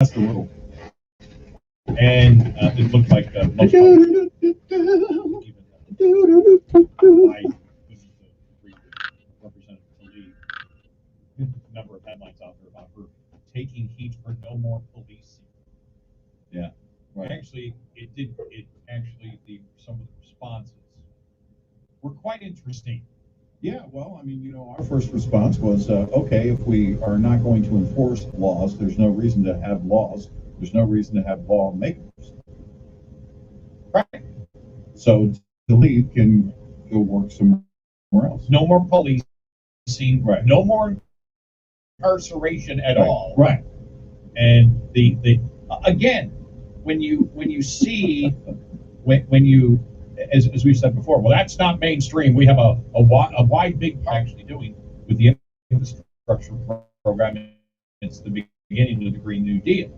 a little. And it looked like most Representative Khalid, a number of headlines out there about her taking heat for no more policing. Yeah, right. Actually, some of the responses were quite interesting. Yeah, well, I mean, our first response was, okay, if we are not going to enforce laws, there's no reason to have laws. There's no reason to have lawmakers. Right. So the lead can go work somewhere else. No more policing. Right. No more incarceration at all. Right. And the again, when you see when you as we've said before, well, that's not mainstream. We have a wide big part actually doing with the infrastructure program. It's the beginning of the Green New Deal.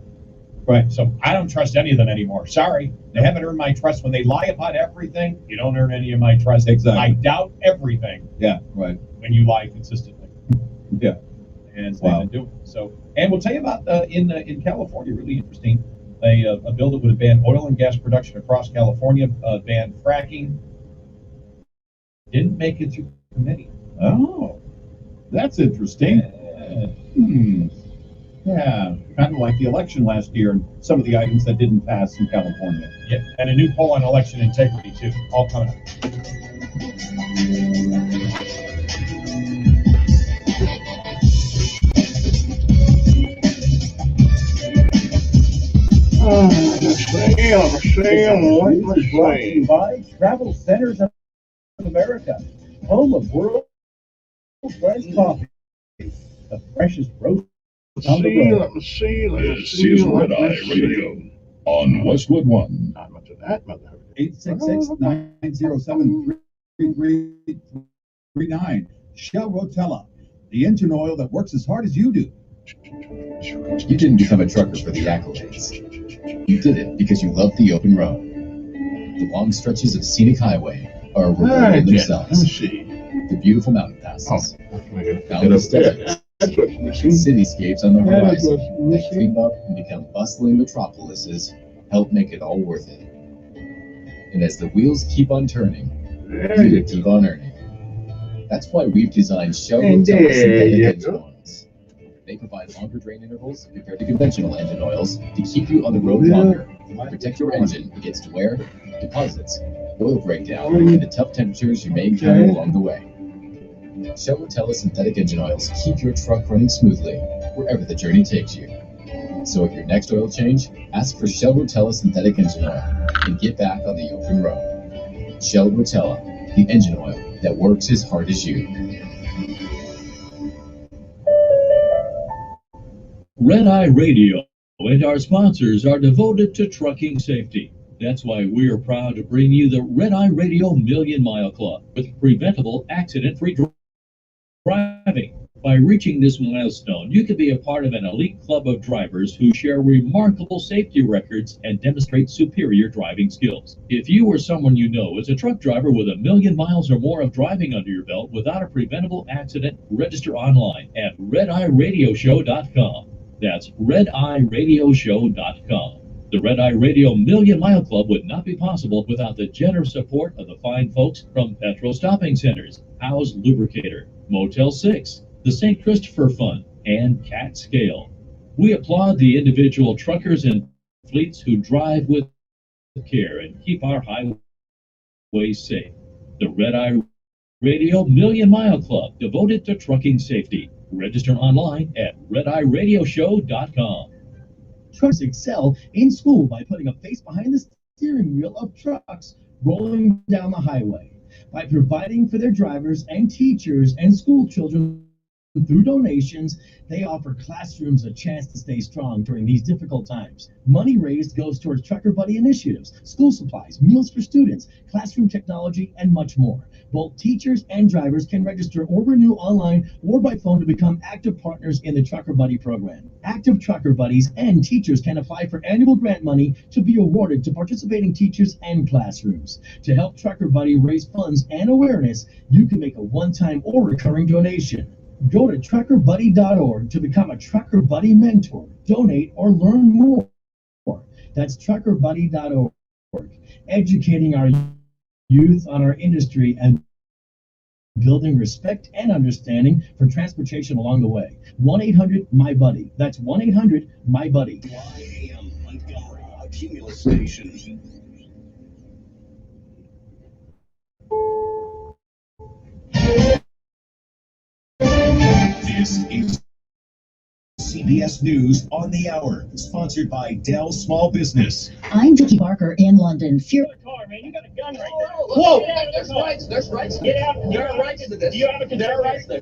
Right. So I don't trust any of them anymore. Sorry, they haven't earned my trust. When they lie about everything, you don't earn any of my trust. Exactly. I doubt everything. Yeah. Right. When you lie consistently. Yeah. And they've been doing it. So, and we'll tell you about in California, really interesting, a bill that would have banned oil and gas production across California, banned fracking. Didn't make it through committee. Oh, that's interesting. Yeah, kind of like the election last year and some of the items that didn't pass in California. Yeah, and a new poll on election integrity too. All coming up. Brought to you by Travel Centers of America, home of world fresh coffee, the freshest roast on the road. This is Red Eye Radio on Westwood One. Not much of that, mother. 866-907-3339. Shell Rotella, the engine oil that works as hard as you do. You didn't become a trucker for the accolades. You did it because you love the open road. The long stretches of scenic highway are a reward in themselves. The beautiful mountain passes, boundless deserts, cityscapes on the horizon that creep up and become bustling metropolises help make it all worth it. And as the wheels keep on turning, you keep on earning. That's why we've designed Shell Rotella synthetic engine oils. They provide longer drain intervals compared to conventional engine oils to keep you on the road longer, protect your engine against wear, deposits, oil breakdown, and the tough temperatures you may encounter along the way. Shell Rotella synthetic engine oils keep your truck running smoothly wherever the journey takes you. So at your next oil change, ask for Shell Rotella synthetic engine oil and get back on the open road. Shell Rotella, the engine oil that works as hard as you. Red Eye Radio and our sponsors are devoted to trucking safety. That's why we are proud to bring you the Red Eye Radio Million Mile Club with preventable accident-free driving. By reaching this milestone, you can be a part of an elite club of drivers who share remarkable safety records and demonstrate superior driving skills. If you or someone you know is a truck driver with 1,000,000 miles or more of driving under your belt without a preventable accident, register online at redeyeradioshow.com. That's redeyeradioshow.com. The Red Eye Radio Million Mile Club would not be possible without the generous support of the fine folks from Petro Stopping Centers, House Lubricator, Motel 6, the St. Christopher Fund, and Cat Scale. We applaud the individual truckers and fleets who drive with care and keep our highways safe. The Red Eye Radio Million Mile Club, devoted to trucking safety. Register online at redeyeradioshow.com. Trucks excel in school by putting a face behind the steering wheel of trucks rolling down the highway. By providing for their drivers and teachers and school children through donations, they offer classrooms a chance to stay strong during these difficult times. Money raised goes towards Trucker Buddy initiatives, school supplies, meals for students, classroom technology, and much more. Both teachers and drivers can register or renew online or by phone to become active partners in the Trucker Buddy program. Active Trucker Buddies and teachers can apply for annual grant money to be awarded to participating teachers and classrooms. To help Trucker Buddy raise funds and awareness, you can make a one-time or recurring donation. Go to truckerbuddy.org to become a Trucker Buddy mentor, donate, or learn more. That's truckerbuddy.org, educating our youth on our industry and building respect and understanding for transportation along the way. 1-800-MY-BUDDY. That's 1-800-MY-BUDDY. YAM Montgomery, a Cumulus station. This is CBS News on the Hour, sponsored by Dell Small Business. I'm Vicky Barker in London. Car, man, you got a gun right there. Whoa! There's rights. There's rights. Get out. There are rights to this. You have a consent rights there.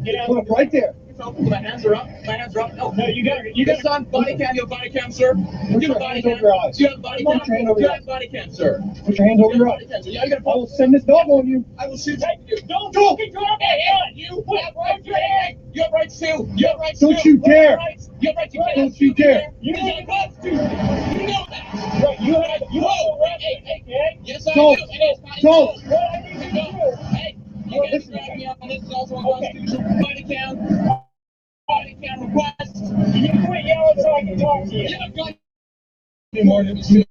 Get out. Put it right there. My hands are up. My hands are up. No, you got on body cam. You have body cam, sir. Put You your have body hands cam. over your eyes. You have body cam. Put your hand over You your have body cam, sir. Put your hands over your Body eyes. cam, sir. Yeah, you got I will send this dog on you. I will shoot you. Don't get your gun. You have rights to it. You have rights to. You have rights to. Don't you dare. You have rights to. Don't you dare. You know the Constitution. You know that. Right. You have right. Hey. Yes, I Don't. do. And it's not Don't. Hey, you guys drag me up on this. It's also on Constitution. Body cam. Body cam request. You can quit yelling so I can talk to you. You have gun. More than shoot.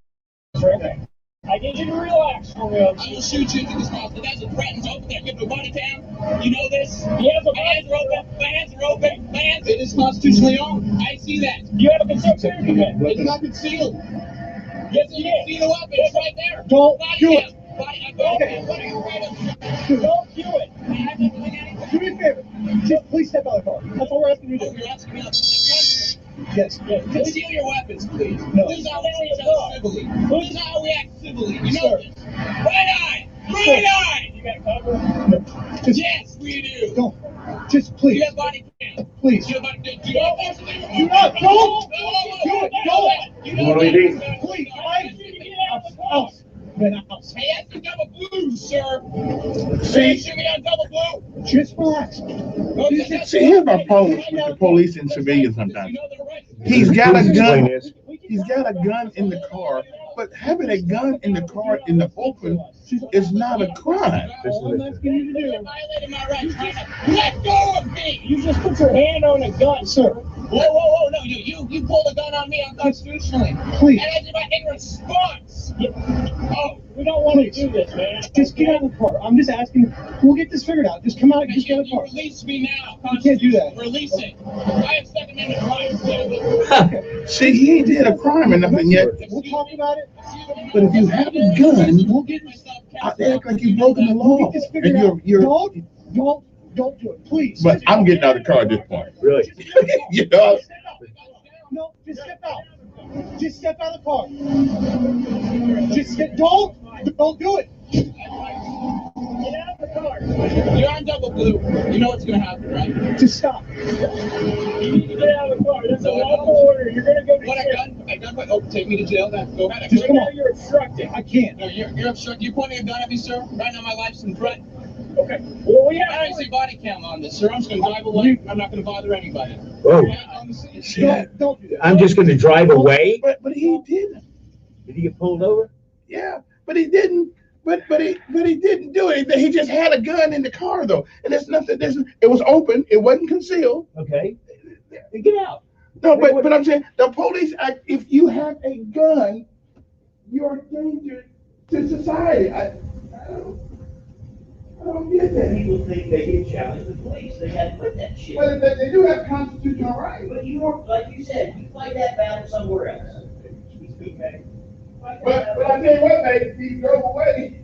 I need you to relax for real. I will shoot you through this house. The guy's a threatened over there. Give him a body cam. You know this? My hands are open. My hands are open. My hands. It is constitutionally owned. I see that. You have a concealed carry permit. It's not concealed. Yes, you can see the weapon. It's right there. Don't Body do cam. it. Okay. Don't do it. I have not done anything. Do me a favor. Just please step out of the car. That's all we're asking you to Oh, do. you're asking me. Yes. Conceal your weapons, please. No. This is how we act civilly. This is how we act civilly. You know this. Right eye! Right eye! You got cover? No. Just, Yes, we do. don't. Just Do please. you have body cam? Please. Do you have body cam? Do you have body cam? Do not. Don't. Do it. You know what Please. Out. Then out. Hey, that's the double blue, sir. See? Shoot me on double blue. Just relax. See, here's my problem with the police and civilians sometimes. You know their rights. He's got a gun. He's got a gun in the car, but having a gun in the car in the open is not a crime. All I'm asking you to do. You're violating my rights. Let go of me. You just put your hand on a gun, sir. Whoa, no, you pulled a gun on me unconstitutionally. Please. And I did my in response. Oh, we don't want to do this, man. Just get out of the car. I'm just asking. We'll get this figured out. Just come out and just get out of the You car. release me now. You can't do that. Release it. I have Second Amendment rights. See, he ain't did a crime or nothing yet. We'll talk about it. But if you have a gun, We'll get I act like you've broken the We'll law. get this figured And out. Don't do it, please. But I'm getting out of the car at this point. Really? You know, No, just step out. Just step out of the car. Just don't do it. Get out of the car. You're on double blue. You know what's going to happen, right? Just stop. You need to get out of the car. That's a lawful order. You're going to go to jail. A gun? Oh, take me to jail then. Go ahead. Just come on. You're obstructing. I can't. No, you're obstructing. You're pointing a gun at me, sir. Right now, my life's in threat. Okay. Well, we I don't see body cam on this, sir. I'm just going to drive away. I'm not going to bother anybody. Oh, Don't do that. I'm just gonna drive away. but he didn't. Did he get pulled over? Yeah, but he didn't. But he didn't do anything. He just had a gun in the car though, and there's nothing. It was open. It wasn't concealed. Okay. Get out. No, but I'm saying the police act. If you have a gun, you're a danger to society. I don't get that. People think they can challenge the police. They got to quit that shit. But they do have constitutional rights. But you don't, like you said, you fight that battle somewhere else. But I tell you what, mate, he drove away.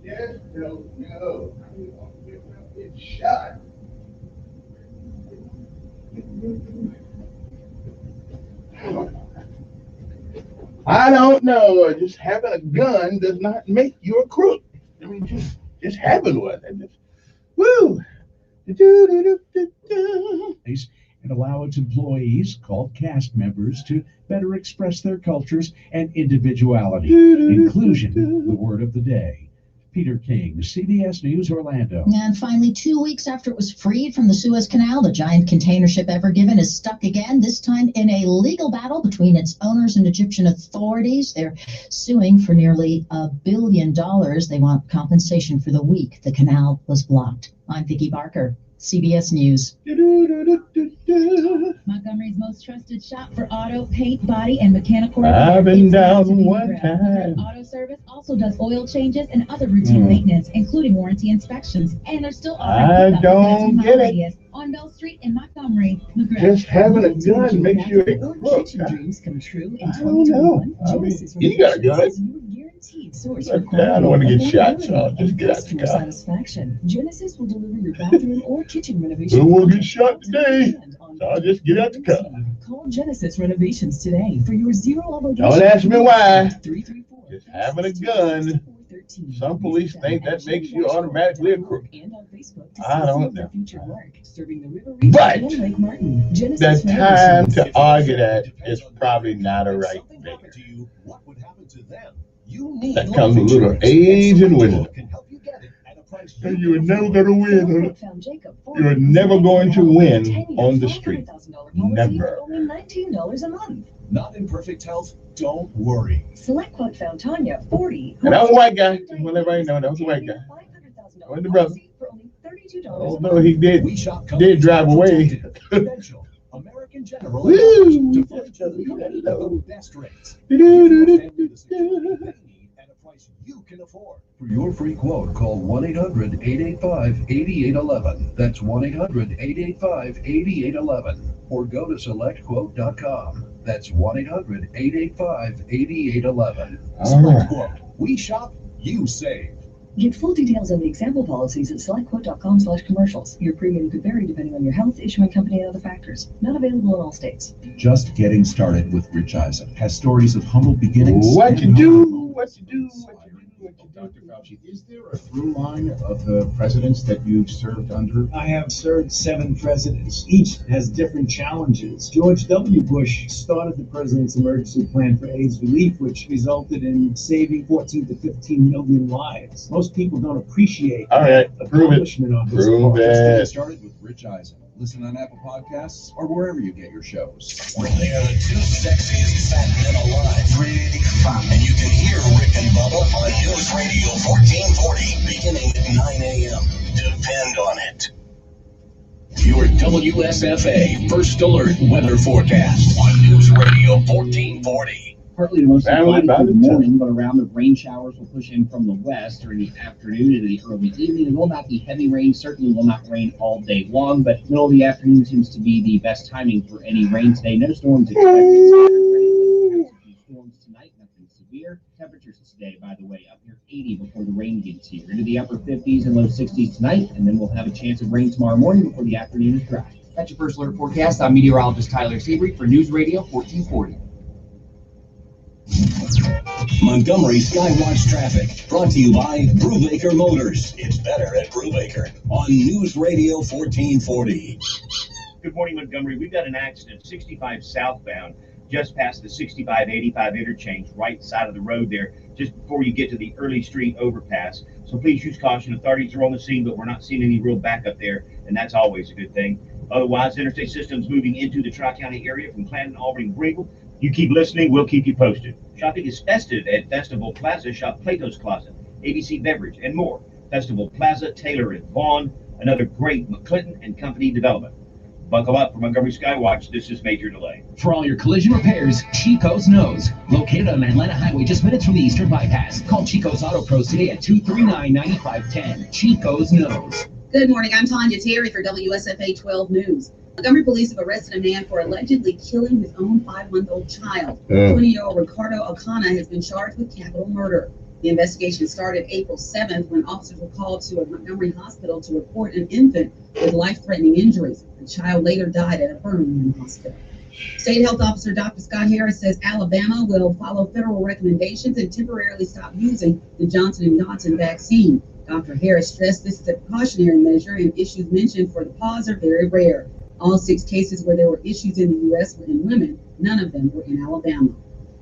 Yes, no. It's shot. I don't know. Just having a gun does not make you a crook. I mean, just having one. And just, woo. And and allow its employees, called cast members, to better express their cultures and individuality. Inclusion, the word of the day. Peter King, CBS News, Orlando. And finally, 2 weeks after it was freed from the Suez Canal, the giant container ship Ever Given is stuck again, this time in a legal battle between its owners and Egyptian authorities. They're suing for nearly $1 billion. They want compensation for the week the canal was blocked. I'm Vicki Barker, CBS News. Montgomery's most trusted shop for auto, paint, body, and mechanical repair. I've been It's down got to be one McGrath. time. McGrath Auto Service also does oil changes and other routine maintenance, including warranty inspections. And they're still offering I don't get it. radius on Bell Street in Montgomery. McGrath. Just having a gun makes you a Or crook. kitchen dreams come true in I don't know. 2021. I mean, Genesis you got a gun. is your guaranteed source for But I don't want to get quality, shot, so I'll affordability, just get out the customer car. satisfaction. Genesis will deliver your bathroom or kitchen renovation. Who will get project shot today? on So I'll just get out the car. Call Genesis Renovations today for your zero obligation. Don't ask me why. 334. Just having a gun. Some police think that makes you automatically a crook. And on Facebook I don't their know. future work, serving the River Region But and Lake Martin. The Genesis time Renovations. to argue that is probably not a right thing. That comes a little age and wisdom. And you are never going to win. You are never going to win on the street. Never. Only $19 a month. Not in perfect health? Don't worry. Select Quote found Tanya, 40. And that was a white guy. Just want everybody to know that was a white guy. Wasn't the brother. Although he did drive away. American General Woo! to find the best rates. At a price you can afford. For your free quote, call 1-800-885-8811. That's 1-800-885-8811. Or go to selectquote.com. That's 1-800-885-8811. Select Quote. We shop, you save. Get full details on the example policies at selectquote.com/commercials. Your premium could vary depending on your health, issuing company, and other factors. Not available in all states. Just getting started with Rich Eisen has stories of humble beginnings. What you do, what you do, what you do, what you do. Dr. Fauci, is there a through line of the presidents that you've served under? I have served 7 presidents. Each has different challenges. George W. Bush started the President's Emergency Plan for AIDS relief, which resulted in saving 14 to 15 million lives. Most people don't appreciate All right, the prove it. accomplishment on this Prove part. Just getting it. started with Rich Eisen. Listen on Apple Podcasts or wherever you get your shows. They are the two sexiest fat men alive. Pretty fun. And you can hear Rick and Bubba on News Radio 1440, beginning at 9 a.m. Depend on it. Your WSFA First Alert Weather Forecast on News Radio 1440. Partly to mostly Family cloudy for the balance. morning, but around the rain showers will push in from the west during the afternoon into the early evening. It will not be heavy rain, certainly will not rain all day long, but middle of the afternoon seems to be the best timing for any rain today. No storms expected. Storms tonight, nothing severe. Temperatures today, by the way, up near 80 before the rain gets here. Into the upper 50s and low 60s tonight, and then we'll have a chance of rain tomorrow morning before the afternoon is dry. That's your First Alert forecast. I'm meteorologist Tyler Seabury for News Radio 1440. Montgomery Skywatch Traffic, brought to you by Brubaker Motors. It's better at Brubaker on News Radio 1440. Good morning, Montgomery. We've got an accident 65 southbound, just past the 65-85 interchange, right side of the road there, just before you get to the Early Street overpass. So please use caution. Authorities are on the scene, but we're not seeing any real backup there, and that's always a good thing. Otherwise, interstate systems moving into the Tri-County area from Clanton, Albany, Greenville. You keep listening, we'll keep you posted. Shopping is festive at Festival Plaza. Shop Plato's Closet, ABC Beverage, and more. Festival Plaza, Taylor and Vaughn, another great McClinton and Company development. Buckle up for Montgomery Skywatch. This is Major Delay. For all your collision repairs, Chico's Knows. Located on Atlanta Highway just minutes from the Eastern Bypass. Call Chico's Auto Pros today at 239-9510. Chico's Knows. Good morning. I'm Tanya Terry for WSFA 12 News. Montgomery police have arrested a man for allegedly killing his own 5-month-old child. 20-year-old Ricardo Ocana has been charged with capital murder. The investigation started April 7th when officers were called to a Montgomery hospital to report an infant with life-threatening injuries. The child later died at a Birmingham hospital. State Health Officer Dr. Scott Harris says Alabama will follow federal recommendations and temporarily stop using the Johnson & Johnson vaccine. Dr. Harris stressed this is a precautionary measure and issues mentioned for the pause are very rare. All 6 cases where there were issues in the U.S. were in women. None of them were in Alabama.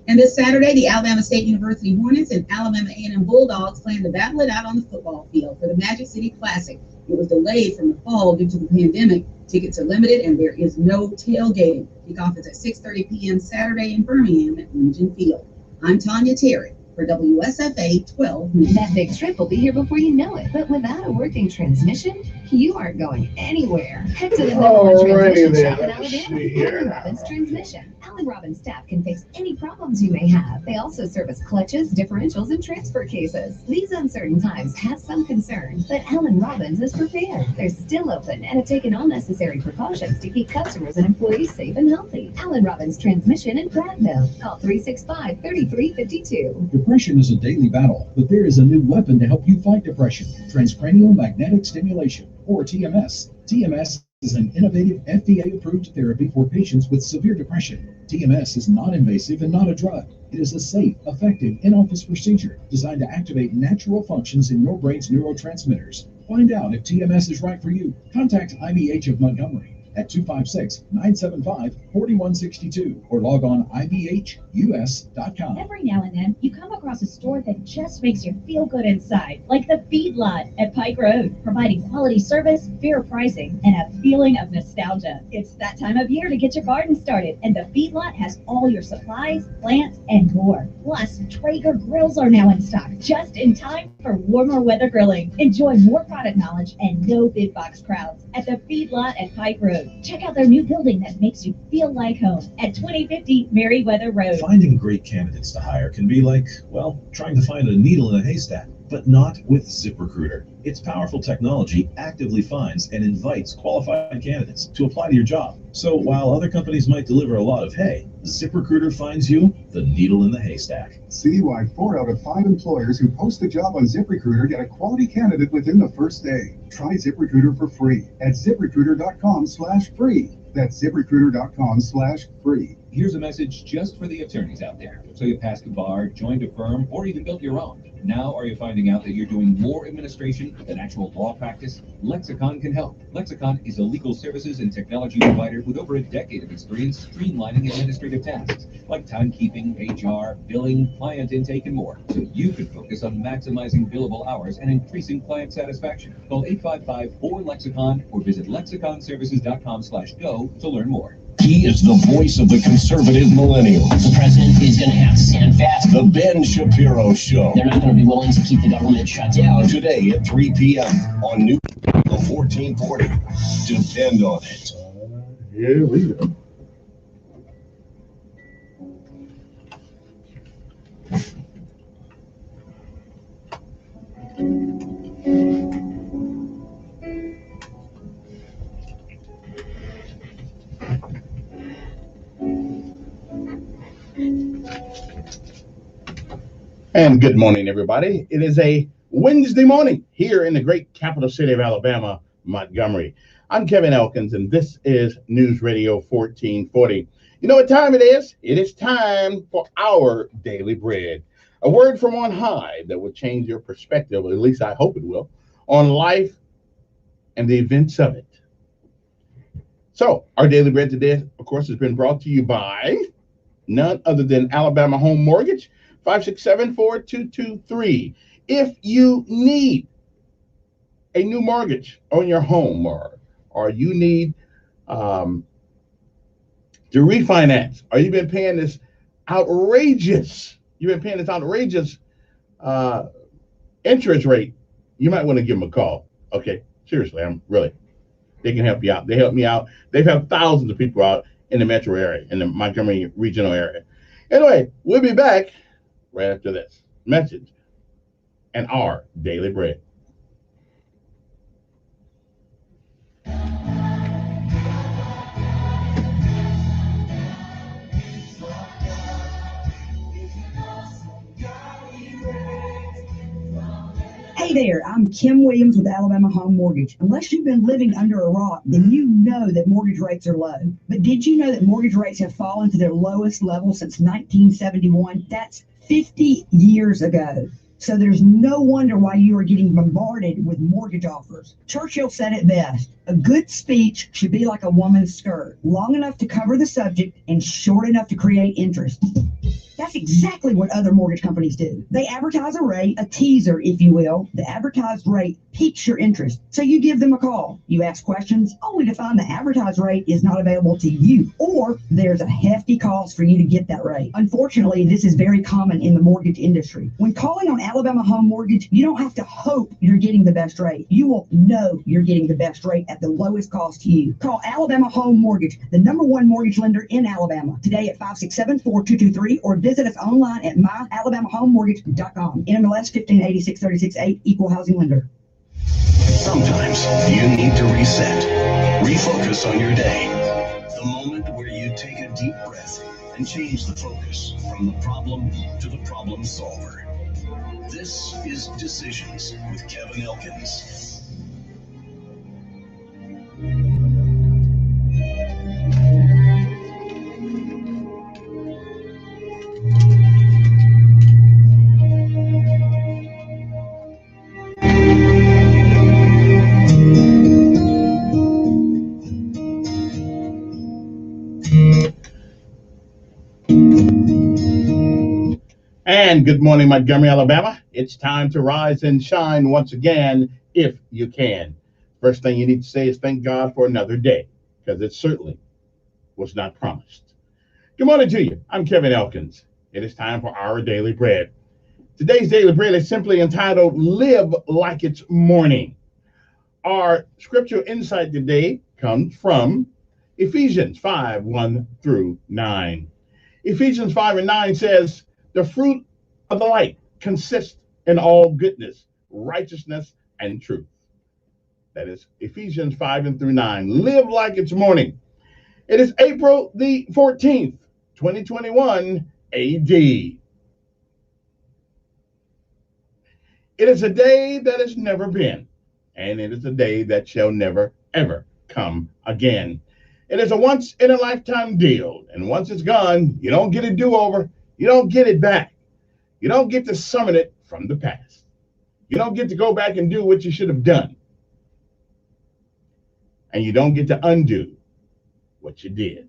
And this Saturday, the Alabama State University Hornets and Alabama A&M Bulldogs plan to battle it out on the football field for the Magic City Classic. It was delayed from the fall due to the pandemic. Tickets are limited and there is no tailgating. Kickoff is at 6:30 p.m. Saturday in Birmingham at Legion Field. I'm Tanya Terry for WSFA 12 News. That big trip will be here before you know it. But without a working transmission, you aren't going anywhere. Head to the number one transmission shop in Alabama, Allen Robbins Transmission. Allen Robbins staff can fix any problems you may have. They also service clutches, differentials, and transfer cases. These uncertain times have some concern, but Allen Robbins is prepared. They're still open and have taken all necessary precautions to keep customers and employees safe and healthy. Allen Robbins Transmission in Prattville. Call 365-3352. Depression is a daily battle, but there is a new weapon to help you fight depression: transcranial magnetic stimulation, or TMS. TMS is an innovative FDA-approved therapy for patients with severe depression. TMS is non-invasive and not a drug. It is a safe, effective, in-office procedure designed to activate natural functions in your brain's neurotransmitters. Find out if TMS is right for you. Contact IBH of Montgomery at 256-975-4162 or log on ibhus.com. Every now and then, you come across a store that just makes you feel good inside, like the Feedlot at Pike Road, providing quality service, fair pricing, and a feeling of nostalgia. It's that time of year to get your garden started, and the Feedlot has all your supplies, plants, and more. Plus, Traeger grills are now in stock, just in time for warmer weather grilling. Enjoy more product knowledge and no big box crowds at the Feedlot at Pike Road. Check out their new building that makes you feel like home at 2050 Merriweather Road. Finding great candidates to hire can be like, well, trying to find a needle in a haystack, but not with ZipRecruiter. Its powerful technology actively finds and invites qualified candidates to apply to your job. So while other companies might deliver a lot of hay, ZipRecruiter finds you the needle in the haystack. See why 4 out of 5 employers who post a job on ZipRecruiter get a quality candidate within the first day. Try ZipRecruiter for free at ZipRecruiter.com/free. That's ZipRecruiter.com/free. Here's a message just for the attorneys out there. So you passed the bar, joined a firm, or even built your own. Now are you finding out that you're doing more administration than actual law practice? Lexicon can help. Lexicon is a legal services and technology provider with over a decade of experience streamlining administrative tasks like timekeeping, HR, billing, client intake, and more, so you can focus on maximizing billable hours and increasing client satisfaction. Call 855-4-LEXICON or visit lexiconservices.com/go to learn more. He is the voice of the conservative millennials. The president is going to have to stand fast. The Ben Shapiro Show. They're not going to be willing to keep the government shut down. Today at 3 p.m. on News Radio 1440. Depend on it. Here we go. And good morning, everybody. It is a Wednesday morning here in the great capital city of Alabama, Montgomery. I'm Kevin Elkins, and this is News Radio 1440. You know what time it is? It is time for our daily bread. A word from on high that will change your perspective, or at least I hope it will, on life and the events of it. So, our daily bread today, of course, has been brought to you by none other than Alabama Home Mortgage, 567-4223. If you need a new mortgage on your home, or you need to refinance, or you've been paying this outrageous interest rate, you might want to give them a call. Okay, seriously, they can help you out. They help me out. They've helped thousands of people out in the metro area, in the Montgomery regional area. Anyway, we'll be back right after this message and our daily bread. Hey there, I'm Kim Williams with Alabama Home Mortgage. Unless you've been living under a rock, then you know that mortgage rates are low. But did you know that mortgage rates have fallen to their lowest level since 1971? That's 50 years ago. So there's no wonder why you are getting bombarded with mortgage offers. Churchill said it best. A good speech should be like a woman's skirt, long enough to cover the subject and short enough to create interest. That's exactly what other mortgage companies do. They advertise a rate, a teaser, if you will. The advertised rate piques your interest, so you give them a call. You ask questions, only to find the advertised rate is not available to you, or there's a hefty cost for you to get that rate. Unfortunately, this is very common in the mortgage industry. When calling on Alabama Home Mortgage, you don't have to hope you're getting the best rate. You will know you're getting the best rate at the lowest cost to you. Call Alabama Home Mortgage, the #1 mortgage lender in Alabama, today at 567-4223, or visit us online at myalabamahomemortgage.com. NMLS 158636-8, Equal Housing Lender. Sometimes you need to reset, refocus on your day. The moment where you take a deep breath and change the focus from the problem to the problem solver. This is Decisions with Kevin Elkins. And good morning, Montgomery, Alabama. It's time to rise and shine once again, if you can. First thing you need to say is thank God for another day, because it certainly was not promised. Good morning to you. I'm Kevin Elkins. It is time for our daily bread. Today's daily bread is simply entitled, Live Like It's Morning. Our scriptural insight today comes from Ephesians 5:1-9. Ephesians 5:9 says, the fruit of the light consists in all goodness, righteousness, and truth. That is Ephesians 5:9. Live like it's morning. It is April the 14th, 2021 AD. It is a day that has never been, and it is a day that shall never, ever come again. It is a once-in-a-lifetime deal, and once it's gone, you don't get a do-over. You don't get it back. You don't get to summon it from the past. You don't get to go back and do what you should have done. And you don't get to undo what you did.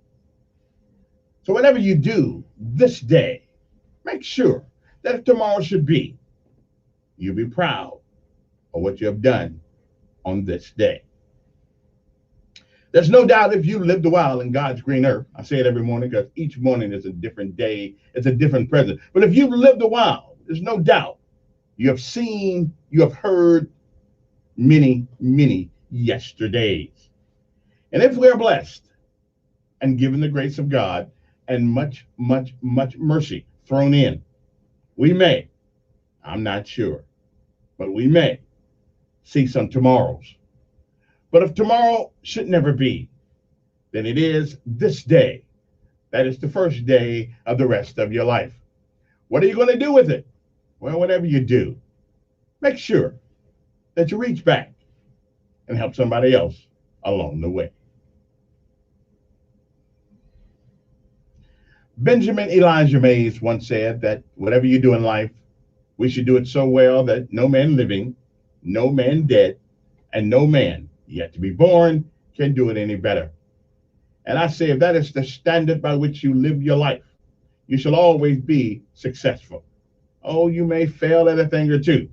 So whatever you do this day, make sure that if tomorrow should be, you'll be proud of what you have done on this day. There's no doubt if you lived a while in God's green earth, I say it every morning because each morning is a different day, it's a different present. But if you've lived a while, there's no doubt you have seen, you have heard many, many yesterdays. And if we are blessed and given the grace of God and much, much, much mercy thrown in, we may, I'm not sure, but we may see some tomorrows. But if tomorrow should never be, then it is this day. That is the first day of the rest of your life. What are you going to do with it? Well, whatever you do, make sure that you reach back and help somebody else along the way. Benjamin Elijah Mays once said that whatever you do in life, we should do it so well that no man living, no man dead, and no man yet to be born can do it any better. And I say, if that is the standard by which you live your life, you shall always be successful. Oh, you may fail at a thing or two,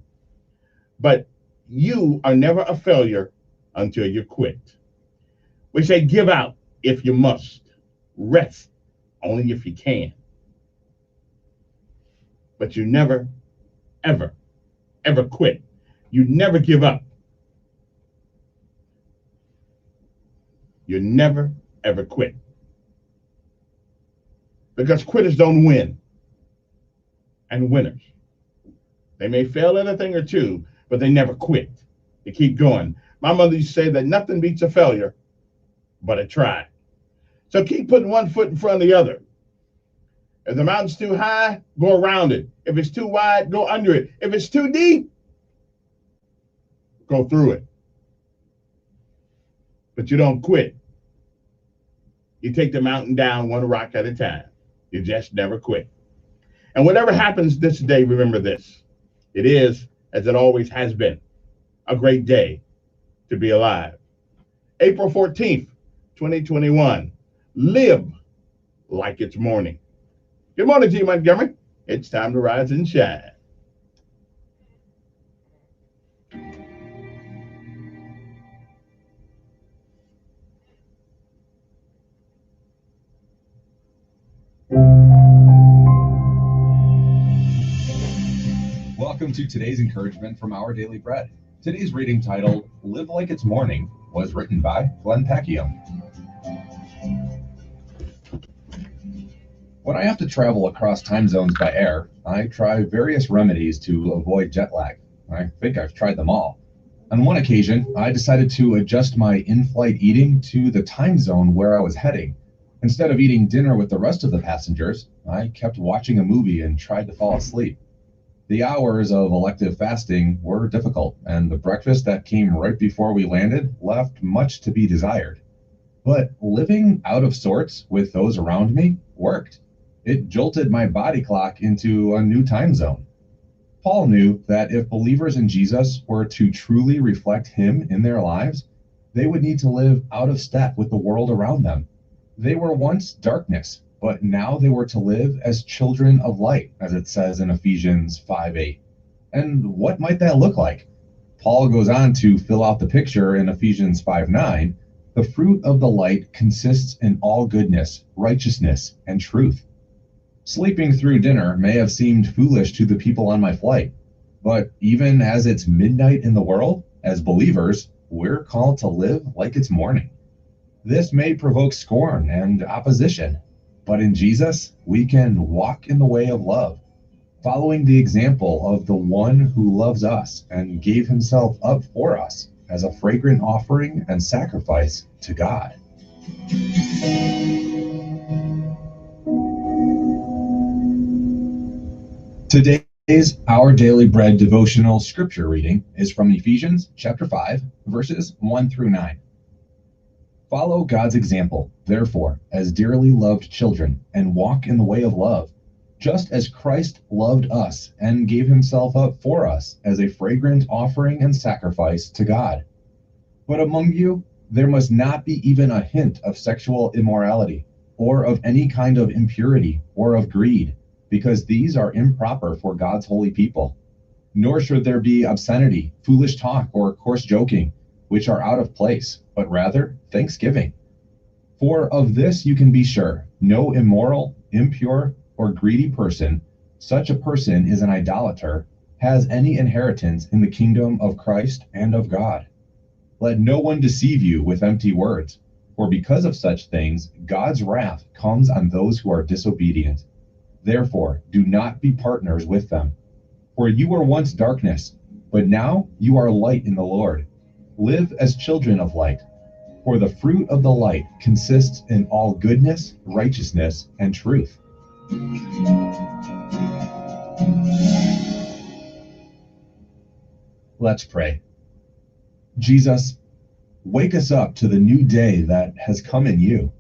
but you are never a failure until you quit. We say give out if you must, rest only if you can. But you never, ever, ever quit. You never give up. You never, ever quit. Because quitters don't win. And winners, they may fail at a thing or two, but they never quit. They keep going. My mother used to say that nothing beats a failure but a try. So keep putting one foot in front of the other. If the mountain's too high, go around it. If it's too wide, go under it. If it's too deep, go through it. But you don't quit. You take the mountain down one rock at a time. You just never quit. And whatever happens this day, remember this. It is, as it always has been, a great day to be alive. April 14th, 2021. Live like it's morning. Good morning, G. Montgomery. It's time to rise and shine. Welcome to today's encouragement from Our Daily Bread. Today's reading, titled Live Like It's Morning, was written by Glenn Pacquiao. When I have to travel across time zones by air, I try various remedies to avoid jet lag. I think I've tried them all. On one occasion, I decided to adjust my in-flight eating to the time zone where I was heading. Instead of eating dinner with the rest of the passengers, I kept watching a movie and tried to fall asleep. The hours of elective fasting were difficult, and the breakfast that came right before we landed left much to be desired. But living out of sorts with those around me worked. It jolted my body clock into a new time zone. Paul knew that if believers in Jesus were to truly reflect him in their lives, they would need to live out of step with the world around them. They were once darkness, but now they were to live as children of light, as it says in Ephesians 5:8. And what might that look like? Paul goes on to fill out the picture in Ephesians 5:9. The fruit of the light consists in all goodness, righteousness, and truth. Sleeping through dinner may have seemed foolish to the people on my flight, but even as it's midnight in the world, as believers, we're called to live like it's morning. This may provoke scorn and opposition, but in Jesus, we can walk in the way of love, following the example of the one who loves us and gave himself up for us as a fragrant offering and sacrifice to God. Today's Our Daily Bread devotional scripture reading is from Ephesians chapter 5, verses 1 through 9. Follow God's example, therefore, as dearly loved children, and walk in the way of love, just as Christ loved us and gave himself up for us as a fragrant offering and sacrifice to God. But among you, there must not be even a hint of sexual immorality, or of any kind of impurity, or of greed, because these are improper for God's holy people. Nor should there be obscenity, foolish talk, or coarse joking, which are out of place, but rather thanksgiving. For of this you can be sure, no immoral, impure, or greedy person, such a person is an idolater, has any inheritance in the kingdom of Christ and of God. Let no one deceive you with empty words, for because of such things, God's wrath comes on those who are disobedient. Therefore, do not be partners with them. For you were once darkness, but now you are light in the Lord. Live as children of light, for the fruit of the light consists in all goodness, righteousness, and truth. Let's pray. Jesus, wake us up to the new day that has come in you.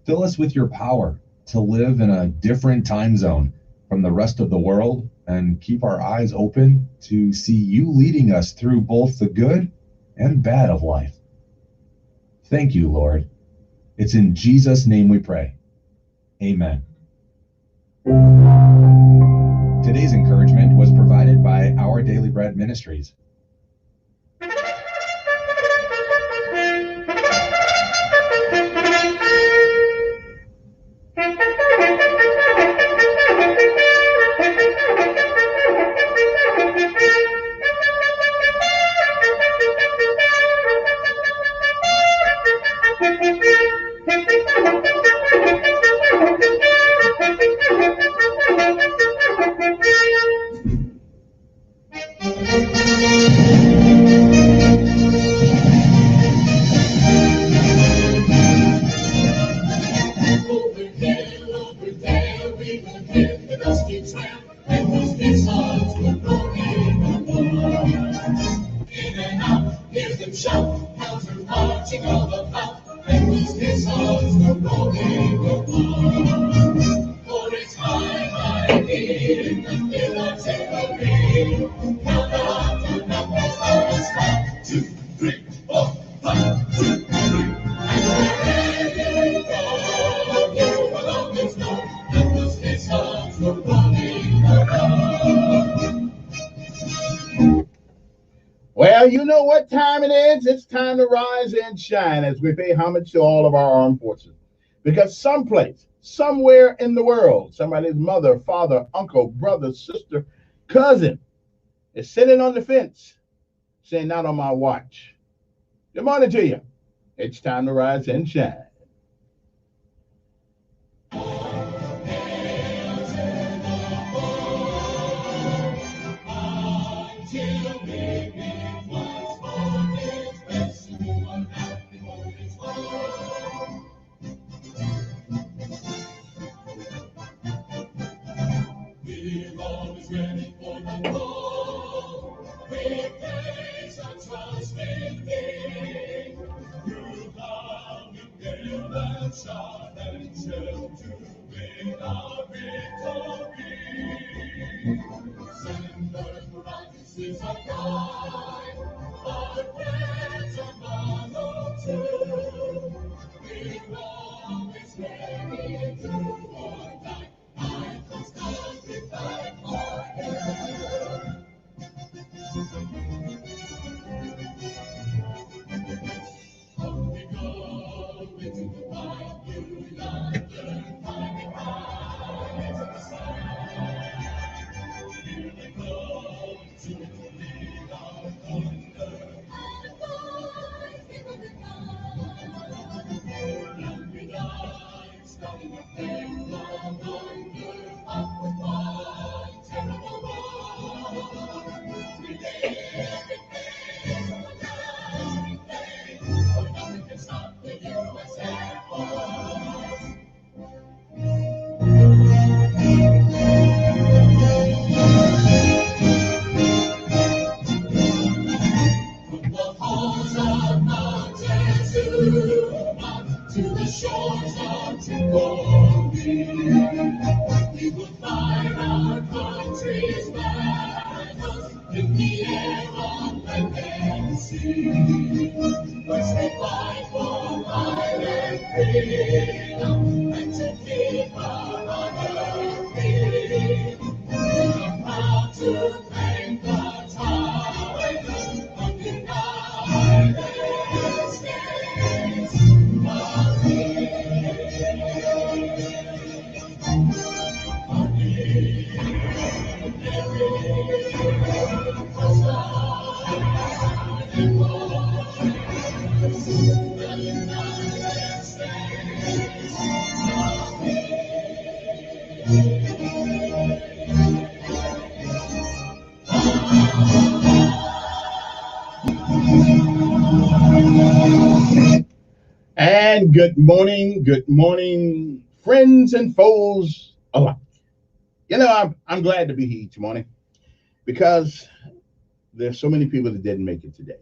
Fill us with your power to live in a different time zone from the rest of the world, and keep our eyes open to see you leading us through both the good and bad of life. Thank you, Lord. It's in Jesus' name we pray. Amen. Today's encouragement was provided by Our Daily Bread Ministries. For it's high in the artillery. know what time it is? It's time to rise and shine as we pay homage to all of our armed forces. Because someplace, somewhere in the world, somebody's mother, father, uncle, brother, sister, cousin is sitting on the fence saying, not on my watch. Good morning to you. It's time to rise and shine. And good morning, friends and foes alike. You know, I'm glad to be here each morning because there's so many people that didn't make it today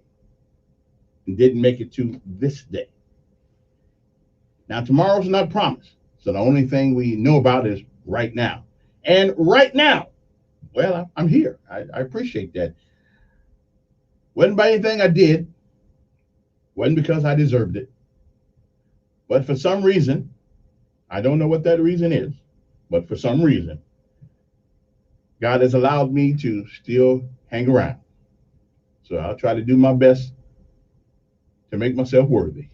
and didn't make it to this day. Now, tomorrow's not promised, so the only thing we know about is right now. And right now, well, I'm here. I appreciate that. Wasn't by anything I did, wasn't because I deserved it. But for some reason, I don't know what that reason is, but for some reason, God has allowed me to still hang around. So I'll try to do my best to make myself worthy.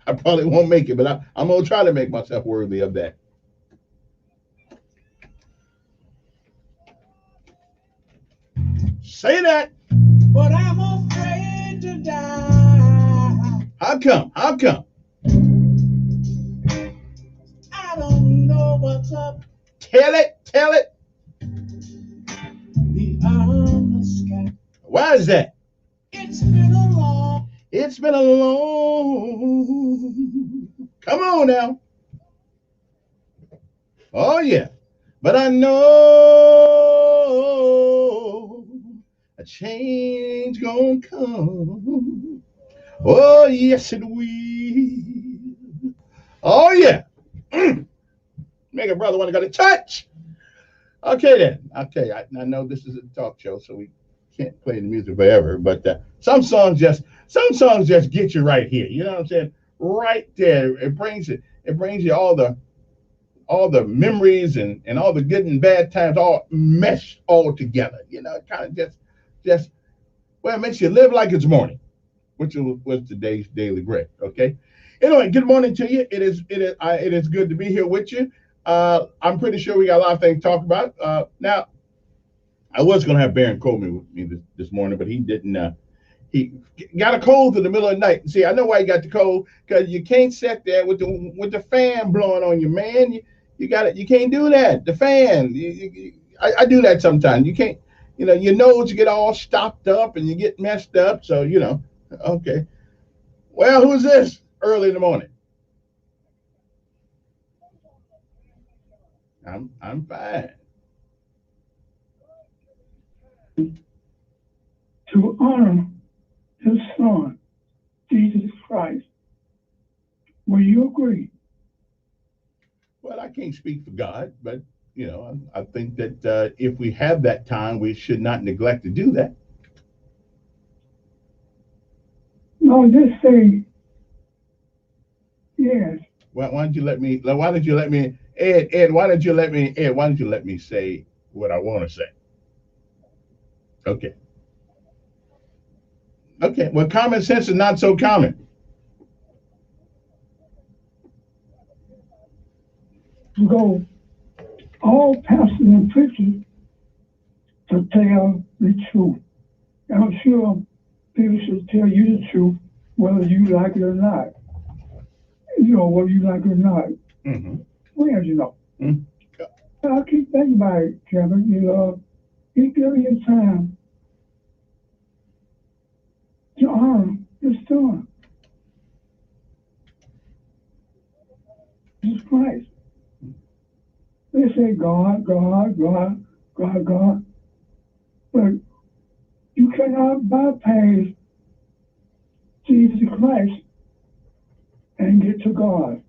I probably won't make it, but I'm going to try to make myself worthy of that. Say that. But I'm afraid to die. How come? How come? I don't know what's up. Tell it. Tell it. Beyond the sky. Why is that? It's been a long. It's been a long. Come on now. Oh yeah. But I know a change gonna come. Oh yes it will. Oh yeah. Make a brother want to go to church. Okay then. Okay, I know this is a talk show, so we can't play the music forever. But some songs just get you right here. You know what I'm saying? Right there. It brings you all the memories and all the good and bad times all meshed all together. You know, it kind of just Well, it makes you live like it's morning, which was today's daily bread. Okay. Anyway, good morning to you. It is good to be here with you. I'm pretty sure we got a lot of things to talk about. Now, I was going to have Baron Coleman with me this morning, but he didn't. He got a cold in the middle of the night. See, I know why he got the cold, because you can't sit there with the fan blowing on you, man. You got it. You can't do that. The fan. I do that sometimes. You can't. Your nose get all stopped up and you get messed up. So okay. Well, who's this early in the morning? I'm fine. To honor his son, Jesus Christ. Will you agree? Well, I can't speak for God, but I think that if we have that time, we should not neglect to do that. No, just say yes. Why don't you let me, Ed, why don't you let me say what I want to say? Okay. Okay, well, common sense is not so common. Go all pastors and preachers to tell the truth. And I'm sure people should tell you the truth, whether you like it or not. Whether you like it or not. Mm-hmm. Well, I keep thinking about it, Kevin. He's giving you time to honor his son, Jesus Christ. They say God, God, God, God, God. But you cannot bypass Jesus Christ and get to God.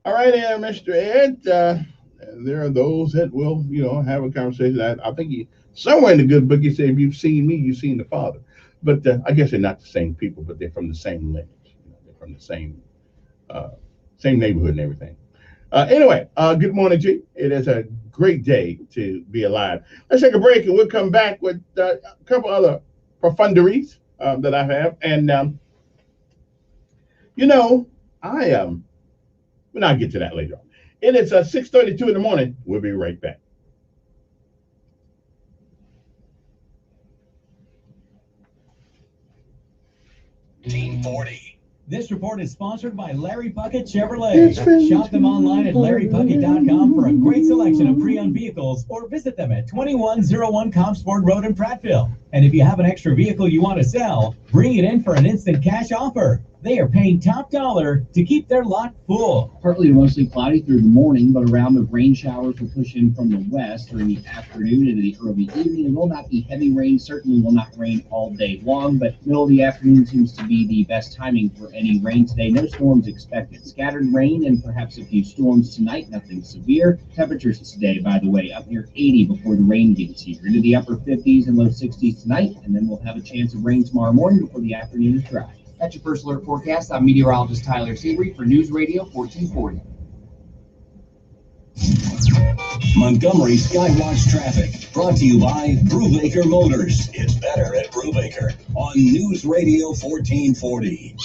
All right, Mr. Ed. There are those that will, have a conversation. I think somewhere in the good book, he said, if you've seen me, you've seen the Father. But I guess they're not the same people, but they're from the same lineage. They're from the same neighborhood and everything. Anyway, good morning, G. It is a great day to be alive. Let's take a break and we'll come back with a couple other profunderies that I have. And, but I'll get to that later on. It is 6:32 in the morning. We'll be right back. This report is sponsored by Larry Puckett Chevrolet. Shop them online at LarryPuckett.com for a great selection of pre-owned vehicles, or visit them at 2101 Compsport Road in Prattville. And if you have an extra vehicle you want to sell, bring it in for an instant cash offer. They are paying top dollar to keep their lot full. Partly to mostly cloudy through the morning, but around the rain showers will push in from the west during the afternoon into the early evening. It will not be heavy rain, certainly will not rain all day long, but middle of the afternoon seems to be the best timing for any rain today. No storms expected. Scattered rain and perhaps a few storms tonight, nothing severe. Temperatures today, by the way, up near 80 before the rain gets here. Into the upper 50s and low 60s tonight, and then we'll have a chance of rain tomorrow morning before the afternoon is dry. That's your first alert forecast. I'm meteorologist Tyler Seabury for News Radio 1440. Montgomery Skywatch traffic brought to you by Brubaker Motors. It's better at Brubaker on News Radio 1440.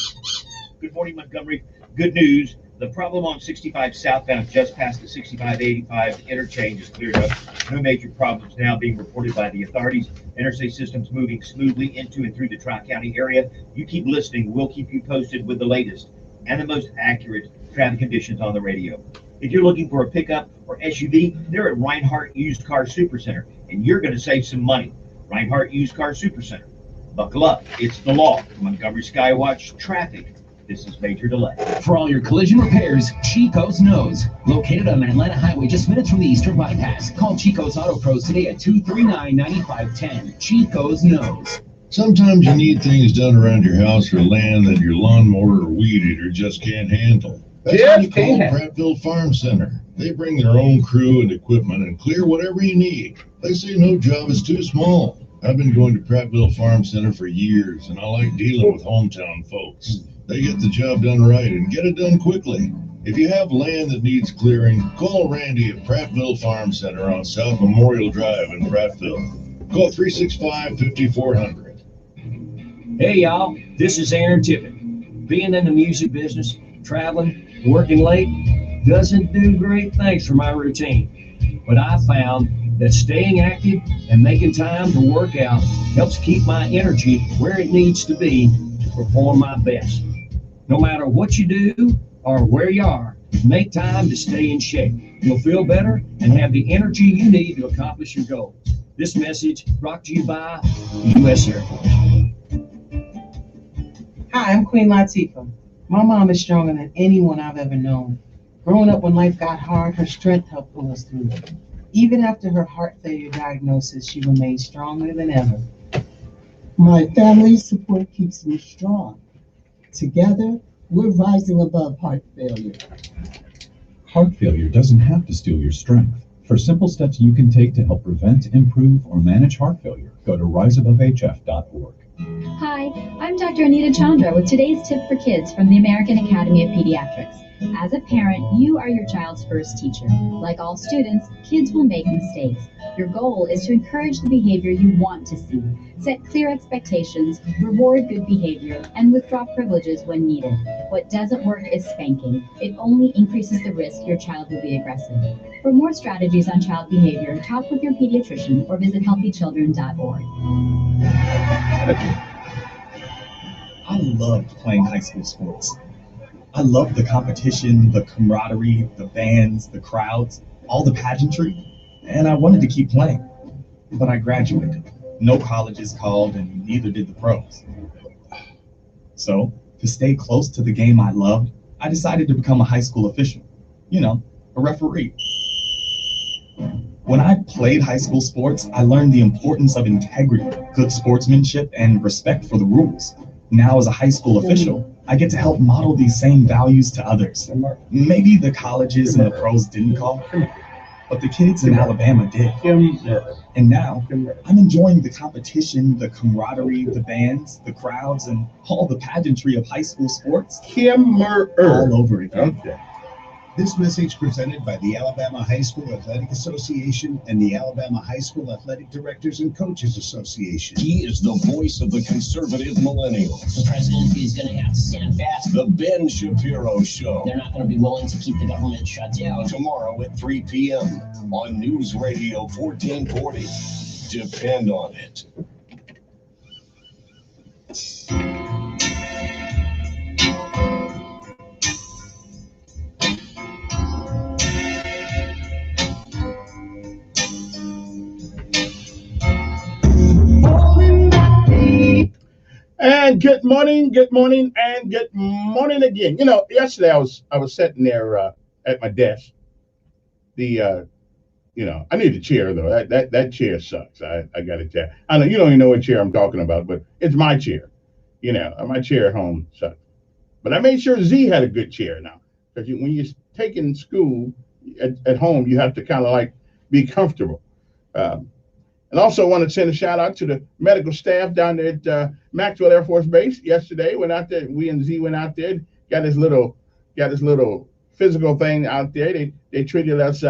Good morning, Montgomery. Good news. The problem on 65 southbound just past the 65-85 interchange is cleared up. No major problems now being reported by the authorities. Interstate systems moving smoothly into and through the Tri-County area. You keep listening. We'll keep you posted with the latest and the most accurate traffic conditions on the radio. If you're looking for a pickup or SUV, they're at Reinhardt Used Car Supercenter, and you're going to save some money. Reinhardt Used Car Supercenter. Buckle up. It's the law. Montgomery Skywatch traffic. This is Major Delay. For all your collision repairs, Chico's Knows. Located on Atlanta Highway, just minutes from the Eastern Bypass. Call Chico's Auto Pros today at 239-9510. Chico's Knows. Sometimes you need things done around your house or land that your lawnmower or weed eater just can't handle. That's when you call Prattville Farm Center. They bring their own crew and equipment and clear whatever you need. They say no job is too small. I've been going to Prattville Farm Center for years, and I like dealing with hometown folks. They get the job done right and get it done quickly. If you have land that needs clearing, call Randy at Prattville Farm Center on South Memorial Drive in Prattville. Call 365-5400. Hey y'all, this is Aaron Tippett. Being in the music business, traveling, working late doesn't do great things for my routine. But I found that staying active and making time to work out helps keep my energy where it needs to be to perform my best. No matter what you do or where you are, make time to stay in shape. You'll feel better and have the energy you need to accomplish your goals. This message brought to you by the U.S. Air Force. Hi, I'm Queen Latifah. My mom is stronger than anyone I've ever known. Growing up when life got hard, her strength helped pull us through it. Even after her heart failure diagnosis, she remained stronger than ever. My family's support keeps me strong. Together, we're rising above heart failure. Heart failure doesn't have to steal your strength. For simple steps you can take to help prevent, improve, or manage heart failure, go to riseabovehf.org. Hi, I'm Dr. Anita Chandra with today's tip for kids from the American Academy of Pediatrics. As a parent, you are your child's first teacher. Like all students, kids will make mistakes. Your goal is to encourage the behavior you want to see, set clear expectations, reward good behavior, and withdraw privileges when needed. What doesn't work is spanking. It only increases the risk your child will be aggressive. For more strategies on child behavior, talk with your pediatrician or visit healthychildren.org. I loved playing high school sports. I loved the competition, the camaraderie, the bands, the crowds, all the pageantry, and I wanted to keep playing. But I graduated. No colleges called, and neither did the pros. So, to stay close to the game I loved, I decided to become a high school official. You know, a referee. When I played high school sports, I learned the importance of integrity, good sportsmanship, and respect for the rules. Now, as a high school official, I get to help model these same values to others. Maybe the colleges and the pros didn't call, but the kids in Alabama did. And now, I'm enjoying the competition, the camaraderie, the bands, the crowds, and all the pageantry of high school sports all over again. Okay. This message presented by the Alabama High School Athletic Association and the Alabama High School Athletic Directors and Coaches Association. He is the voice of the conservative millennials. The president is going to have to stand fast. The Ben Shapiro Show. They're not going to be willing to keep the government shut down. Tomorrow at 3 p.m. on News Radio 1440. Depend on it. And good morning, and good morning again. You know, yesterday I was sitting there at my desk. I need a chair though. That chair sucks. I got a chair. I know you don't even know what chair I'm talking about, but it's my chair. You know, my chair at home sucks. But I made sure Z had a good chair now, because when you're taking school at home, you have to kind of like be comfortable. And also want to send a shout out to the medical staff down there at Maxwell Air Force Base yesterday. Went out there, we and Z went out there, got this little physical thing out there. They treated us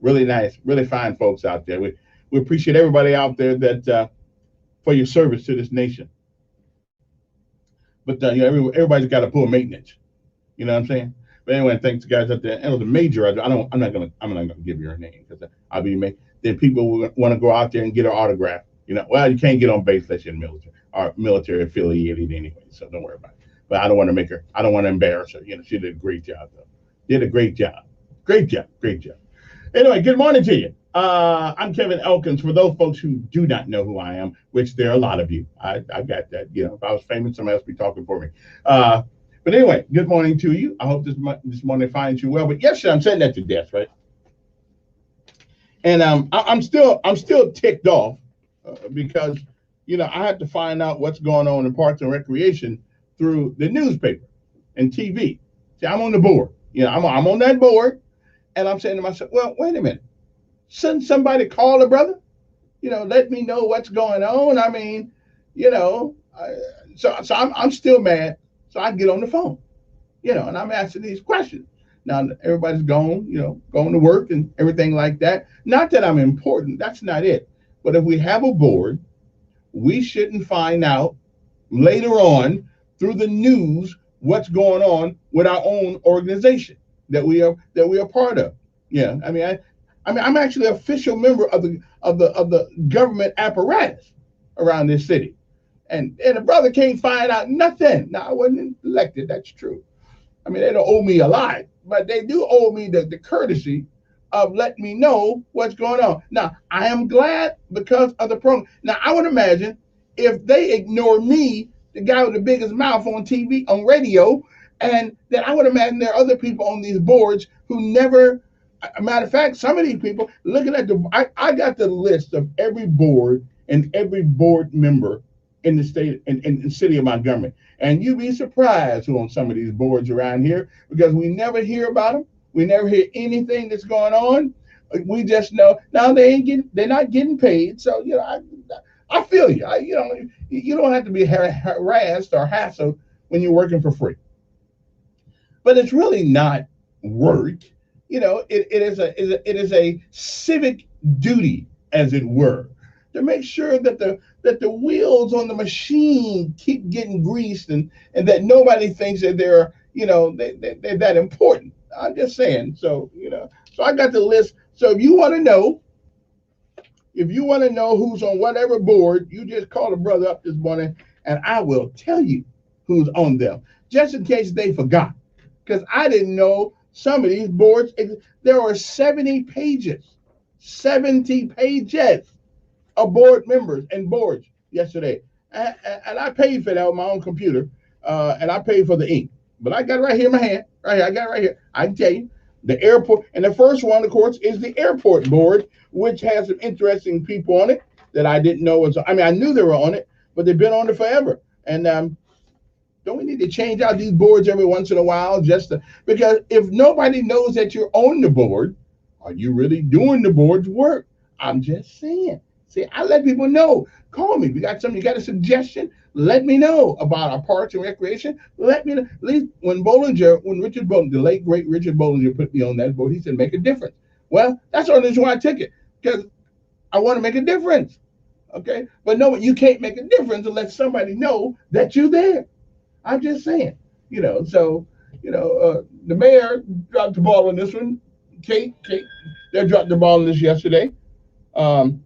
really nice, really fine folks out there. We appreciate everybody out there that for your service to this nation. But everybody's got a poor maintenance. You know what I'm saying? But anyway, thanks guys out there. And it was a major. I'm not gonna give you her name because I'll be made. Then people will want to go out there and get her autograph. You know, well, you can't get on base unless you're in the military or military affiliated anyway. So don't worry about it. But I don't want to embarrass her. You know, she did a great job though. Did a great job. Great job. Anyway, good morning to you. I'm Kevin Elkins. For those folks who do not know who I am, which there are a lot of you, I got that. You know, if I was famous, somebody else would be talking for me. But anyway, good morning to you. I hope this morning finds you well. But yesterday, I'm sitting at the desk, right? And I'm still ticked off because, you know, I have to find out what's going on in Parks and Recreation through the newspaper and TV. See, I'm on the board. You know, I'm on that board, and I'm saying to myself, well, wait a minute. Shouldn't somebody call the brother? You know, let me know what's going on. I mean, you know, so I'm still mad. So I get on the phone, you know, and I'm asking these questions. Now, everybody's gone, you know, going to work and everything like that. Not that I'm important. That's not it. But if we have a board, we shouldn't find out later on through the news what's going on with our own organization that we are part of. Yeah, I mean, I'm actually an official member of the government apparatus around this city, and a brother can't find out nothing. Now, I wasn't elected, that's true. I mean, they don't owe me a lot, but they do owe me the courtesy of letting me know what's going on. Now, I am glad because of the program. Now, I would imagine if they ignore me, the guy with the biggest mouth on TV, on radio, and then I would imagine there are other people on these boards who never, a matter of fact, some of these people, looking at I got the list of every board and every board member in the state, in the city of Montgomery. And you'd be surprised who on some of these boards around here, because we never hear about them. We never hear anything that's going on. We just know now they're not getting paid. So, you know, I feel you. You don't have to be harassed or hassled when you're working for free. But it's really not work. You know, it is a civic duty, as it were, to make sure that the wheels on the machine keep getting greased and that nobody thinks that they're that important. I'm just saying. So, so I got the list. So if you want to know who's on whatever board, you just call the brother up this morning and I will tell you who's on them, just in case they forgot. Because I didn't know some of these boards, there are 70 pages of board members and boards yesterday. And I paid for that on my own computer, and I paid for the ink. But I got it right here in my hand. Right here, I got it right here. I can tell you. The airport, and the first one, of course, is the airport board, which has some interesting people on it that I didn't know was. I mean, I knew they were on it, but they've been on it forever. And don't we need to change out these boards every once in a while, because if nobody knows that you're on the board, are you really doing the board's work? I'm just saying. See, I let people know. Call me. You got a suggestion? Let me know about our parks and recreation. Let me know. At least when Richard Bollinger, the late great Richard Bollinger, put me on that board, he said, make a difference. Well, that's the only reason why I took it, because I want to make a difference. Okay? But no, you can't make a difference unless somebody know that you're there. I'm just saying. So, the mayor dropped the ball on this one. Kate, they dropped the ball on this yesterday. I'm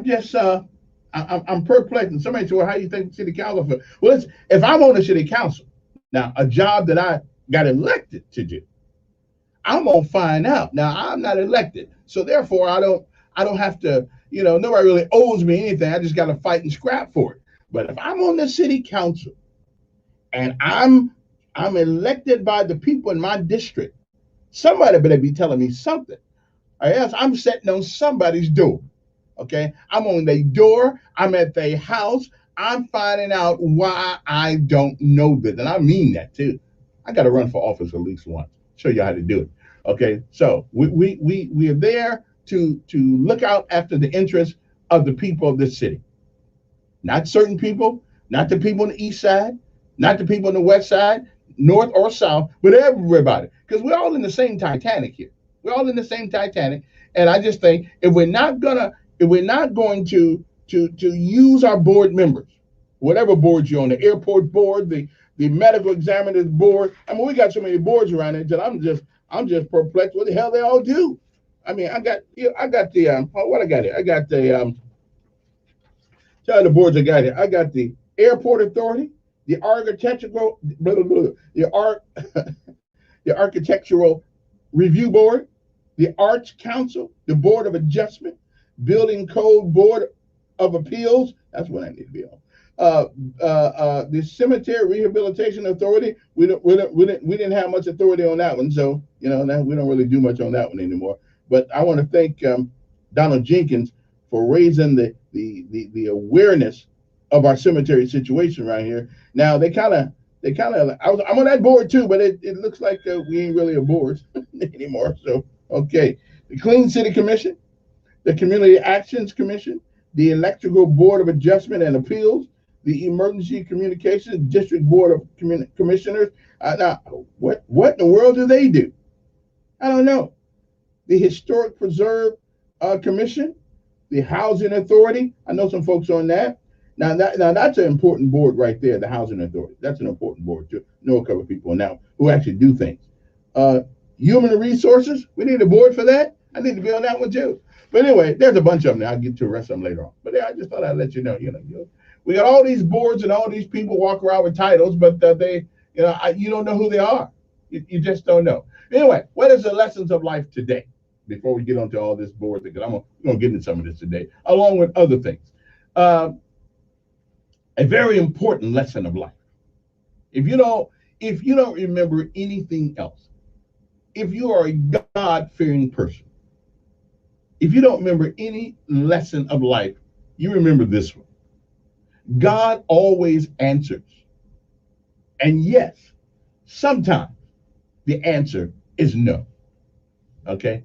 just I'm perplexed. And somebody said, well, how do you think city council feel? Well, if I'm on the city council, now a job that I got elected to do, I'm gonna find out. Now I'm not elected, so therefore I don't have to, nobody really owes me anything. I just gotta fight and scrap for it. But if I'm on the city council and I'm elected by the people in my district, somebody better be telling me something. Or else I'm sitting on somebody's door. Okay, I'm on their door. I'm at their house. I'm finding out why I don't know this, and I mean that too. I got to run for office at least once. Show you how to do it. Okay, so we are there to look out after the interests of the people of this city, not certain people, not the people on the east side, not the people on the west side, north or south, but everybody, because we're all in the same Titanic here. We're all in the same Titanic, and I just think if we're not going to use our board members, whatever board you're on, the airport board, the medical examiners board. I mean, we got so many boards around here that I'm just perplexed. What the hell they all do? I mean, I got the what I got here. I got the tell the boards I got here. I got the airport authority, the architectural the architectural review board, the Arts Council, the Board of Adjustment, Building Code Board of Appeals. That's what I need to be on. The Cemetery Rehabilitation Authority. We didn't have much authority on that one, so we don't really do much on that one anymore. But I want to thank Donald Jenkins for raising the awareness of our cemetery situation right here. Now I'm on that board too, but it looks like we ain't really a board anymore. So okay, the Clean City Commission, the Community Actions Commission, the Electrical Board of Adjustment and Appeals, the Emergency Communications District Board of Commissioners. Now, what in the world do they do? I don't know. the Historic Preserve Commission, the Housing Authority. I know some folks on that. Now that's an important board right there, the Housing Authority. That's an important board too. Know a couple of people now who actually do things. Human Resources, we need a board for that. I need to be on that one too. But anyway, there's a bunch of them. I'll get to the rest of them later on. But yeah, I just thought I'd let you know. We got all these boards and all these people walk around with titles, but you don't know who they are. You just don't know. Anyway, what is the lessons of life today? Before we get onto all this board thing, because I'm gonna get into some of this today, along with other things. A very important lesson of life. If you don't remember anything else, if you are a God-fearing person, if you don't remember any lesson of life, you remember this one. God always answers. And yes, sometimes the answer is no. Okay?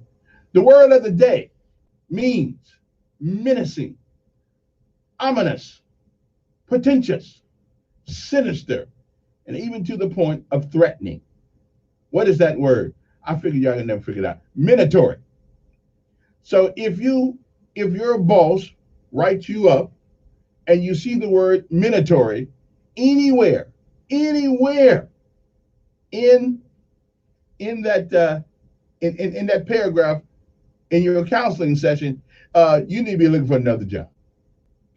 The word of the day means menacing, ominous, pretentious, sinister, and even to the point of threatening. What is that word? I figured y'all can never figure it out. Minatory. So if your boss writes you up and you see the word minatory anywhere in that paragraph in your counseling session, you need to be looking for another job.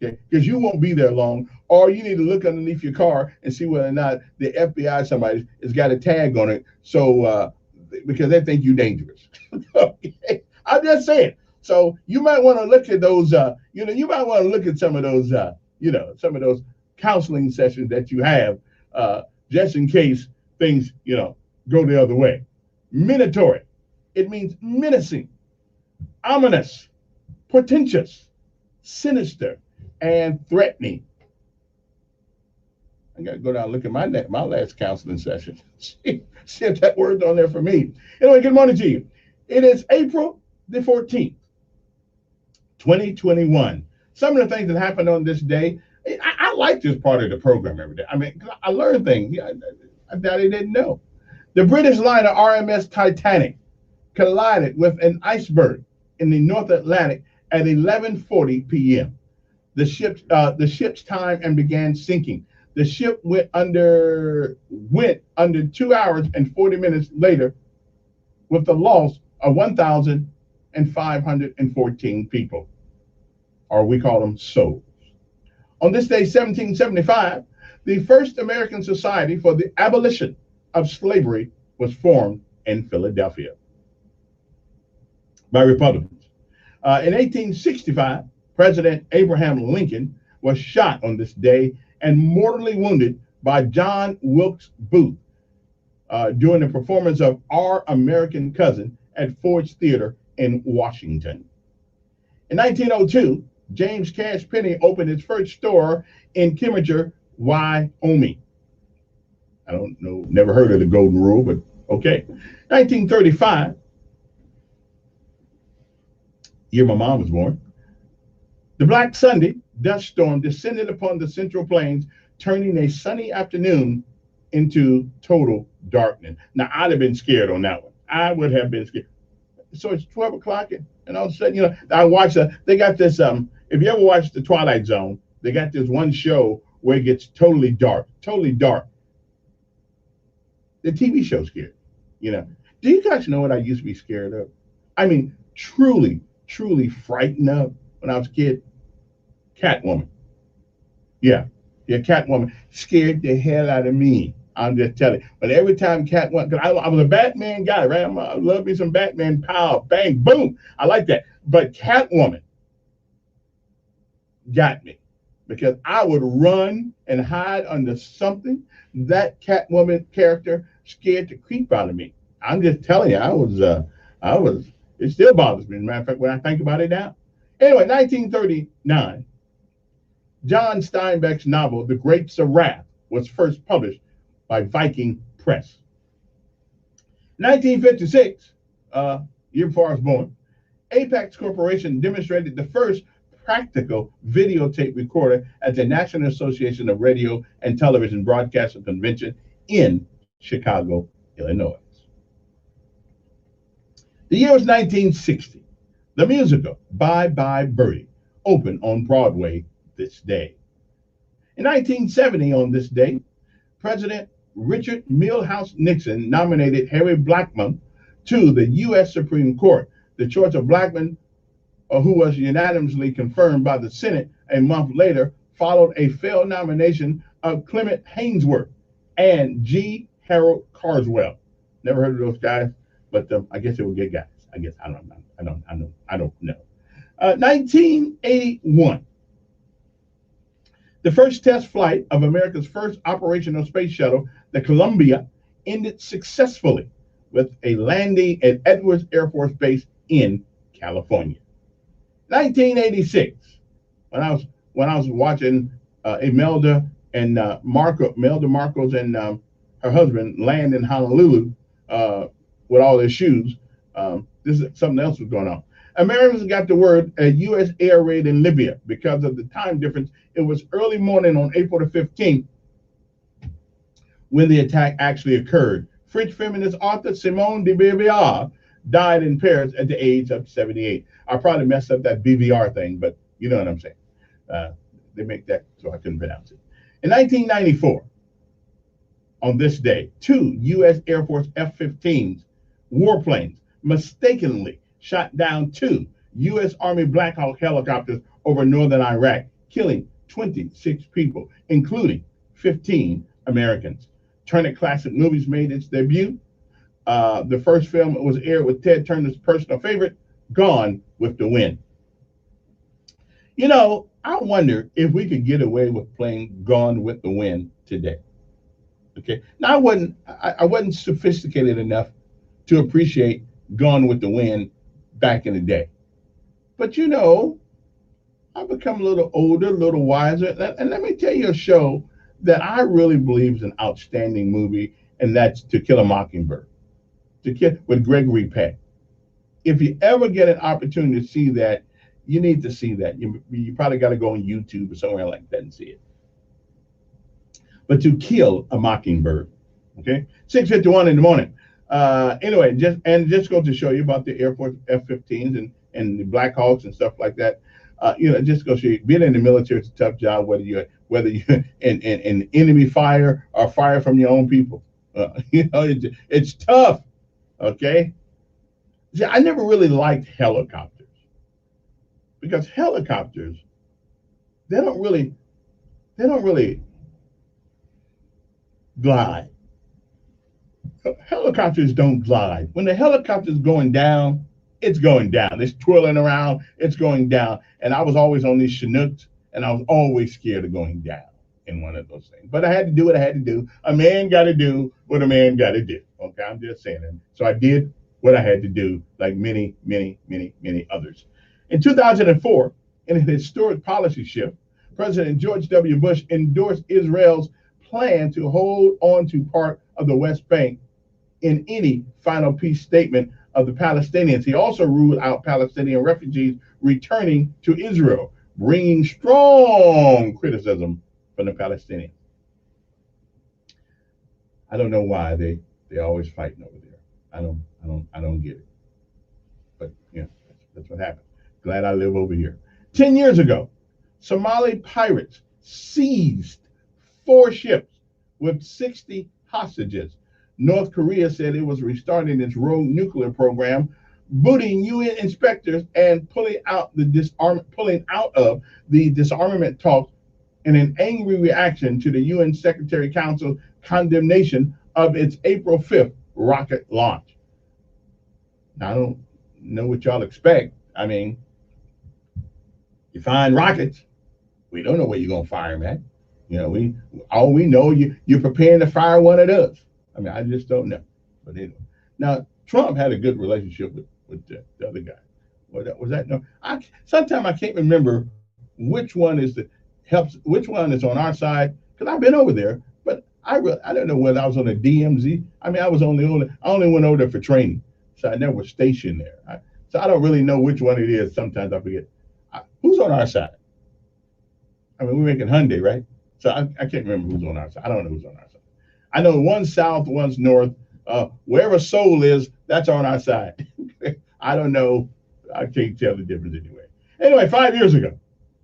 Okay, because you won't be there long, or you need to look underneath your car and see whether or not the FBI somebody has got a tag on it. So because they think you're dangerous. Okay, I'm just saying. So you might want to look at those. You might want to look at some of those. Some of those counseling sessions that you have, just in case things go the other way. Minatory. It means menacing, ominous, portentous, sinister, and threatening. I got to go down and look at my last counseling session. See if that word's on there for me. Anyway, good morning to you. It is April the 14th, 2021. Some of the things that happened on this day, I like this part of the program every day. I mean, I learn things I didn't know. The British liner RMS Titanic collided with an iceberg in the North Atlantic at 11:40 p.m. The ship's time and began sinking. The ship went under 2 hours and 40 minutes later with the loss of 1,514 people, or we call them souls. On this day, 1775, the first American Society for the Abolition of Slavery was formed in Philadelphia by Republicans. In 1865, President Abraham Lincoln was shot on this day and mortally wounded by John Wilkes Booth during the performance of Our American Cousin at Ford's Theater in Washington. In 1902, James Cash Penney opened his first store in Kemmerer, Wyoming. I don't know, never heard of the Golden Rule, but okay. 1935, year my mom was born, the Black Sunday dust storm descended upon the Central Plains, turning a sunny afternoon into total darkness. Now, I'd have been scared on that one. I would have been scared. So it's 12 o'clock, and all of a sudden, I watched, they got this, if you ever watched The Twilight Zone, they got this one show where it gets totally dark. The TV show scared, Do you guys know what I used to be scared of? I mean, truly frightened of when I was a kid? Catwoman. Yeah, Catwoman scared the hell out of me. I'm just telling you. But every time Catwoman, because I was a Batman guy, right? I love me some Batman, pow, bang, boom. I like that. But Catwoman got me because I would run and hide under something. That Catwoman character scared the creep out of me. I'm just telling you, I was, it still bothers me. As a matter of fact, when I think about it now. Anyway, 1939, John Steinbeck's novel, The Grapes of Wrath, was first published by Viking Press. 1956, year before I was born, Apex Corporation demonstrated the first practical videotape recorder at the National Association of Radio and Television Broadcasters Convention in Chicago, Illinois. The year was 1960. The musical Bye Bye Birdie opened on Broadway this day. In 1970, on this day, President Richard Milhous Nixon nominated Harry Blackmun to the U.S. Supreme Court. The choice of Blackmun, who was unanimously confirmed by the Senate a month later, followed a failed nomination of Clement Hainsworth and G. Harold Carswell. Never heard of those guys, but I guess they were good guys. I guess I don't know. 1981. The first test flight of America's first operational space shuttle, the Columbia, ended successfully with a landing at Edwards Air Force Base in California. 1986, when I was watching Imelda Marcos and her husband land in Honolulu with all their shoes. This is something else was going on. Americans got the word a U.S. air raid in Libya because of the time difference. It was early morning on April the 15th when the attack actually occurred. French feminist author Simone de Beauvoir died in Paris at the age of 78. I probably messed up that BVR thing, but you know what I'm saying. They make that so I couldn't pronounce it. In 1994, on this day, 2 U.S. Air Force F-15s warplanes mistakenly shot down 2 U.S. Army Black Hawk helicopters over northern Iraq, killing 26 people, including 15 Americans. Turner Classic Movies made its debut. The first film was aired with Ted Turner's personal favorite, Gone with the Wind. You know, I wonder if we could get away with playing Gone with the Wind today. Okay. Now I wasn't sophisticated enough to appreciate Gone with the Wind back in the day. But you know, I've become a little older, a little wiser. And let me tell you a show that I really believe is an outstanding movie, and that's To Kill a Mockingbird. With Gregory Peck. If you ever get an opportunity to see that, you need to see that. You probably got to go on YouTube or somewhere like that and see it. But To Kill a Mockingbird, okay? 6:51 in the morning. Anyway, just go to show you about the Air Force F-15s and the Black Hawks and stuff like that. You know, just go show you. Being in the military is a tough job, whether you're in enemy fire or fire from your own people. You know, it's tough. Okay. See, I never really liked helicopters because helicopters, they don't really glide. Helicopters don't glide. When the helicopter's going down, it's going down. It's twirling around, it's going down. And I was always on these Chinooks, and I was always scared of going down in one of those things. But I had to do what I had to do. A man got to do what a man got to do. Okay, I'm just saying it. So I did what I had to do, like many, many, many, many others. In 2004, in a historic policy shift, President George W. Bush endorsed Israel's plan to hold on to part of the West Bank in any final peace statement of the Palestinians. He also ruled out Palestinian refugees returning to Israel, bringing strong criticism from the Palestinians. I don't know why they're always fighting over there. I don't get it. But yeah, that's what happened. Glad I live over here. 10 years ago, Somali pirates seized 4 ships with 60 hostages. North Korea said it was restarting its rogue nuclear program, booting UN inspectors and pulling out of the disarmament talks in an angry reaction to the UN Secretary Council's condemnation of its April 5th rocket launch. Now, I don't know what y'all expect. I mean, you find rockets, we don't know where you're gonna fire them at. You know, all we know you're preparing to fire one of those. I mean, I just don't know. But anyway, now Trump had a good relationship with the other guy. Was that no? Sometimes I can't remember which one is which one is on our side, because I've been over there, but I don't know whether I was on the DMZ. I mean, I only went over there for training, so I never was stationed there. So I don't really know which one it is. Sometimes I forget. Who's on our side? I mean, we're making Hyundai, right? So I can't remember who's on our side. I don't know who's on our side. I know one's south, one's north. Wherever Seoul is, that's on our side. I don't know. I can't tell the difference anyway. Anyway, 5 years ago,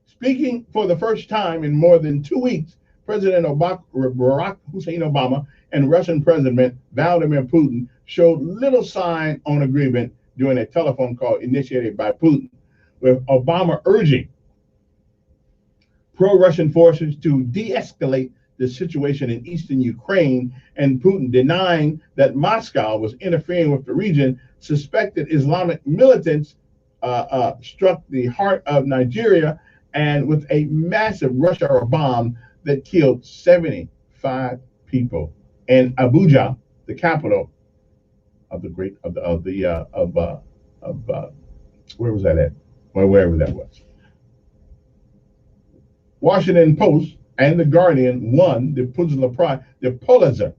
speaking for the first time in more than 2 weeks, President Barack Hussein Obama and Russian President Vladimir Putin showed little sign on agreement during a telephone call initiated by Putin, with Obama urging pro-Russian forces to de-escalate the situation in eastern Ukraine, and Putin denying that Moscow was interfering with the region. Suspected Islamic militants struck the heart of Nigeria and with a massive rush hour bomb that killed 75 people in Abuja, the capital of the great where was that at? Well, wherever that was. Washington Post and The Guardian won the Pulitzer,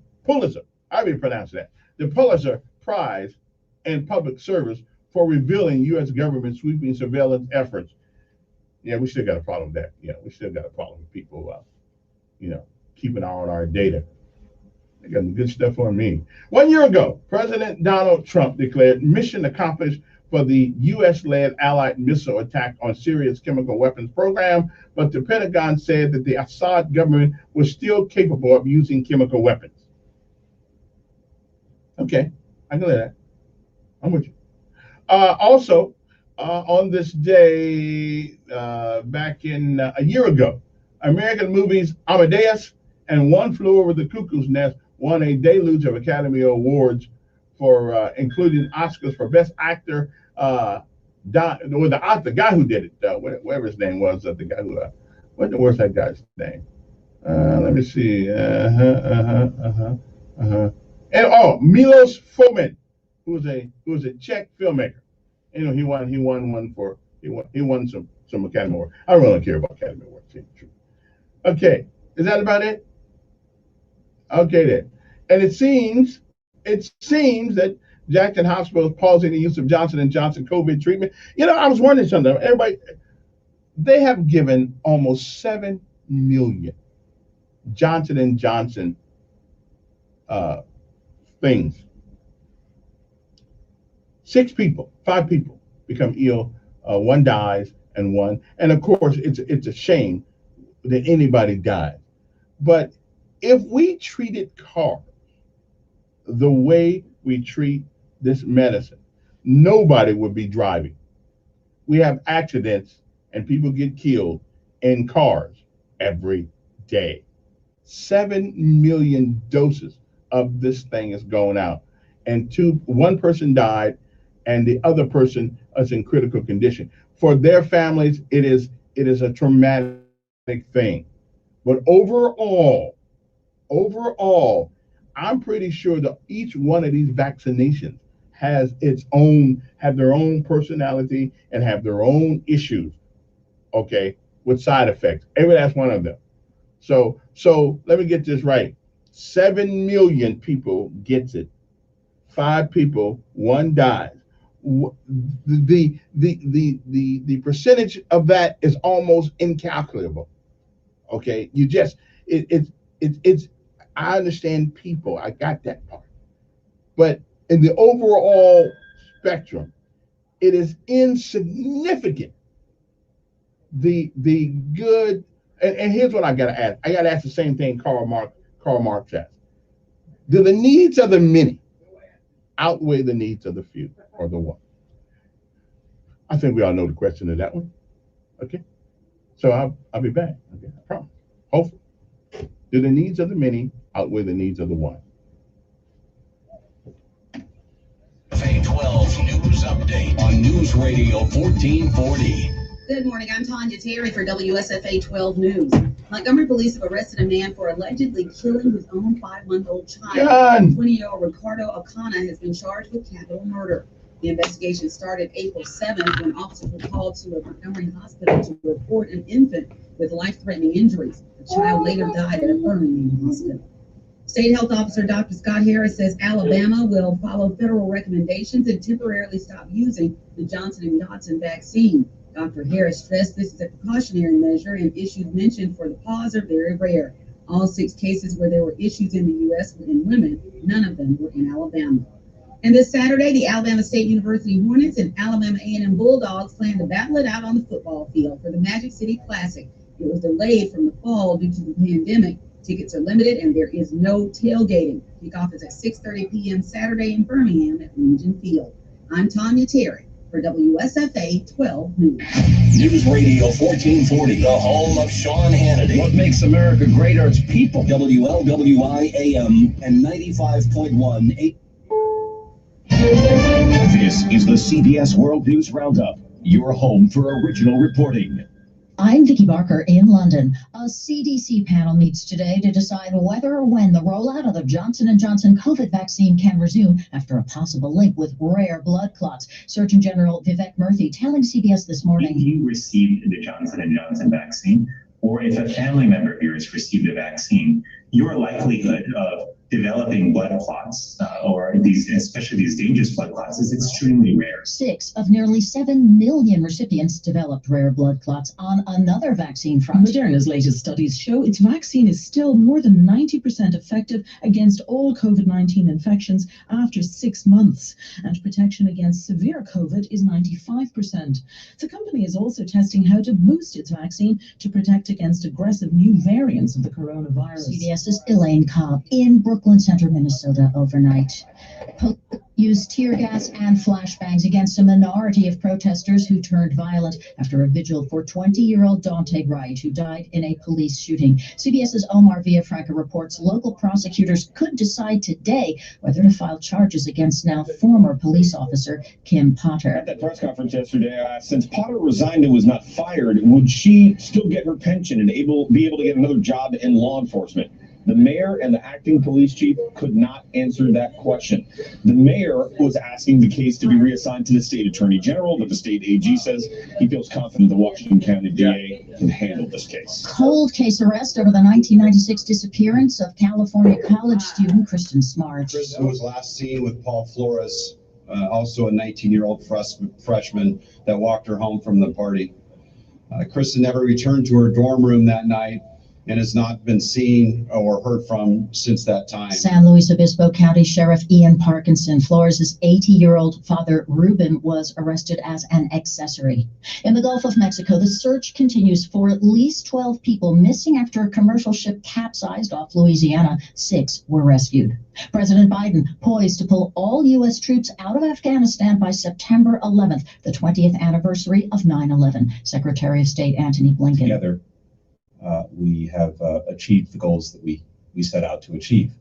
how do you pronounce that? The Pulitzer Prize in Public Service for revealing U.S. government sweeping surveillance efforts. Yeah, we still got a problem with that. Yeah, we still got a problem with people, keeping an eye on our data. They got some good stuff on me. 1 year ago, President Donald Trump declared mission accomplished for the U.S.-led Allied missile attack on Syria's chemical weapons program, but the Pentagon said that the Assad government was still capable of using chemical weapons. Okay, I know that. I'm with you. Also, on this day, back in a year ago, American movies Amadeus and One Flew Over the Cuckoo's Nest won a deluge of Academy Awards for including Oscars for Best Actor. The guy who did it, whatever his name was, the guy who, what's that guy's name? Let me see. And Milos Forman, who was a Czech filmmaker. He won some Academy Awards. I don't really care about Academy Awards. Okay, is that about it? Okay then. And it seems that Jackson Hospital is pausing the use of Johnson & Johnson COVID treatment. I was wondering something. Everybody, they have given almost 7 million Johnson & Johnson things. 5 people become ill, 1 dies, and of course it's a shame that anybody died. But if we treated cars the way we treat this medicine, nobody would be driving. We have accidents and people get killed in cars every day. 7 million doses of this thing is going out, and 1 person died, and the other person is in critical condition. For their families, it is a traumatic thing. But overall, I'm pretty sure that each one of these vaccinations have their own personality and have their own issues, okay, with side effects. Every last one of them. So let me get this right. 7 million people gets it. 5 people, 1 dies. The percentage of that is almost incalculable. Okay, it's I understand people, I got that part, but in the overall spectrum, it is insignificant. The good, and here's what I gotta ask. I gotta ask the same thing Karl Marx asked. Do the needs of the many outweigh the needs of the few or the one? I think we all know the question to that one. Okay, so I'll be back. Okay, I promise. Hopefully. Do the needs of the many outweigh the needs of the one? FA12 News Update on News Radio 1440. Good morning. I'm Tanya Terry for WSFA 12 News. Montgomery police have arrested a man for allegedly killing his own 5-month-old child. 20-year-old Ricardo Ocana has been charged with capital murder. The investigation started April 7th when officers were called to a Montgomery hospital to report an infant with life-threatening injuries. The child later died at a Birmingham hospital. State Health Officer Dr. Scott Harris says Alabama will follow federal recommendations and temporarily stop using the Johnson & Johnson vaccine. Dr. Harris stressed this is a precautionary measure and issues mentioned for the pause are very rare. All 6 cases where there were issues in the U.S. were in women. None of them were in Alabama. And this Saturday, the Alabama State University Hornets and Alabama A&M Bulldogs plan to battle it out on the football field for the Magic City Classic. It was delayed from the fall due to the pandemic. Tickets are limited and there is no tailgating. Kickoff is at 6:30 p.m. Saturday in Birmingham at Legion Field. I'm Tanya Terry for WSFA 12 News. News Radio 1440, the home of Sean Hannity. What makes America great are its people. WLWI AM and 95.1. This is the CBS World News Roundup, your home for original reporting. I'm Vicki Barker in London. A CDC panel meets today to decide whether or when the rollout of the Johnson & Johnson COVID vaccine can resume after a possible link with rare blood clots. Surgeon General Vivek Murthy telling CBS this morning. If you received the Johnson & Johnson vaccine, or if a family member of yours received a vaccine, your likelihood of developing blood clots, or especially these dangerous blood clots, is extremely rare. 6 of nearly 7 million recipients developed rare blood clots on another vaccine front. Moderna's latest studies show its vaccine is still more than 90% effective against all COVID-19 infections after 6 months, and protection against severe COVID is 95%. The company is also testing how to boost its vaccine to protect against aggressive new variants of the coronavirus. CBS's Elaine Cobb in Brooklyn Center, Minnesota overnight. Police used tear gas and flashbangs against a minority of protesters who turned violent after a vigil for 20-year-old Dante Wright, who died in a police shooting. CBS's Omar Villafranca reports local prosecutors could decide today whether to file charges against now former police officer Kim Potter. At that press conference yesterday, since Potter resigned and was not fired, would she still get her pension and be able to get another job in law enforcement? The mayor and the acting police chief could not answer that question. The mayor was asking the case to be reassigned to the state attorney general, but the state AG says he feels confident the Washington County DA can handle this case. Cold case arrest over the 1996 disappearance of California college student Kristen Smart. Kristen was last seen with Paul Flores, also a 19-year-old freshman that walked her home from the party. Kristen never returned to her dorm room that night and has not been seen or heard from since that time. San Luis Obispo County Sheriff Ian Parkinson, Flores' 80-year-old father, Ruben, was arrested as an accessory. In the Gulf of Mexico, the search continues for at least 12 people missing after a commercial ship capsized off Louisiana. 6 were rescued. President Biden poised to pull all U.S. troops out of Afghanistan by September 11th, the 20th anniversary of 9/11. Secretary of State Antony Blinken. Together, we have achieved the goals that we set out to achieve.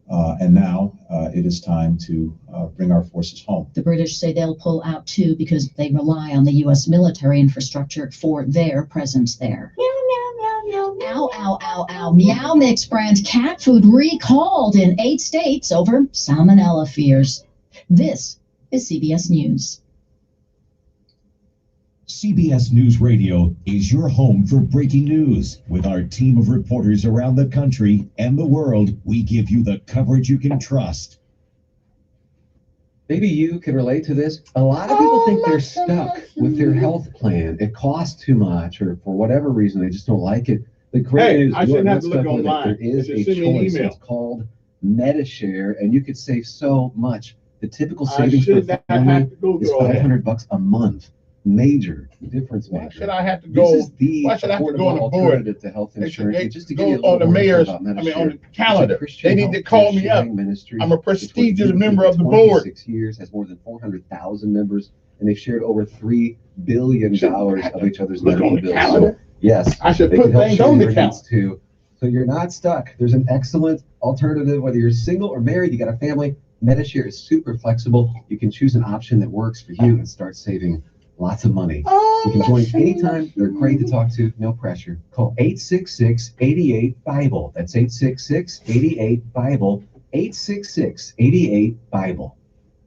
And now it is time to bring our forces home. The British say they'll pull out too because they rely on the U.S. military infrastructure for their presence there. Ow, ow, ow, ow. Meow Mix brand cat food recalled in 8 states over salmonella fears. This is CBS News. CBS News Radio is your home for breaking news. With our team of reporters around the country and the world, we give you the coverage you can trust. Maybe you can relate to this. A lot of people think they're stuck with their health plan. It costs too much, or for whatever reason, they just don't like it. The great news, I shouldn't have to look online. There is a choice. It's called Medishare, and you could save so much. The typical savings for a family is $500 a month. Major difference maker. Why should I have to go? This is the Why should I have to go on the board? alternative to health insurance. They Just to go give you a on the little more mayor's, info about I mean, Medishare. on the calendar. It's a They need to call me up. Ministry. I'm a prestigious member of the board. 26 years, has more than 400,000 members, and they've shared over $3 billion of each other's medical bills. So, yes, I should they put can help things share on the your calendar. needs too. So you're not stuck. There's an excellent alternative, whether you're single or married, you got a family. Medishare is super flexible. You can choose an option that works for you and start saving lots of money. You can join anytime. They're great to talk to. No pressure. Call 866-88-BIBLE. That's 866-88-BIBLE. 866-88-BIBLE.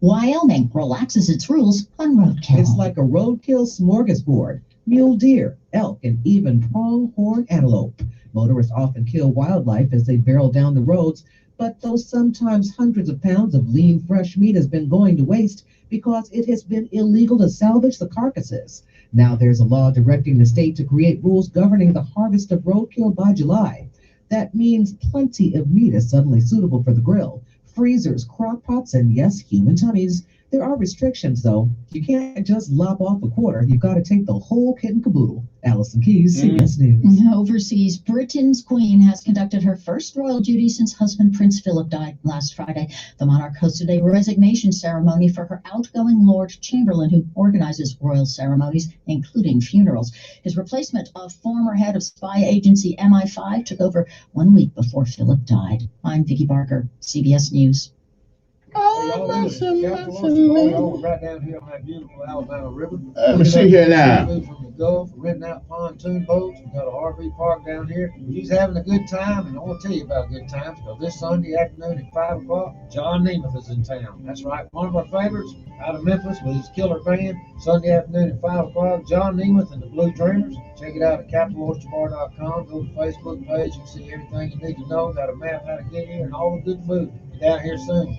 Wyoming relaxes its rules on roadkill. It's like a roadkill smorgasbord. Mule deer, elk, and even pronghorn antelope. Motorists often kill wildlife as they barrel down the roads, but those sometimes hundreds of pounds of lean, fresh meat has been going to waste because it has been illegal to salvage the carcasses. Now there's a law directing the state to create rules governing the harvest of roadkill by July. That means plenty of meat is suddenly suitable for the grill. freezers, crock pots, and yes, human tummies. There are restrictions, though. You can't just lop off a quarter. You've got to take the whole kit and caboodle. Allison Keys, CBS News. Overseas, Britain's Queen has conducted her first royal duty since husband Prince Philip died last Friday. The monarch hosted a resignation ceremony for her outgoing Lord Chamberlain, who organizes royal ceremonies, including funerals. His replacement, a former head of spy agency MI5, took over 1 week before Philip died. I'm Vicki Barker, CBS News. Right down here on that beautiful Alabama River. Let me see here now. From the Gulf, renting out pontoon boats. We've got an RV park down here. She's having a good time, and I want to tell you about good times because this Sunday afternoon at 5 o'clock, John Nemeth is in town. That's right, one of our favorites out of Memphis with his killer band. Sunday afternoon at 5 o'clock, John Nemeth and the Blue Dreamers. Check it out at CapitalOysterBar.com. Go to the Facebook page. You can see everything you need to know. Got a map how to get here and all the good food. Be down here soon.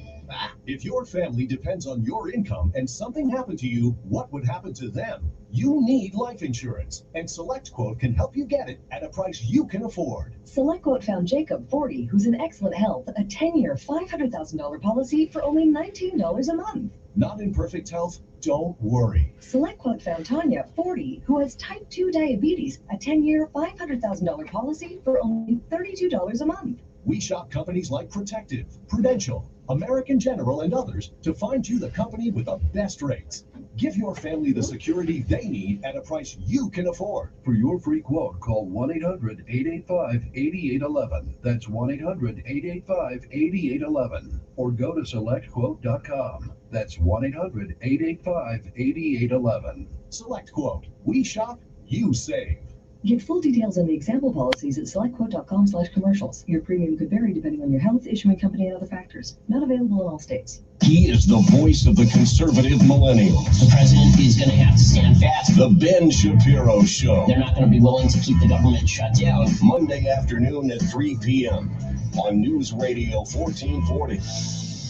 If your family depends on your income and something happened to you, what would happen to them? You need life insurance, and SelectQuote can help you get it at a price you can afford. SelectQuote found Jacob, 40, who's in excellent health, a 10-year, $500,000 policy for only $19 a month. Not in perfect health? Don't worry. SelectQuote found Tanya, 40, who has type 2 diabetes, a 10-year, $500,000 policy for only $32 a month. We shop companies like Protective, Prudential, American General, and others to find you the company with the best rates. Give your family the security they need at a price you can afford. For your free quote, call 1-800-885-8811. That's 1-800-885-8811. Or go to SelectQuote.com. That's 1-800-885-8811. SelectQuote. We shop, you save. Get full details on the example policies at selectquote.com/commercials. Your premium could vary depending on your health, issuing company, and other factors. Not available in all states. He is the voice of the conservative millennials. The president is going to have to stand fast. The Ben Shapiro Show. They're not going to be willing to keep the government shut down. Monday afternoon at 3 p.m. on News Radio 1440.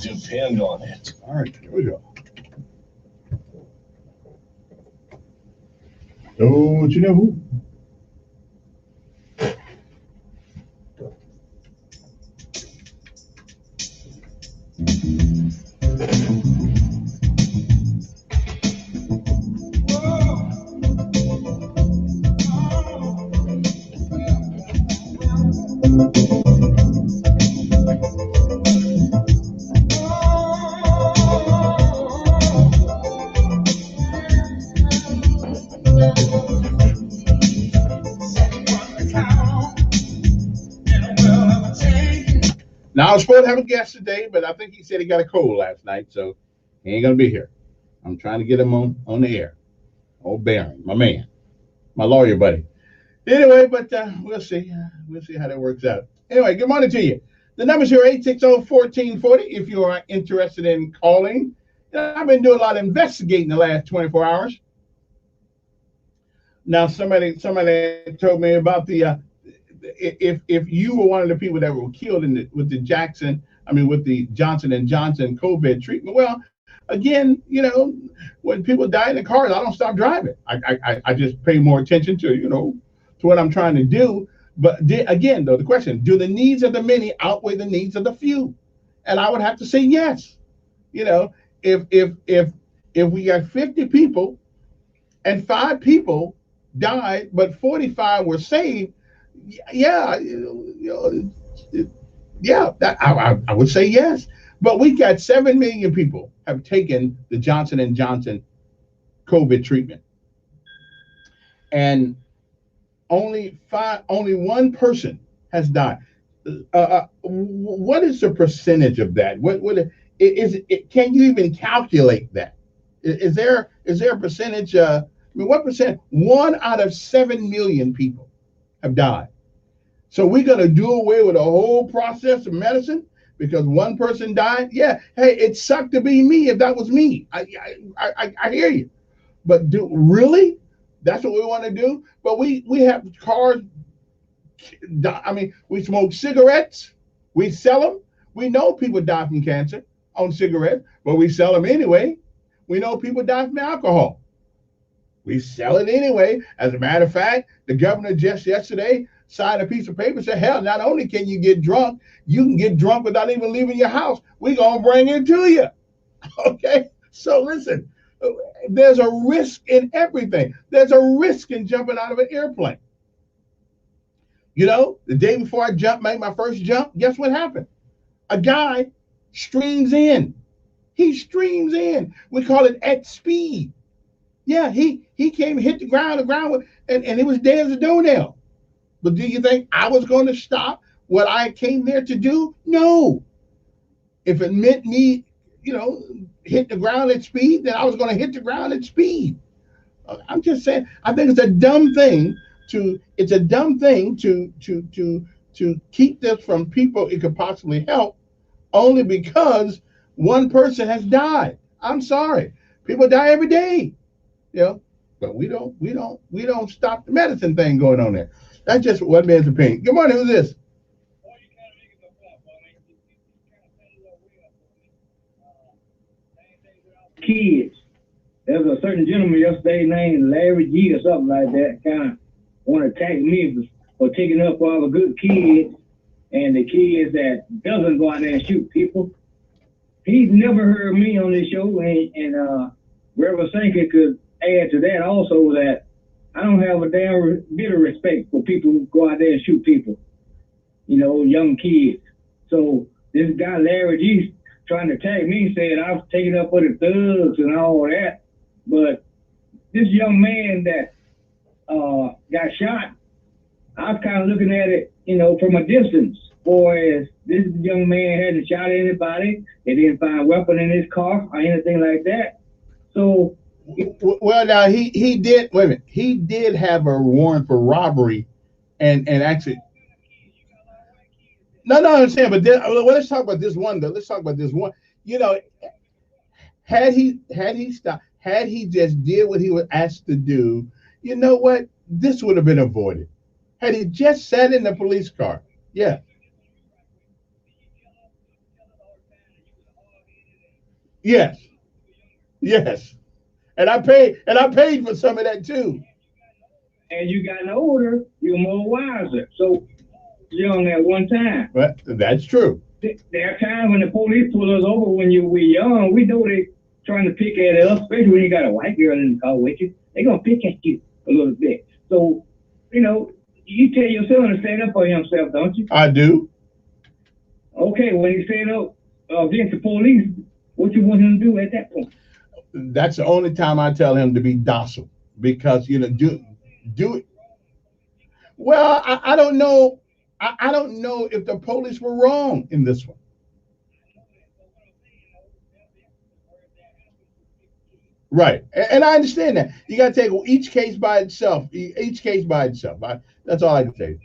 Depend on it. All right, here we go. Don't you know who? Now, I was supposed to have a guest today, but I think he said he got a cold last night, so he ain't going to be here. I'm trying to get him on the air. Old Barron, my man, my lawyer buddy. Anyway, but we'll see. We'll see how that works out. Anyway, good morning to you. The number's here, 860-1440, if you are interested in calling. I've been doing a lot of investigating the last 24 hours. Now, somebody told me about the if you were one of the people that were killed with the Johnson & Johnson COVID treatment, well, again, when people die in the cars, I don't stop driving. I just pay more attention to what I'm trying to do. But again, though, the question: do the needs of the many outweigh the needs of the few? And I would have to say yes. If we got 50 people and 5 people died, but 45 were saved. I would say yes. But we got 7 million people have taken the Johnson & Johnson COVID treatment, and only 1 person has died. What is the percentage of that? What is it? Can you even calculate that? Is there a percentage? What percent? 1 out of 7 million people have died. So we're going to do away with the whole process of medicine because 1 person died? Yeah. Hey, it sucked to be me if that was me. I hear you. But really? That's what we want to do? But we have cars. We smoke cigarettes. We sell them. We know people die from cancer on cigarettes, but we sell them anyway. We know people die from alcohol. We sell it anyway. As a matter of fact, the governor just yesterday sign a piece of paper and say, hell, not only can you get drunk, you can get drunk without even leaving your house. We're going to bring it to you. Okay? So listen, there's a risk in everything. There's a risk in jumping out of an airplane. You know, the day before I made my first jump, guess what happened? A guy streams in. He streams in. We call it at speed. Yeah, he came, hit the ground, and it was dead as a doornail. But do you think I was going to stop what I came there to do? No. If it meant me, you know, hit the ground at speed, then I was going to hit the ground at speed. I'm just saying, I think it's a dumb thing to keep this from people it could possibly help only because one person has died. I'm sorry. People die every day. You know, but we don't stop the medicine thing going on there. That's just one man's opinion. Good morning, who's this? Kids. There was a certain gentleman yesterday named Larry G or something like that, kind of want to attack me for taking up all the good kids and the kids that doesn't go out there and shoot people. He's never heard me on this show, and Reverend Sankey could add to that also that I don't have a damn bit of respect for people who go out there and shoot people, you know, young kids. So this guy Larry G trying to attack me, said I was taking up for the thugs and all that. But this young man that got shot, I was kind of looking at it, you know, from a distance. As this young man hadn't shot anybody, they didn't find a weapon in his car or anything like that. So, well, now he did. Wait a minute, he did have a warrant for robbery, and actually. No, I understand, but well, let's talk about this one though. Let's talk about this one. You know, had he stopped, had he just did what he was asked to do, you know what? This would have been avoided. Had he just sat in the police car, yeah. Yes. And I paid for some of that too. And you got older, you're more wiser. So young at one time. Well, that's true. There are times when the police pull us over when we're young. We know they trying to pick at us, especially when you got a white girl in the car with you. They're gonna pick at you a little bit. So, you know, you tell your son to stand up for himself, don't you? I do. Okay, when he stand up against the police, what you want him to do at that point? That's the only time I tell him to be docile, because you know, do it. Well, I don't know. I don't know if the police were wrong in this one. Right, and I understand that. You got to take each case by itself. That's all I can say.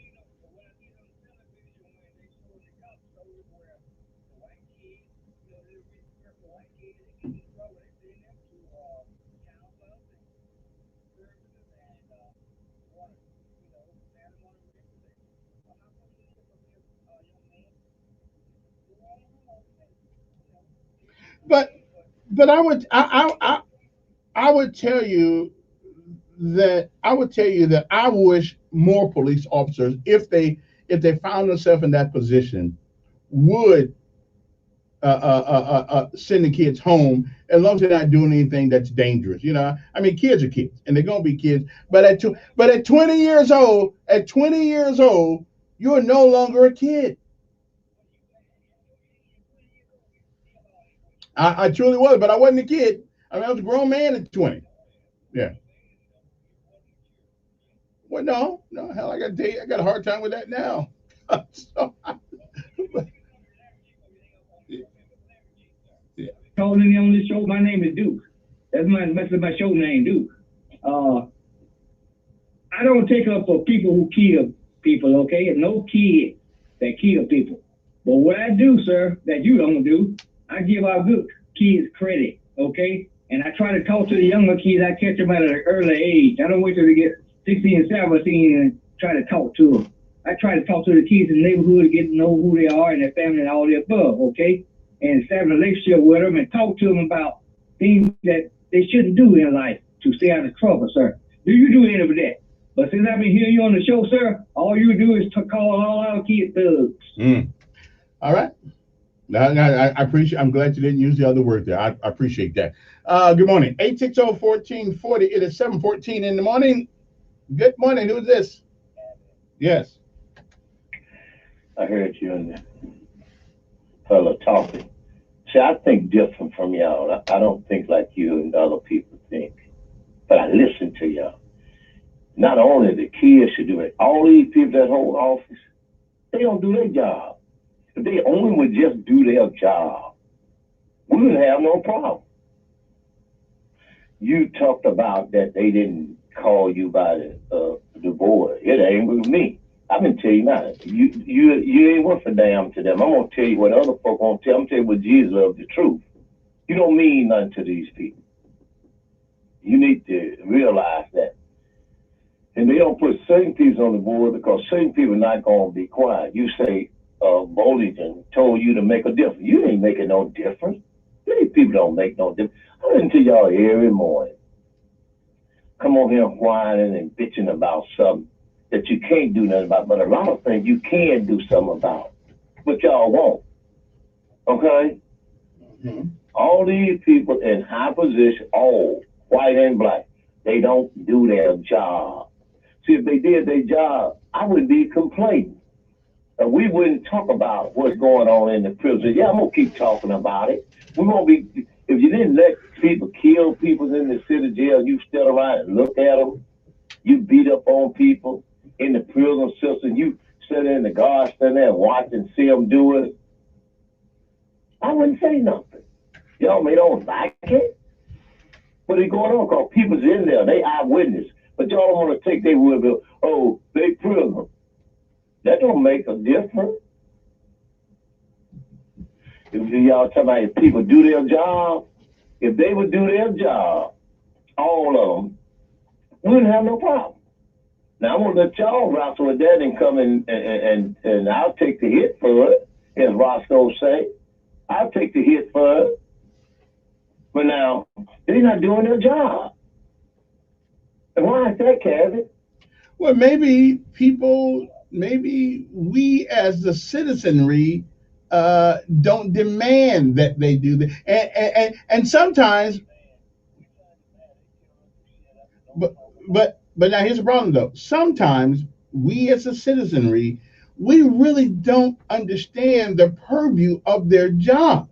But I would tell you that I wish more police officers, if they found themselves in that position, would send the kids home as long as they're not doing anything that's dangerous. You know, I mean, kids are kids, and they're gonna be kids. But at 20 years old, you're no longer a kid. I truly was, but I wasn't a kid. I mean, I was a grown man at 20. Yeah. Well, no, hell, I got to tell you, I got a hard time with that now. Told me on this show, my name is Duke. That's my show name, Duke. I don't take up for people who kill people, okay? No kids that kill people. But what I do, sir, that you don't do, I give our good kids credit, okay? And I try to talk to the younger kids. I catch them at an early age. I don't wait till they get 16 and 17 and try to talk to them. I try to talk to the kids in the neighborhood, get to know who they are and their family and all the above, okay? And establish a relationship with them and talk to them about things that they shouldn't do in life to stay out of trouble, sir. Do you do any of that? But since I've been hearing you on the show, sir, all you do is to call all our kids thugs. All right. No, I appreciate. I'm glad you didn't use the other word there. I appreciate that. Good morning. 860-1440. It is 7:14 in the morning. Good morning. Who's this? Yes. I heard you and the fellow talking. See, I think different from y'all. I don't think like you and other people think. But I listen to y'all. Not only the kids should do it, all these people that hold office, they don't do their job. If they only would just do their job, we wouldn't have no problem. You talked about that they didn't call you by the board. It ain't with me. I've been telling you now. You ain't worth a damn to them. I'm gonna tell you what other folk won't tell. I'm telling you what Jesus of the truth. You don't mean nothing to these people. You need to realize that. And they don't put certain people on the board because certain people are not gonna be quiet. You say Bolington told you to make a difference. You ain't making no difference. These people don't make no difference. I listen to y'all every morning. Come on here whining and bitching about something that you can't do nothing about, but a lot of things you can do something about, but y'all won't. Okay? All these people in high position, all white and black, they don't do their job. See, if they did their job, I would be complaining. And we wouldn't talk about what's going on in the prison. Yeah, I'm gonna keep talking about it. We won't be. If you didn't let people kill people in the city jail, you stood around and look at them. You beat up on people in the prison system. You sit there in the guard, stand there and watch and see them do it. I wouldn't say nothing. Y'all may don't like it, but it's going on because people's in there. They eyewitness, but y'all don't want to take their word. Oh, they prison. That don't make a difference. If y'all talking about if people do their job, if they would do their job, all of them, we wouldn't have no problem. Now I'm gonna let y'all wrestle with that and come in and I'll take the hit for it, as Roscoe say. I'll take the hit for it. But now they're not doing their job. And why is that, Kevin? Well, maybe we as the citizenry don't demand that they do that, and sometimes, but now here's the problem though. Sometimes we as a citizenry, we really don't understand the purview of their job.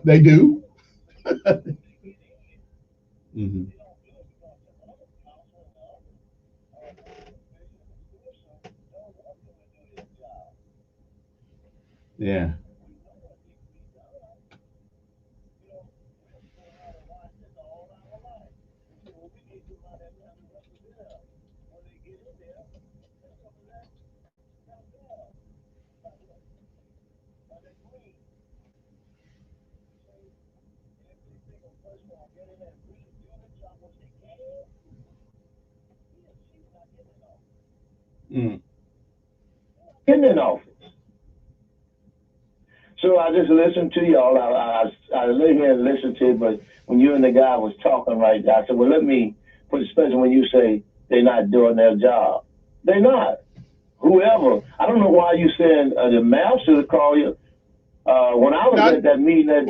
They do. Yeah. Getting in office. So I just listened to y'all. I lay here and listened to it, but when you and the guy was talking right there, I said, well, let me put especially when you say they're not doing their job. They're not. Whoever. I don't know why you saying the master should call you. When I was at that meeting,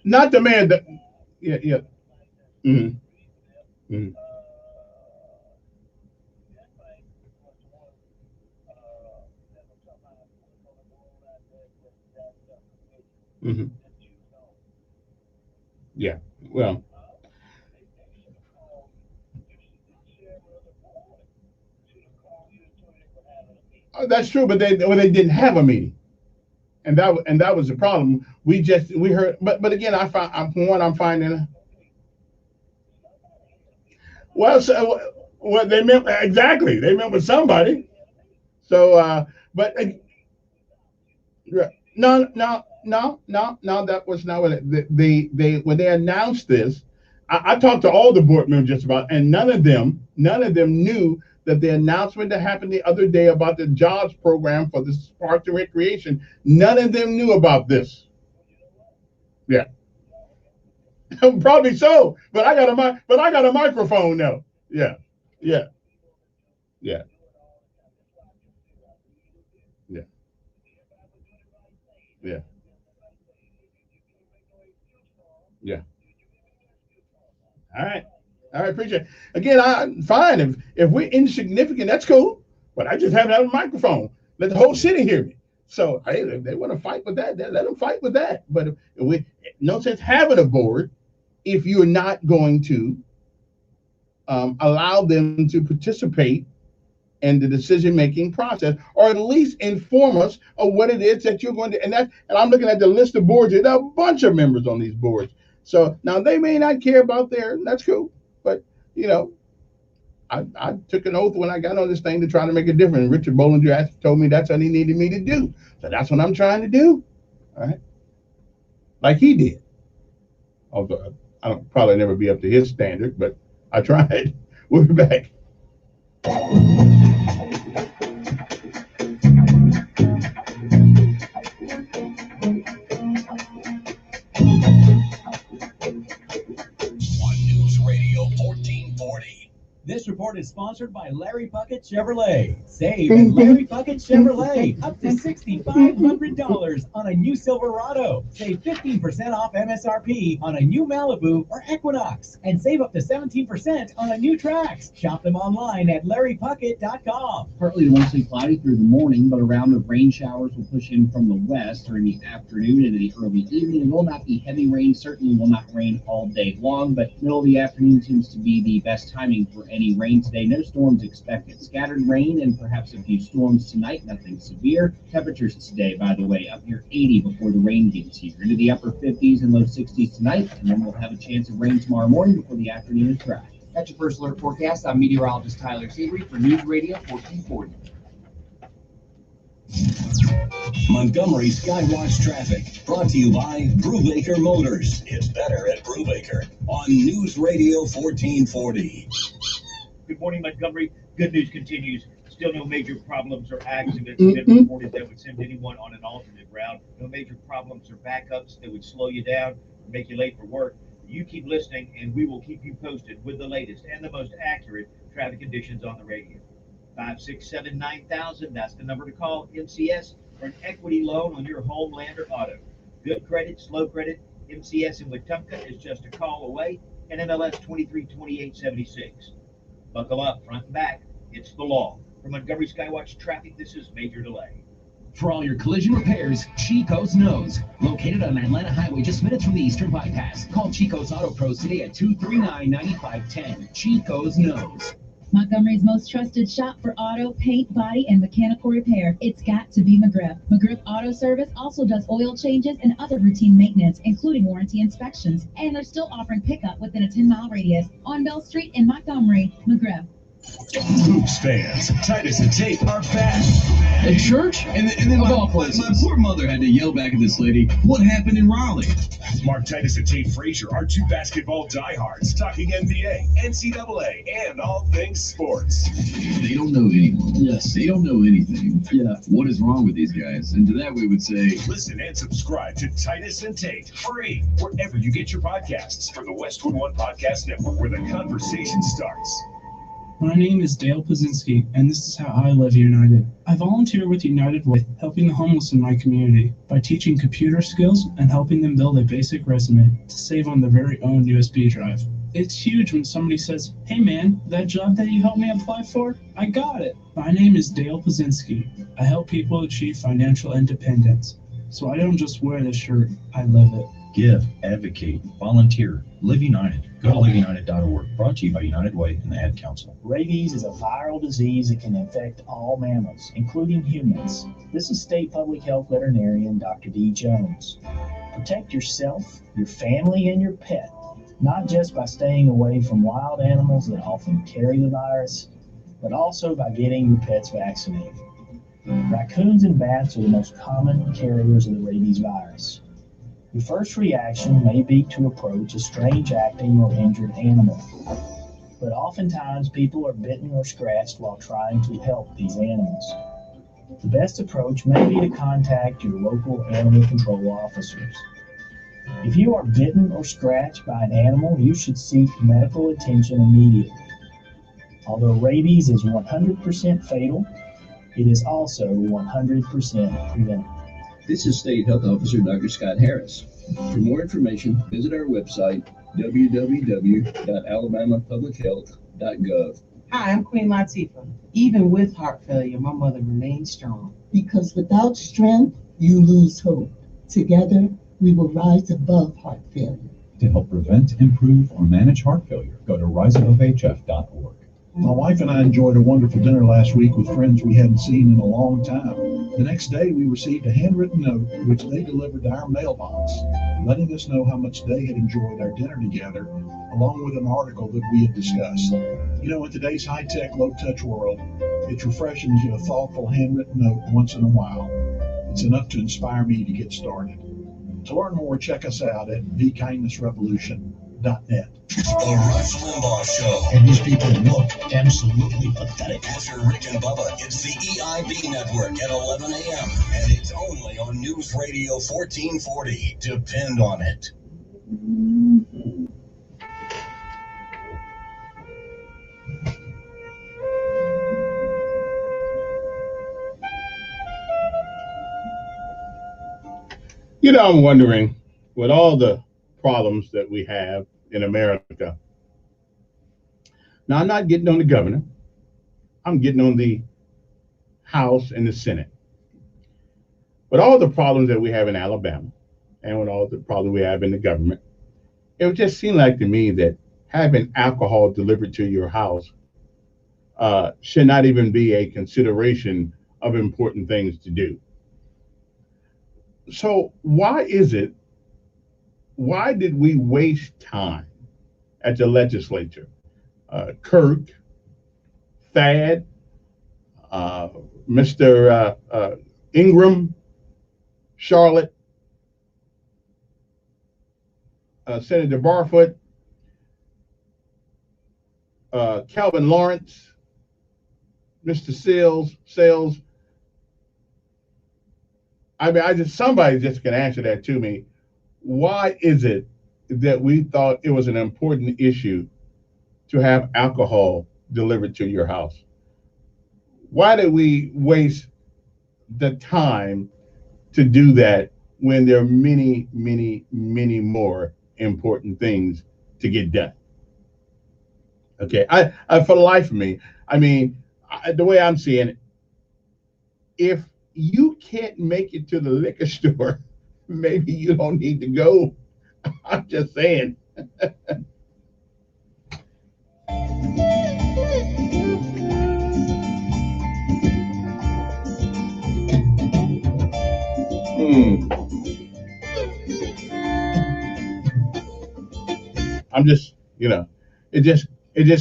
Not the man that. Yeah. Yeah. Well. That's true, but they didn't have a meeting, and that was the problem. We heard, but again, I'm finding. Well, so what they meant exactly? They met with somebody. So, but no, that was not what they when they announced this. I talked to all the board members just about, and none of them knew that the announcement that happened the other day about the jobs program for the Parks and Recreation, none of them knew about this. Yeah. Probably so, but I got a microphone though. Yeah. Yeah. Yeah. Yeah. Yeah. Yeah. All right. Appreciate it. Again, I'm fine. If we're insignificant, that's cool. But I just have a microphone. Let the whole city hear me. So hey, if they want to fight with that, let them fight with that. But if we no sense having a board if you're not going to allow them to participate in the decision-making process, or at least inform us of what it is that you're going to. And I'm looking at the list of boards. There are a bunch of members on these boards. So now they may not care about that's cool. But you know, I took an oath when I got on this thing to try to make a difference. Richard Bollinger told me that's what he needed me to do. So that's what I'm trying to do. All right. Like he did. Although I'll probably never be up to his standard, but I tried. We'll be back. News Radio 1440. This report is sponsored by Larry Puckett Chevrolet. Save at Larry Puckett Chevrolet up to $6,500 on a new Silverado. Save 15% off MSRP on a new Malibu or Equinox. And save up to 17% on a new Trax. Shop them online at LarryPuckett.com. Partly to mostly cloudy through the morning, but around the rain showers will push in from the west during the afternoon into the early evening. It will not be heavy rain, certainly will not rain all day long, but middle of the afternoon seems to be the best timing for any rain today. No storms expected. Scattered rain and perhaps a few storms tonight, nothing severe. Temperatures today, by the way, up near 80 before the rain gets here. Into the upper 50s and low 60s tonight, and then we'll have a chance of rain tomorrow morning before the afternoon is dry. That's your first alert forecast. I'm meteorologist Tyler Seabury for News Radio 1440. Montgomery Skywatch traffic brought to you by Brubaker Motors. It's better at Brubaker on News Radio 1440. Good morning, Montgomery. Good news continues. Still no major problems or accidents have been reported that would send anyone on an alternate route. No major problems or backups that would slow you down or make you late for work. You keep listening, and we will keep you posted with the latest and the most accurate traffic conditions on the radio. 567-9000, that's the number to call. MCS for an equity loan on your home, land, or auto. Good credit, slow credit. MCS in Wetumpka is just a call away. And MLS 232876. Buckle up, front and back. It's the law. For Montgomery Skywatch Traffic, this is Major Delay. For all your collision repairs, Chico's Knows. Located on Atlanta Highway just minutes from the Eastern Bypass. Call Chico's Auto Pros today at 239-9510. Chico's Knows. Montgomery's most trusted shop for auto, paint, body, and mechanical repair. It's got to be McGriff. McGriff Auto Service also does oil changes and other routine maintenance, including warranty inspections. And they're still offering pickup within a 10-mile radius on Bell Street in Montgomery. McGriff. Hoops fans, Titus and Tate are back. At church? And then my poor mother had to yell back at this lady, "What happened in Raleigh?" Mark Titus and Tate Frazier are two basketball diehards talking NBA, NCAA, and all things sports. They don't know anyone. Yes. They don't know anything. Yeah. What is wrong with these guys? And to that we would say, listen and subscribe to Titus and Tate free wherever you get your podcasts for the Westwood One Podcast Network, where the conversation starts. My name is Dale Pazinski, and this is how I live United. I volunteer with United Way, helping the homeless in my community by teaching computer skills and helping them build a basic resume to save on their very own USB drive. It's huge when somebody says, "Hey man, that job that you helped me apply for, I got it." My name is Dale Pazinski. I help people achieve financial independence. So I don't just wear this shirt, I live it. Give, advocate, volunteer, live United. Go to liveunited.org. Brought to you by United Way and the Ad Council. Rabies is a viral disease that can infect all mammals, including humans. This is State Public Health Veterinarian Dr. D. Jones. Protect yourself, your family, and your pet, not just by staying away from wild animals that often carry the virus, but also by getting your pets vaccinated. Raccoons and bats are the most common carriers of the rabies virus. Your first reaction may be to approach a strange acting or injured animal, but oftentimes people are bitten or scratched while trying to help these animals. The best approach may be to contact your local animal control officers. If you are bitten or scratched by an animal, you should seek medical attention immediately. Although rabies is 100% fatal, it is also 100% preventable. This is State Health Officer Dr. Scott Harris. For more information, visit our website, www.alabamapublichealth.gov. Hi, I'm Queen Latifah. Even with heart failure, my mother remains strong. Because without strength, you lose hope. Together, we will rise above heart failure. To help prevent, improve, or manage heart failure, go to riseabovehf.org. My wife and I enjoyed a wonderful dinner last week with friends we hadn't seen in a long time. The next day, we received a handwritten note which they delivered to our mailbox, letting us know how much they had enjoyed our dinner together, along with an article that we had discussed. You know, in today's high-tech, low-touch world, it's refreshing to get a thoughtful handwritten note once in a while. It's enough to inspire me to get started. To learn more, check us out at thekindnessrevolution.net. The Rush Limbaugh Show. And these people look absolutely pathetic. After Rick and Bubba, it's the EIB Network at 11 a.m. And it's only on News Radio 1440. Depend on it. You know, I'm wondering, with all the problems that we have in America, now I'm not getting on the governor, I'm getting on the House and the Senate. With all the problems that we have in Alabama, and with all the problems we have in the government, it would just seem like to me that having alcohol delivered to your house should not even be a consideration of important things to do. So why did we waste time at the legislature? Kirk, Thad, Mr. Ingram, Charlotte, Senator Barfoot, Calvin Lawrence, Mr. Sales. I mean, somebody just can answer that to me. Why is it that we thought it was an important issue to have alcohol delivered to your house? Why did we waste the time to do that when there are many, many, many more important things to get done? Okay, I for the life of me, I mean, the way I'm seeing it, if you can't make it to the liquor store, maybe you don't need to go. I'm just saying. I'm just, you know, it just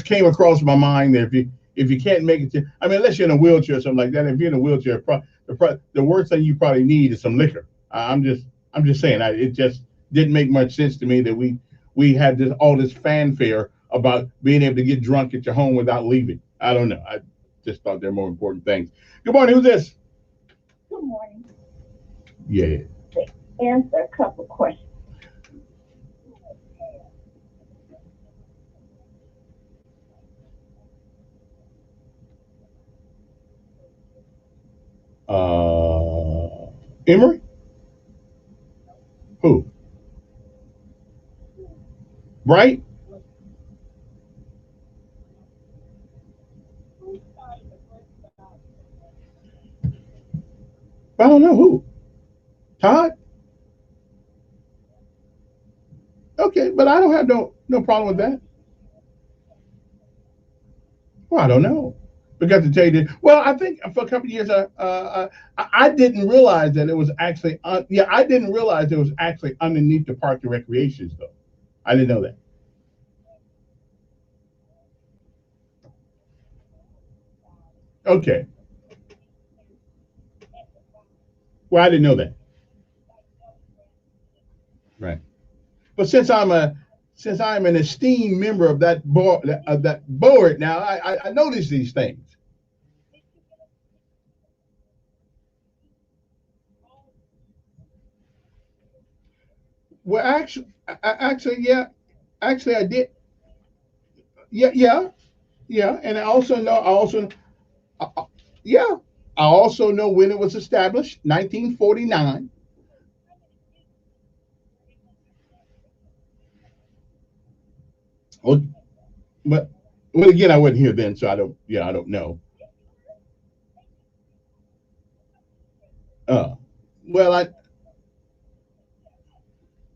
came across my mind that if you can't make it to, I mean, unless you're in a wheelchair or something like that, if you're in a wheelchair, the worst thing you probably need is some liquor. I'm just saying, it just didn't make much sense to me that we had all this fanfare about being able to get drunk at your home without leaving. I don't know. I just thought there were more important things. Good morning. Who's this? Good morning. Yeah. Answer a couple questions. Emory? Who? Bright? I don't know who. Todd? Okay, but I don't have no problem with that. Well, I don't know. Because to tell you that, well, I think for a couple of years, I didn't realize that it was actually, I didn't realize it was actually underneath the Park and Recreation though. I didn't know that. Okay. Well, I didn't know that. Right. But since I'm an esteemed member of that board now, I notice these things. Well, yeah, actually, I did. Yeah, and I also know, yeah, I also know when it was established, 1949. Well, but again, I wasn't here then, so I don't know. Well,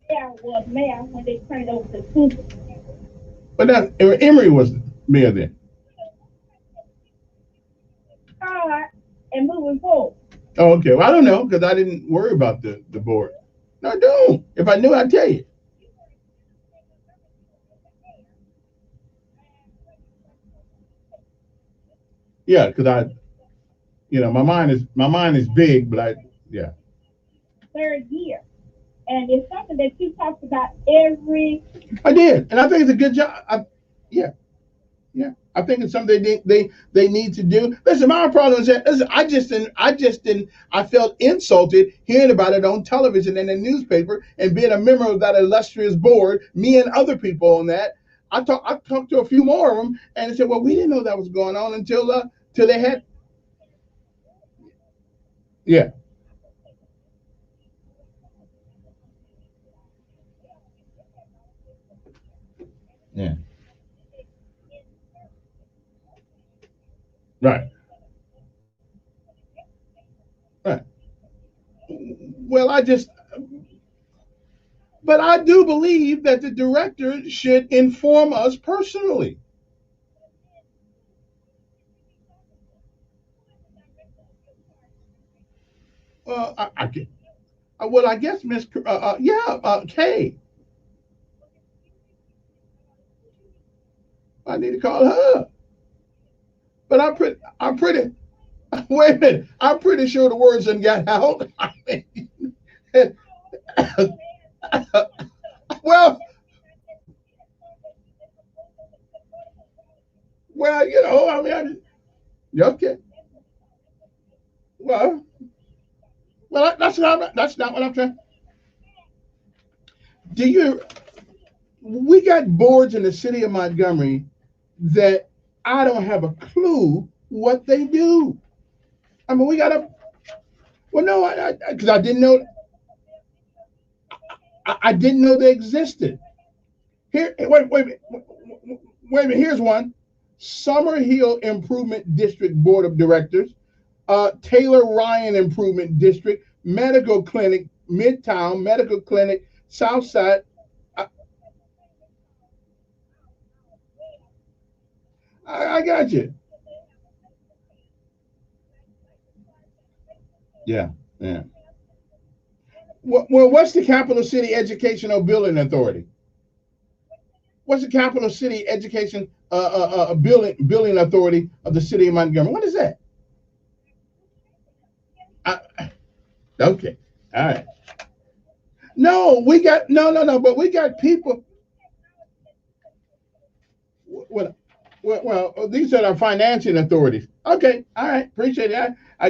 Yeah, was mayor when they turned over the school. but that Emory was mayor then. And moving forward. Oh, okay. Well, I don't know because I didn't worry about the board. No, I don't. If I knew, I'd tell you. Yeah, because my mind is big, but yeah. Third year. And it's something that you talked about every. I did, and I think it's a good job. Yeah. I think it's something they need to do. Listen, my problem is that I felt insulted hearing about it on television and in the newspaper, and being a member of that illustrious board. Me and other people on that. I talked to a few more of them, and they said, "Well, we didn't know that was going on until they had." Yeah. Yeah. Right. Right. Well, but I do believe that the director should inform us personally. I guess Miss, Kay. I need to call her. But I'm pretty. Wait a minute. I'm pretty sure the words done got out. I mean, well, okay. Well, that's not what I'm trying. We got boards in the city of Montgomery that I don't have a clue what they do. I mean, because I didn't know. I didn't know they existed. Wait a minute. Here's one: Summer Hill Improvement District Board of Directors, Taylor Ryan Improvement District, Medical Clinic, Midtown Medical Clinic, Southside. I got you. Yeah. Well, what's the Capital City Educational Building Authority? What's the Capital City Education Building Authority of the City of Montgomery? What is that? Okay. All right. No, we got no, but we got people. Well, these are our financing authorities. Okay, all right, appreciate it. I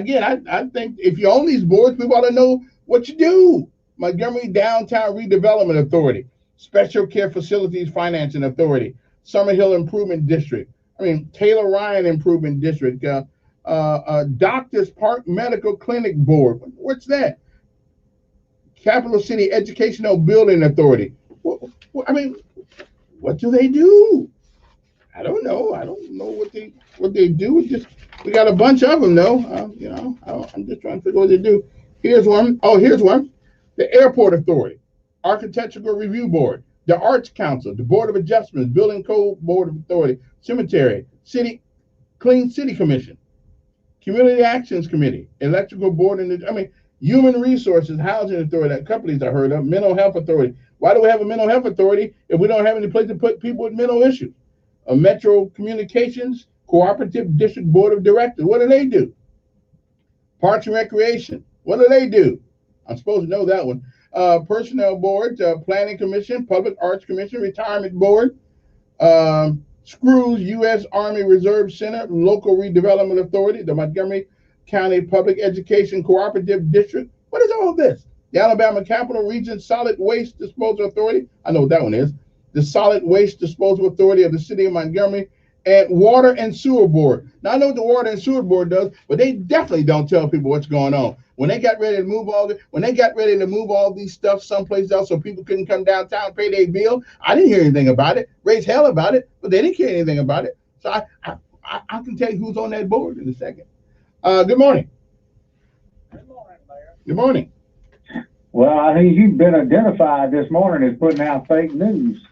think if you own these boards, we want to know what you do. Montgomery Downtown Redevelopment Authority, Special Care Facilities Financing Authority, Summer Hill Improvement District. Taylor Ryan Improvement District, Doctors Park Medical Clinic Board. What's that? Capital City Educational Building Authority. What do they do? I don't know. I don't know what they do. We got a bunch of them though. I'm just trying to figure what they do. Here's one. Oh, here's one. The Airport Authority, Architectural Review Board, the Arts Council, the Board of Adjustments, Building Code Board of Authority, Cemetery, Clean City Commission, Community Actions Committee, Electrical Board, Human Resources, Housing Authority, that companies I heard of, Mental Health Authority. Why do we have a mental health authority if we don't have any place to put people with mental issues? A Metro Communications Cooperative District Board of Directors. What do they do? Parks and Recreation. What do they do? I'm supposed to know that one. Personnel Board, Planning Commission, Public Arts Commission, Retirement Board, SCREWS, U.S. Army Reserve Center, Local Redevelopment Authority, the Montgomery County Public Education Cooperative District. What is all this? The Alabama Capital Region Solid Waste Disposal Authority. I know what that one is. The Solid Waste Disposal Authority of the City of Montgomery, and Water and Sewer Board. Now, I know what the Water and Sewer Board does, but they definitely don't tell people what's going on. When they got ready to move all these stuff someplace else so people couldn't come downtown and pay their bill, I didn't hear anything about it. Raised hell about it, but they didn't care anything about it. So I can tell you who's on that board in a second. Good morning. Good morning, Mayor. Good morning. Well, I think you've been identified this morning as putting out fake news.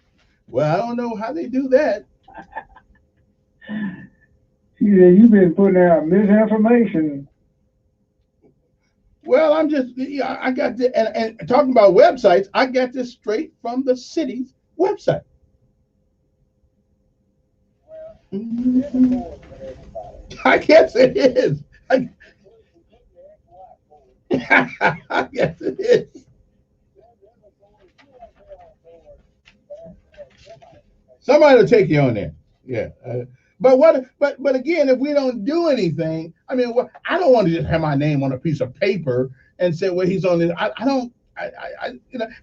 Well, I don't know how they do that. You've been putting out misinformation. Well, I got this, and talking about websites, I got this straight from the city's website. I guess it is. I guess it is. Somebody will take you on there. Yeah. But again, if we don't do anything, I mean, I don't want to just have my name on a piece of paper and say, well, he's on this.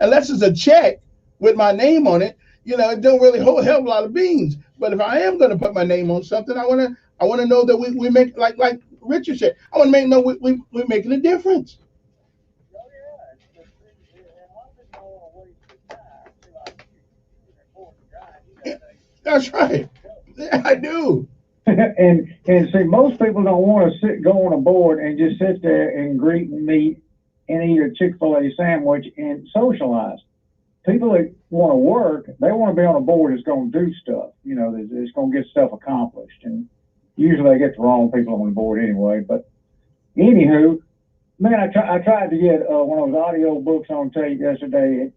Unless it's a check with my name on it, it don't really hold a hell of a lot of beans. But if I am going to put my name on something, I want to know that we make, like Richard said, I want to know we're making a difference. Yeah, that's right. Yeah, I do. and see, most people don't want to go on a board and just sit there and greet and meet and eat a Chick-fil-A sandwich and socialize. People that want to work, they want to be on a board that's going to do stuff, that's going to get stuff accomplished. And usually they get the wrong people on the board anyway. But anywho, man, I tried to get one of those audio books on tape yesterday.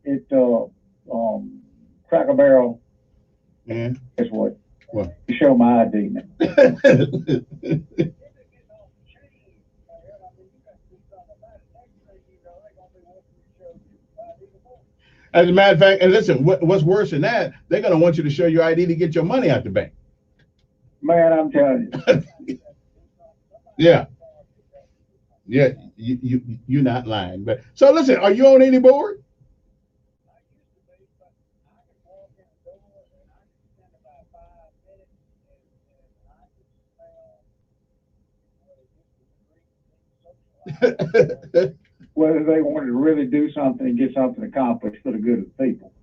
Cracker Barrel. Yeah. Guess what? What? To show my ID, man. As a matter of fact, and listen, what's worse than that, they're going to want you to show your ID to get your money out the bank. Man, I'm telling you. Yeah. Yeah, you're not lying. But so listen, are you on any board? Whether they wanted to really do something and get something accomplished for the good of the people.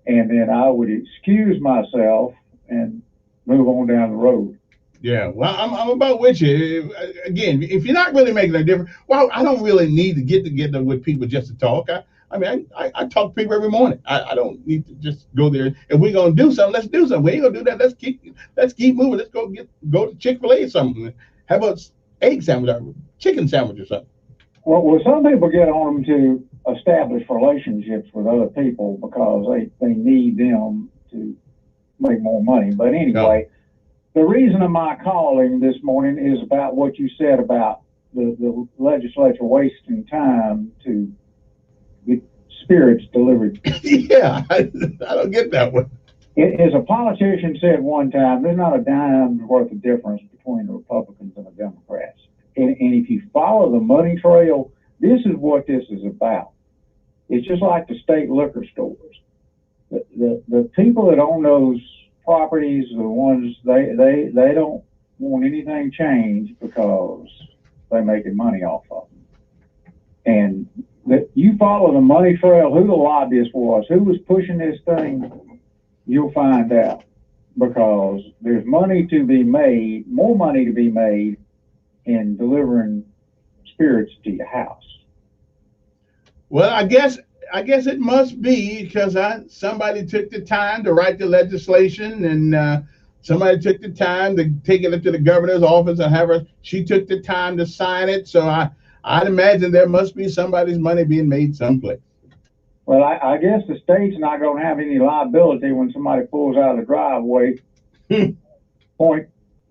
And then I would excuse myself and move on down the road. Yeah, well, I'm about with you. Again, if you're not really making a difference, well, I don't really need to get together with people just to talk. I talk to people every morning. I don't need to just go there. If we're gonna do something, let's do something. We ain't gonna do that. Let's keep moving. Let's go to Chick-fil-A or something. How about egg sandwich or chicken sandwich or something? Well, some people get on them to establish relationships with other people because they need them to make more money. But anyway, the reason of my calling this morning is about what you said about the legislature wasting time to get spirits delivered. Yeah, I don't get that one. As a politician said one time, there's not a dime's worth of difference between the Republicans and the Democrats. And if you follow the money trail, this is what this is about. It's just like the state liquor stores. The people that own those properties are the ones they don't want anything changed because they're making money off of them. And you follow the money trail, who the lobbyist was, who was pushing this thing, you'll find out. Because there's money to be made, more money to be made in delivering spirits to your house. Well, I guess it must be because somebody took the time to write the legislation, and somebody took the time to take it up to the governor's office and she took the time to sign it. So I'd imagine there must be somebody's money being made someplace. Well, I guess the state's not going to have any liability when somebody pulls out of the driveway,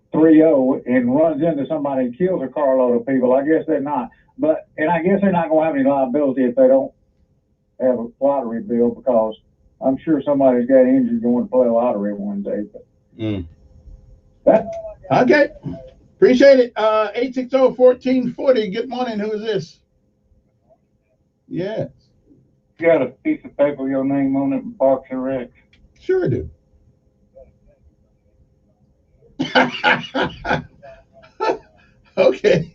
.30 and runs into somebody and kills a carload of people. I guess they're not. And I guess they're not going to have any liability if they don't have a lottery bill because I'm sure somebody's got injured going to play a lottery one day. But that Okay. Appreciate it. 860-1440. Good morning. Who is this? Yes. you got a piece of paper with your name on it in Parks and Rec. Sure do. Okay.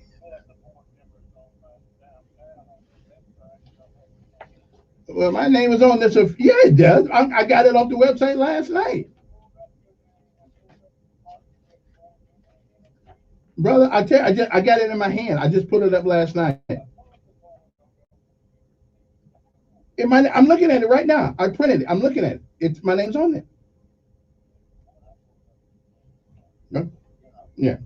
Well, my name is on this. Yeah, it does. I got it off the website last night. Brother, I tell you, I got it in my hand. I just put it up last night. I'm looking at it right now. I printed it. I'm looking at it. My name's on it. No? Yeah.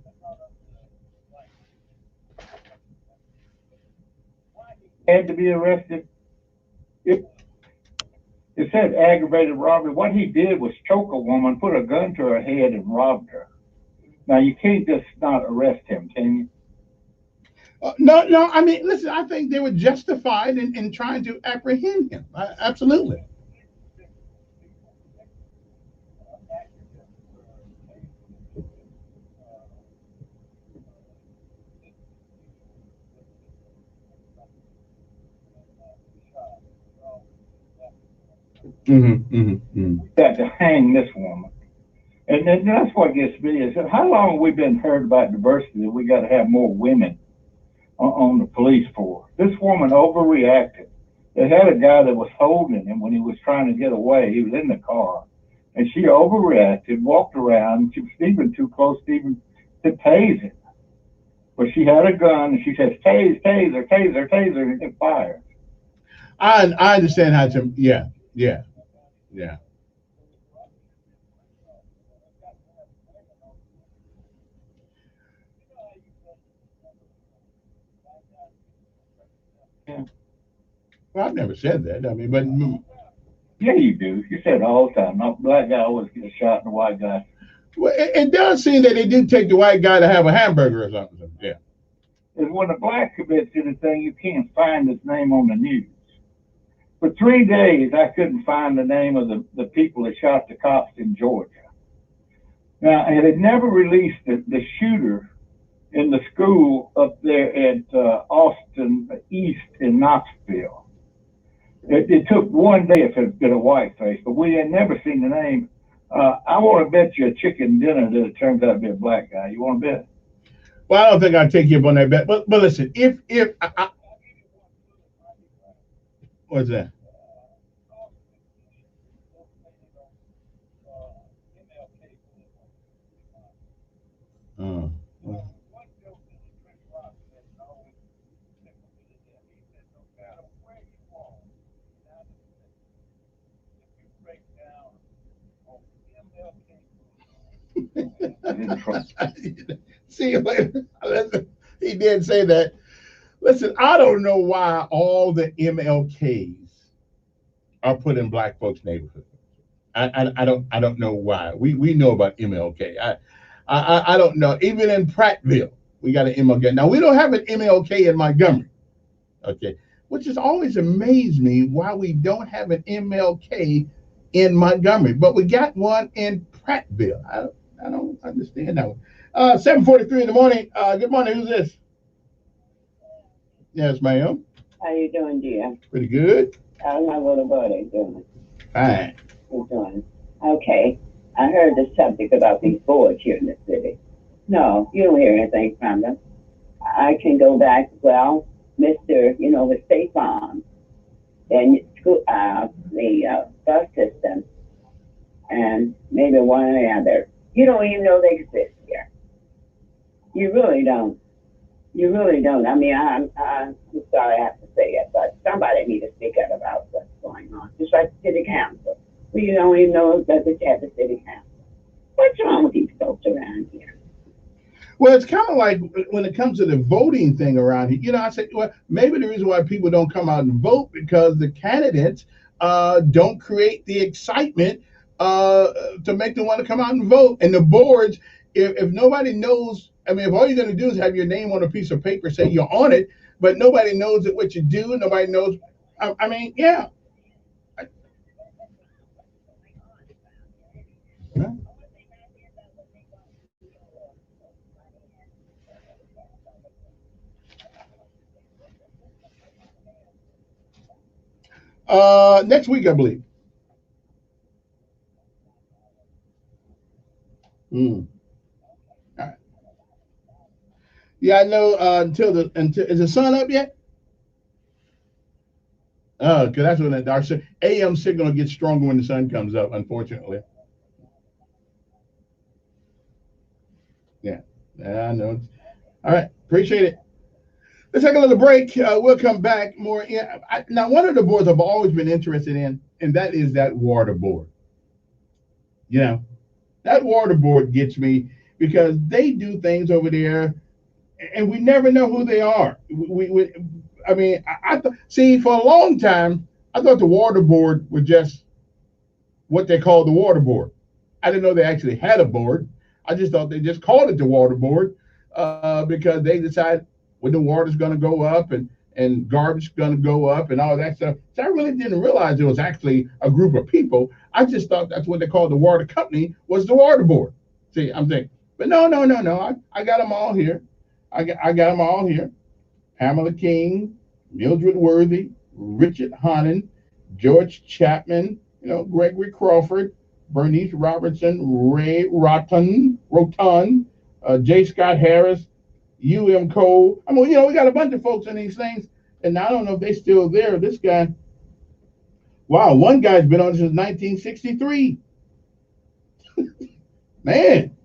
Had to be arrested. It said aggravated robbery. What he did was choke a woman, put a gun to her head, and robbed her. Now, you can't just not arrest him, can you? No. I mean, listen, I think they were justified in trying to apprehend him. Absolutely. Got to hang this woman. And then that's what gets me is how long have we been heard about diversity? We got to have more women on the police force. This woman overreacted. They had a guy that was holding him when he was trying to get away. He was in the car, and she overreacted, walked around. She was even too close to even to tase him. But she had a gun, and she says, "Tase, taser, taser, taser," and it fired. I understand how to. Yeah. Well, I've never said that. I mean, but yeah, you do. You say it all the time. No, black guy always gets shot, and the white guy. Well, it does seem that they do take the white guy to have a hamburger or something. Yeah. And when a black commits anything, you can't find his name on the news. For 3 days, I couldn't find the name of the people that shot the cops in Georgia. Now, it had never released the shooter in the school up there at Austin East in Knoxville. It took 1 day if it had been a white face, but we had never seen the name. I want to bet you a chicken dinner that it turns out to be a black guy. You want to bet? Well, I don't think I'd take you up on that bet. But listen, if what's that? See you later. He did say that. Listen, I don't know why all the MLKs are put in black folks' neighborhoods. I don't know why. We know about MLK. I don't know. Even in Prattville, we got an MLK. Now we don't have an MLK in Montgomery. Okay, which has always amazed me why we don't have an MLK in Montgomery, but we got one in Prattville. I don't understand that one. 7:43 in the morning. Good morning. Who's this? Yes, ma'am. How you doing, dear? Pretty good. How's my little buddy doing? Fine. He's doing okay. I heard the subject about these boards here in the city. No, you don't hear anything from them. I can go back, well, Mr., with State Farm and school, the bus system, and maybe one or the other. You don't even know they exist here. You really don't. You really don't. I mean, I'm sorry I have to say it, but somebody needs to speak up about what's going on. Just like the city council. We don't even know that we have the city council. What's wrong with these folks around here? Well, it's kind of like when it comes to the voting thing around here. I said, well, maybe the reason why people don't come out and vote because the candidates don't create the excitement to make them want to come out and vote. And the boards, if nobody knows, I mean, if all you're going to do is have your name on a piece of paper, say you're on it, but nobody knows what you do, nobody knows. I mean, yeah, Next week, I believe. All right. Yeah, I know. Until is the sun up yet? Oh, because that's when our AM signal gets stronger when the sun comes up. Unfortunately. Yeah, I know. All right, appreciate it. Let's take a little break. We'll come back more. Now, one of the boards I've always been interested in, and that is that water board. You know, that water board gets me because they do things over there, and we never know who they are. I mean, see, for a long time, I thought the water board was just what they called the water board. I didn't know they actually had a board. I just thought they just called it the water board because they decide when the water's going to go up and garbage is going to go up and all that stuff. So I really didn't realize it was actually a group of people. I just thought that's what they called the water company was the water board. See, I'm thinking, but no. I got them all here. I got them all here. Pamela King, Mildred Worthy, Richard Hannon, George Chapman, Gregory Crawford, Bernice Robertson, Ray Roton, J. Scott Harris, U.M. Cole. I mean, we got a bunch of folks in these things, and I don't know if they're still there. This guy, wow, one guy's been on since 1963. Man,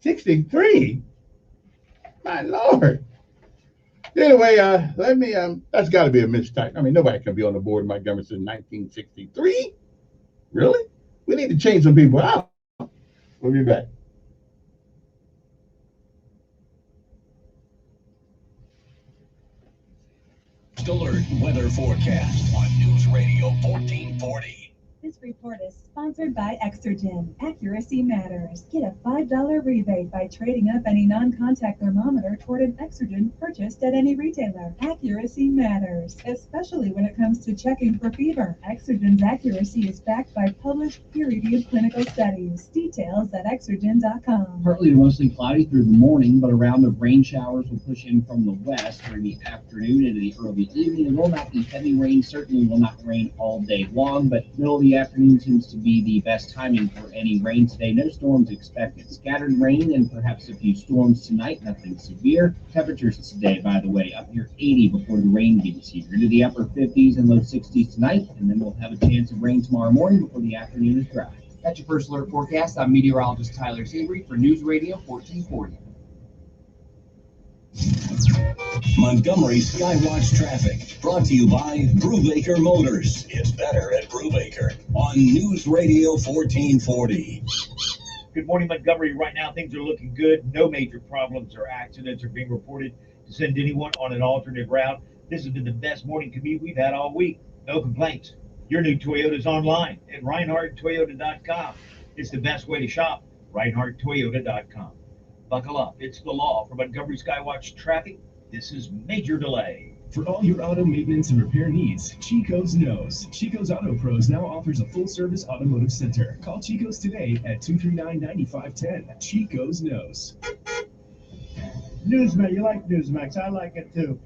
63? My Lord. Anyway, let me, that's got to be a mistype. I mean, nobody can be on the board in Montgomery since 1963. Really? We need to change some people out. We'll be back. Alert weather forecast on News Radio 1440. This report is sponsored by Exergen. Accuracy matters. Get a $5 rebate by trading up any non-contact thermometer toward an Exergen purchased at any retailer. Accuracy matters, especially when it comes to checking for fever. Exergen's accuracy is backed by published peer-reviewed clinical studies. Details at Exergen.com. Partly to mostly cloudy through the morning, but around the rain showers will push in from the west during the afternoon into the early evening. It will not be heavy rain. Certainly will not rain all day long, but middle of the afternoon seems to be the best timing for any rain today. No storms expected. Scattered rain and perhaps a few storms tonight. Nothing severe. Temperatures today, by the way, up near 80 before the rain gets here. Into the upper 50s and low 60s tonight, and then we'll have a chance of rain tomorrow morning before the afternoon is dry. That's your first alert forecast. I'm meteorologist Tyler Savory for News Radio 1440. Montgomery Skywatch traffic brought to you by Brubaker Motors. It's better at Brubaker on News Radio 1440. Good morning, Montgomery. Right now, things are looking good. No major problems or accidents are being reported to send anyone on an alternate route. This has been the best morning commute we've had all week. No complaints. Your new Toyota's online at ReinhardtToyota.com. It's the best way to shop, ReinhardtToyota.com. Buckle up. It's the law. For Montgomery Skywatch traffic, this is Major Delay. For all your auto maintenance and repair needs, Chico's knows. Chico's Auto Pros now offers a full-service automotive center. Call Chico's today at 239-9510. Chico's knows. Newsmax, you like Newsmax. I like it too.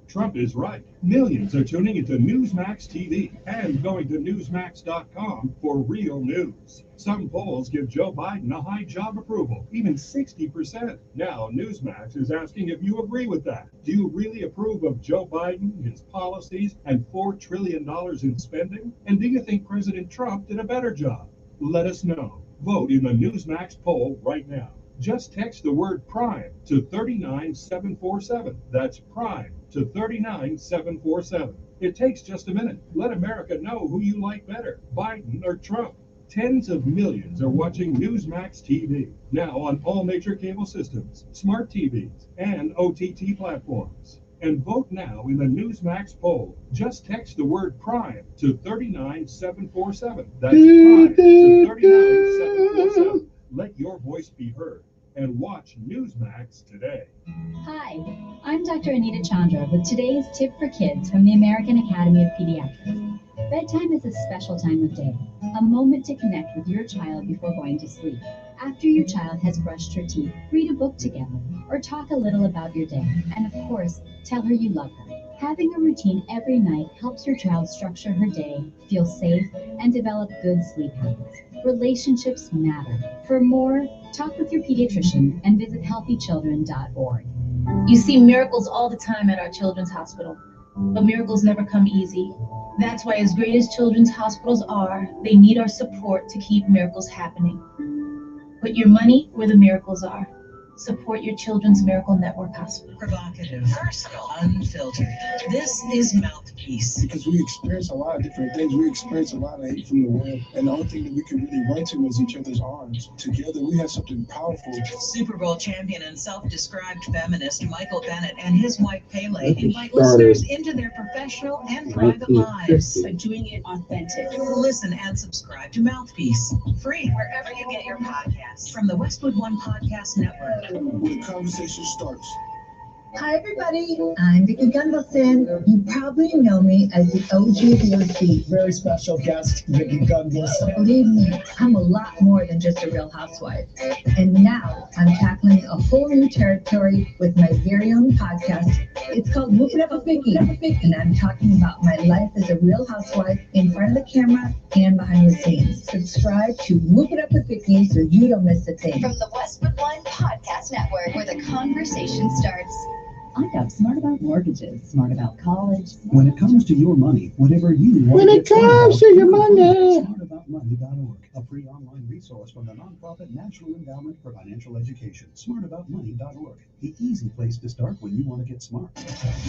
Trump is right. Millions are tuning into Newsmax TV and going to Newsmax.com for real news. Some polls give Joe Biden a high job approval, even 60%. Now, Newsmax is asking if you agree with that. Do you really approve of Joe Biden, his policies, and $4 trillion in spending? And do you think President Trump did a better job? Let us know. Vote in the Newsmax poll right now. Just text the word PRIME to 39747. That's PRIME to 39747. It takes just a minute. Let America know who you like better, Biden or Trump. Tens of millions are watching Newsmax TV, now on all major cable systems, smart TVs, and OTT platforms. And vote now in the Newsmax poll. Just text the word PRIME to 39747. That's PRIME to 39747. Let your voice be heard and watch Newsmax today. Hi, I'm Dr. Anita Chandra with today's tip for kids from the American Academy of Pediatrics. Bedtime is a special time of day, a moment to connect with your child before going to sleep. After your child has brushed her teeth, read a book together, or talk a little about your day, and of course, tell her you love her. Having a routine every night helps your child structure her day, feel safe, and develop good sleep habits. Relationships matter. For more, talk with your pediatrician and visit healthychildren.org. You see miracles all the time at our children's hospital, but miracles never come easy. That's why, as great as children's hospitals are, they need our support to keep miracles happening. Put your money where the miracles are. Support your Children's Miracle Network Hospital. Provocative, personal, unfiltered. This is Mouthpiece. Because we experience a lot of different things. We experience a lot of hate from the web. And the only thing that we can really run to is each other's arms. Together, we have something powerful. Super Bowl champion and self-described feminist Michael Bennett and his wife Pele invite listeners into their professional and private lives by doing it authentic. Listen and subscribe to Mouthpiece, free wherever you get your podcasts, from the Westwood One Podcast Network. Where the conversation starts. Hi, everybody. I'm Vicki Gunvalson. You probably know me as the OG of the OC. Very special guest, Vicki Gunvalson. Believe me, I'm a lot more than just a Real Housewife. And now I'm tackling a whole new territory with my very own podcast. It's called Whoop It Up with Vicki. And I'm talking about my life as a Real Housewife in front of the camera and behind the scenes. Subscribe to Whoop It Up with Vicki so you don't miss a thing. From the Westwood One Podcast Network, where the conversation starts. I got smart about mortgages, smart about college. When it comes to your money, whatever you want When it comes to your money. SmartAboutMoney.org, a free online resource from the nonprofit National Endowment for Financial Education. SmartAboutMoney.org, the easy place to start when you want to get smart.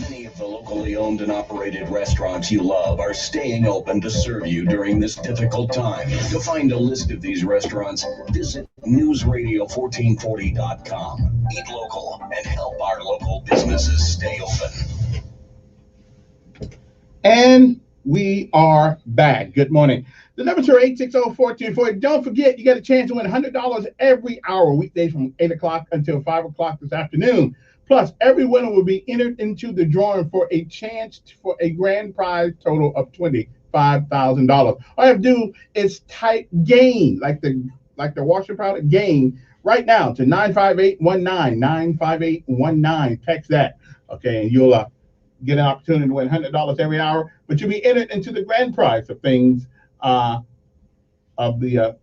Many of the locally owned and operated restaurants you love are staying open to serve you during this difficult time. To find a list of these restaurants, visit newsradio1440.com. Eat local and help our local businesses stay open. And we are back. Good morning. The numbers are 860-1440. Don't forget, you got a chance to win $100 every hour, weekdays from 8 o'clock until 5 o'clock this afternoon. Plus, every winner will be entered into the drawing for a chance for a grand prize total of $25,000. All you have to do is type GAIN, like the washer powder, GAIN, right now to 95819, 95819. Text that, okay, and you'll get an opportunity to win $100 every hour, but you'll be entered into the grand prize of things of the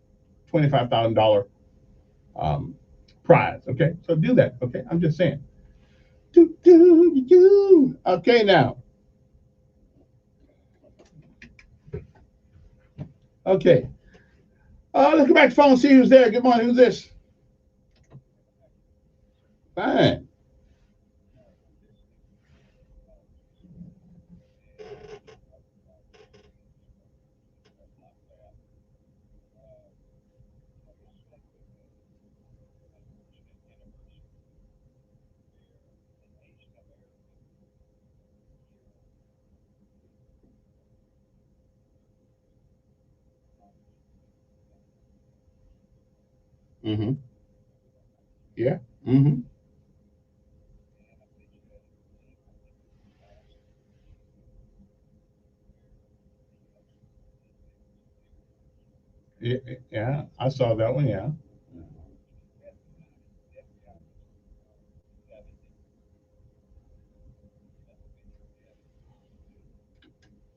$25,000 prize, okay? So do that, okay? I'm just saying. Okay, now. Okay. Let's go back to the phone, see who's there. Good morning, who's this? Fine. Mm-hmm. Yeah. Mm-hmm. Yeah, I saw that one, yeah.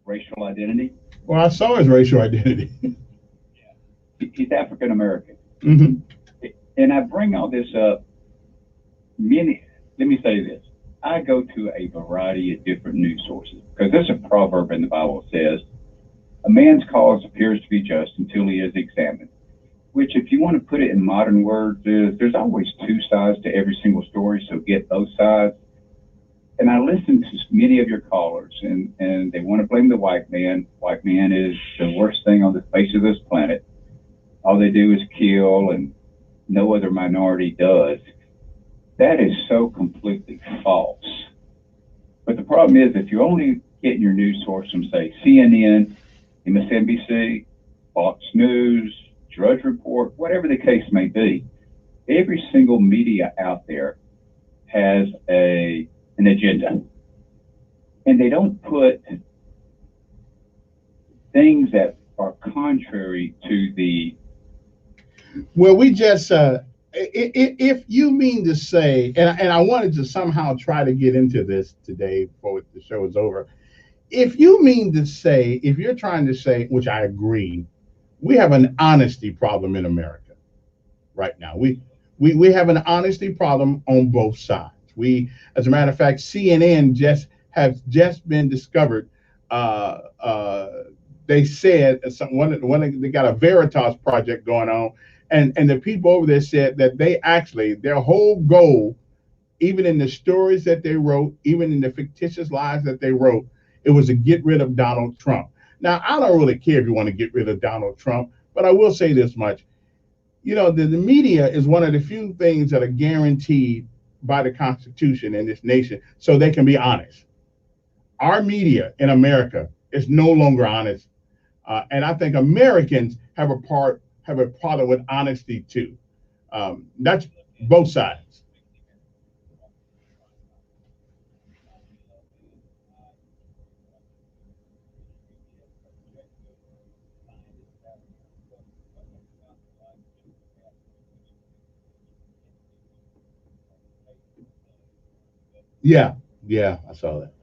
Racial identity. Well, I saw his racial identity. He's African American. Mm-hmm. And I bring all this up. Let me say this. I go to a variety of different news sources because there's a proverb in the Bible that says, a man's cause appears to be just until he is examined, which if you want to put it in modern words is there's always two sides to every single story, so get both sides. And I listen to many of your callers and they want to blame the white man. White man is the worst thing on the face of this planet. All they do is kill and no other minority does. That is so completely false. But the problem is if you're only getting your news source from, say, CNN, MSNBC, Fox News, Drudge Report, whatever the case may be, every single media out there has an agenda. And they don't put things that are contrary to the... Well, we just if you mean to say, and I wanted to somehow try to get into this today before the show is over, if you mean to say, if you're trying to say, which I agree, we have an honesty problem in America right now. We have an honesty problem on both sides. As a matter of fact, CNN has just been discovered. They said they got a Veritas project going on, and the people over there said that their whole goal, even in the stories that they wrote, even in the fictitious lies that they wrote, it was to get rid of Donald Trump. Now, I don't really care if you want to get rid of Donald Trump, but I will say this much. The media is one of the few things that are guaranteed by the Constitution in this nation so they can be honest. Our media in America is no longer honest. And I think Americans have a problem with honesty too. That's both sides. Yeah, I saw that.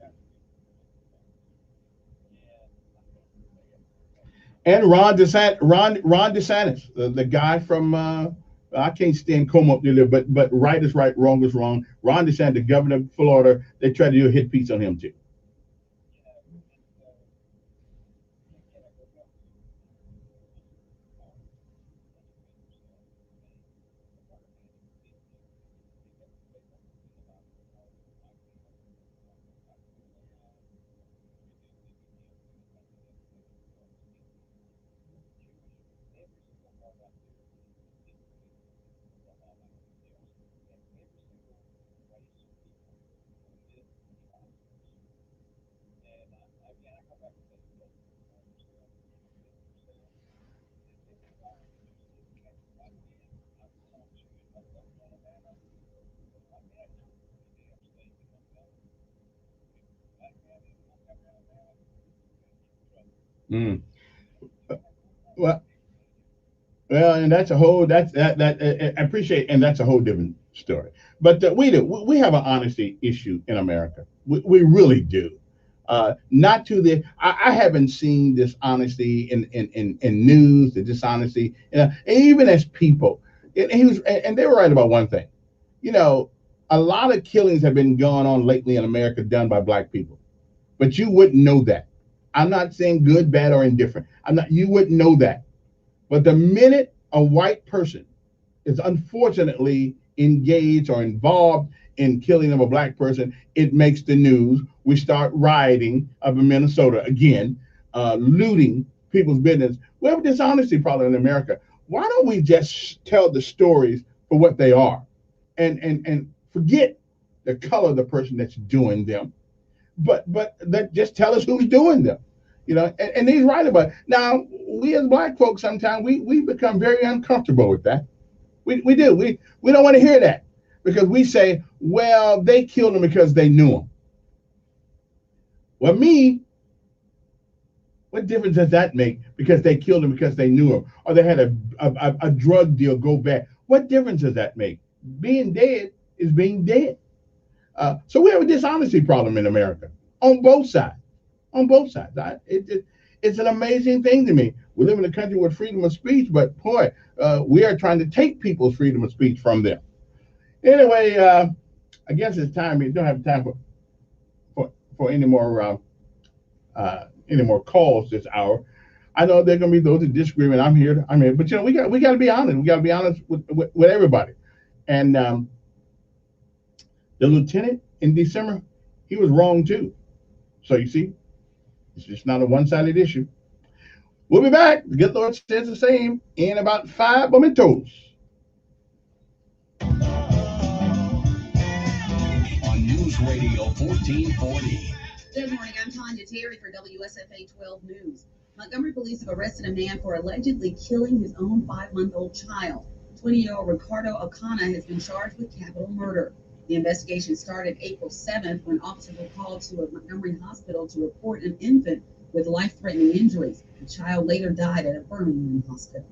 And Ron DeSantis, the guy from I can't stand Como up there, but right is right, wrong is wrong. Ron DeSantis, the governor of Florida, they tried to do a hit piece on him too. Mm. Well, and that's a whole I appreciate, and that's a whole different story. But we have an honesty issue in America. We really do. Not to the I haven't seen this honesty in news, the dishonesty, and even as people. And they were right about one thing. A lot of killings have been going on lately in America done by black people, but you wouldn't know that. I'm not saying good, bad, or indifferent. You wouldn't know that. But the minute a white person is unfortunately engaged or involved in killing of a black person, it makes the news. We start rioting up in Minnesota again, looting people's business. We have a dishonesty problem in America. Why don't we just tell the stories for what they are, and forget the color of the person that's doing them, but just tell us who's doing them. And he's right about it. Now, we as black folks, sometimes we become very uncomfortable with that. We do. We don't want to hear that, because we say, well, they killed him because they knew him. Well, what difference does that make? Because they killed him because they knew him, or they had a drug deal go bad. What difference does that make? Being dead is being dead. So we have a dishonesty problem in America on both sides. On both sides. It's an amazing thing to me. We live in a country with freedom of speech, but boy, we are trying to take people's freedom of speech from them. Anyway, I guess it's time. We don't have time for any more calls this hour. I know there are going to be those that disagree, and I'm here. But we got to be honest. We got to be honest with everybody. And the lieutenant in December, he was wrong too. So you see, it's just not a one-sided issue. We'll be back. The good Lord says the same in about 5 momentos. On News Radio 1440. Good morning. I'm Tanya Terry for WSFA 12 News. Montgomery police have arrested a man for allegedly killing his own 5-month-old child. 20-year-old Ricardo Ocana has been charged with capital murder. The investigation started April 7th when officers were called to a Montgomery hospital to report an infant with life-threatening injuries. The child later died at a Birmingham hospital.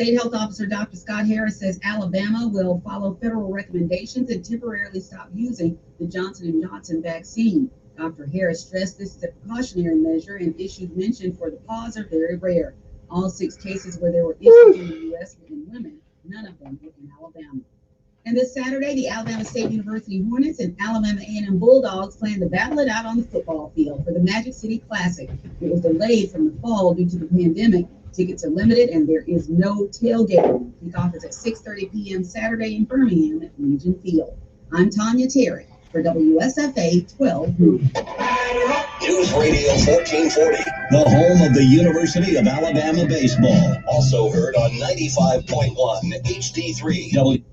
State Health Officer Dr. Scott Harris says Alabama will follow federal recommendations and temporarily stop using the Johnson & Johnson vaccine. Dr. Harris stressed this is a precautionary measure and issues mentioned for the pause are very rare. All 6 cases where there were issues in the U.S. were in women, none of them were in Alabama. And this Saturday, the Alabama State University Hornets and Alabama A&M Bulldogs plan to battle it out on the football field for the Magic City Classic. It was delayed from the fall due to the pandemic. Tickets are limited and there is no tailgating. Kickoff is at 6:30 p.m. Saturday in Birmingham at Legion Field. I'm Tanya Terry for WSFA 12 News. News Radio 1440, the home of the University of Alabama baseball. Also heard on 95.1 HD3.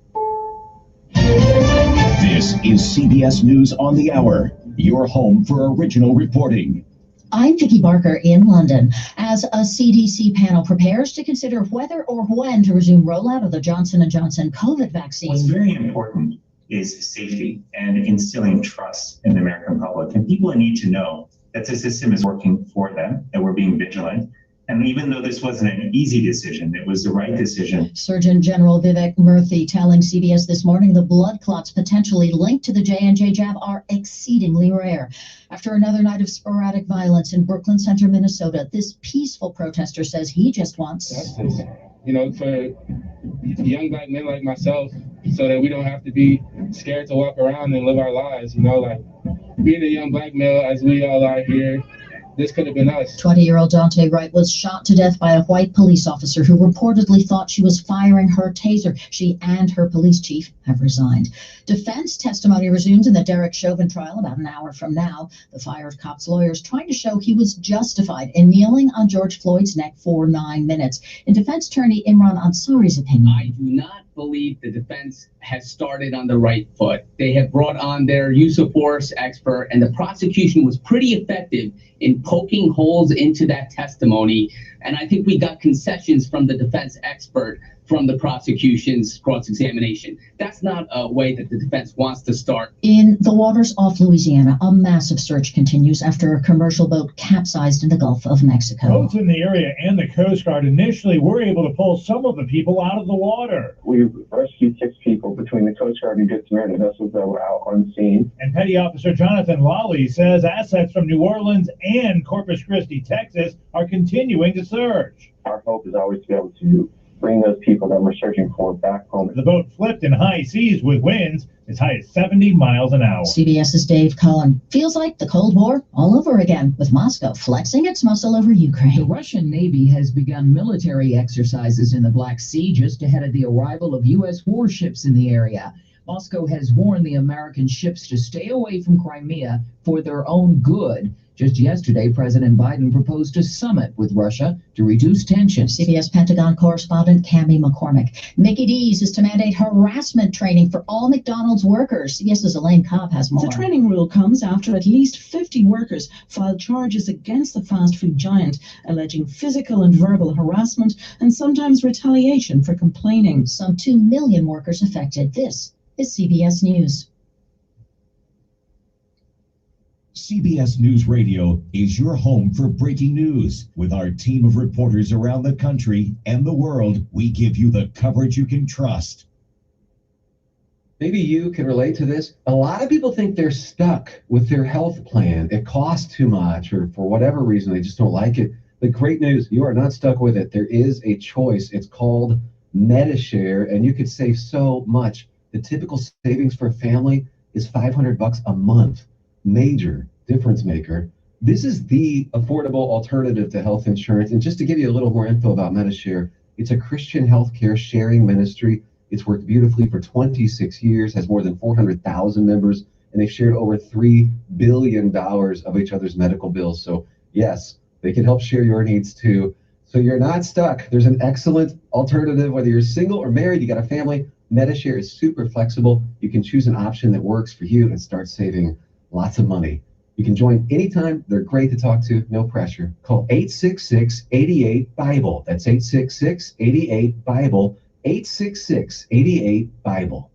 This is CBS News on the Hour, your home for original reporting. I'm Vicki Barker in London. As a CDC panel prepares to consider whether or when to resume rollout of the Johnson & Johnson COVID vaccine. What's very important is safety and instilling trust in the American public. And people need to know that the system is working for them, that we're being vigilant. And even though this wasn't an easy decision, it was the right decision. Surgeon General Vivek Murthy telling CBS this morning the blood clots potentially linked to the J&J jab are exceedingly rare. After another night of sporadic violence in Brooklyn Center, Minnesota, this peaceful protester says he just wants justice, for young black men like myself, so that we don't have to be scared to walk around and live our lives, being a young black male as we all are here. This could have been us. 20-year-old Dante Wright was shot to death by a white police officer who reportedly thought she was firing her taser. She and her police chief have resigned. Defense testimony resumes in the Derek Chauvin trial about an hour from now. The fired cop's lawyers trying to show he was justified in kneeling on George Floyd's neck for 9 minutes. In defense attorney Imran Ansari's opinion, I do not believe the defense has started on the right foot. They have brought on their use of force expert, and the prosecution was pretty effective in poking holes into that testimony. And I think we got concessions from the defense expert from the prosecution's cross-examination. That's not a way that the defense wants to start. in the waters off Louisiana, a massive search continues after a commercial boat capsized in the Gulf of Mexico. Boats in the area and the Coast Guard initially were able to pull some of the people out of the water. We rescued 6 people between the Coast Guard and Good Samaritan vessels that were out on scene. And Petty Officer Jonathan Lawley says assets from New Orleans and Corpus Christi, Texas, are continuing to surge. Our hope is always to be able to bring those people that we're searching for back home. The boat flipped in high seas with winds as high as 70 miles an hour. CBS's Dave Cullen. Feels like the Cold War all over again, with Moscow flexing its muscle over Ukraine. The Russian Navy has begun military exercises in the Black Sea just ahead of the arrival of U.S. warships in the area. Moscow has warned the American ships to stay away from Crimea for their own good. Just yesterday, President Biden proposed a summit with Russia to reduce tensions. CBS Pentagon correspondent Cammie McCormick. Mickey D's is to mandate harassment training for all McDonald's workers. CBS's Elaine Cobb has more. The training rule comes after at least 50 workers filed charges against the fast food giant, alleging physical and verbal harassment and sometimes retaliation for complaining. Some 2 million workers affected. This is CBS News. CBS News Radio is your home for breaking news. With our team of reporters around the country and the world, we give you the coverage you can trust. Maybe you can relate to this. A lot of people think they're stuck with their health plan. It costs too much, or for whatever reason, they just don't like it. The great news, you are not stuck with it. There is a choice. It's called Medi-Share, and you could save so much. The typical savings for a family is $500 a month. Major difference maker. This is the affordable alternative to health insurance. And just to give you a little more info about Medi-Share, it's a Christian healthcare sharing ministry. It's worked beautifully for 26 years, has more than 400,000 members, and they've shared over $3 billion of each other's medical bills. So yes, they can help share your needs too. So you're not stuck. There's an excellent alternative, whether you're single or married, you got a family. Medi-Share is super flexible. You can choose an option that works for you and start saving lots of money. You can join anytime. They're great to talk to, no pressure. Call 866-88-BIBLE. That's 866-88-BIBLE, 866-88-BIBLE.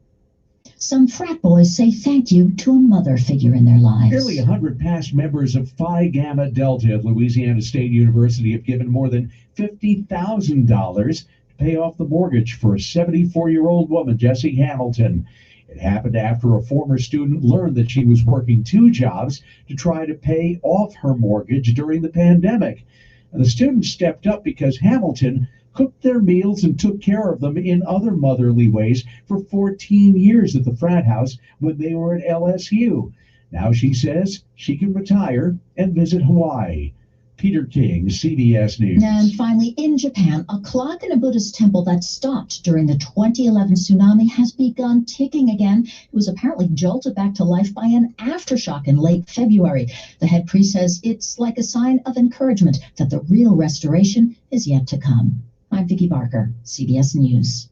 Some frat boys say thank you to a mother figure in their lives. Nearly 100 past members of Phi Gamma Delta at Louisiana State University have given more than $50,000 to pay off the mortgage for a 74-year-old woman, Jessie Hamilton. It happened after a former student learned that she was working 2 jobs to try to pay off her mortgage during the pandemic. And the student stepped up because Hamilton cooked their meals and took care of them in other motherly ways for 14 years at the frat house when they were at LSU. Now she says she can retire and visit Hawaii. Peter King, CBS News. And finally, in Japan, a clock in a Buddhist temple that stopped during the 2011 tsunami has begun ticking again. It was apparently jolted back to life by an aftershock in late February. The head priest says it's like a sign of encouragement that the real restoration is yet to come. I'm Vicki Barker, CBS News.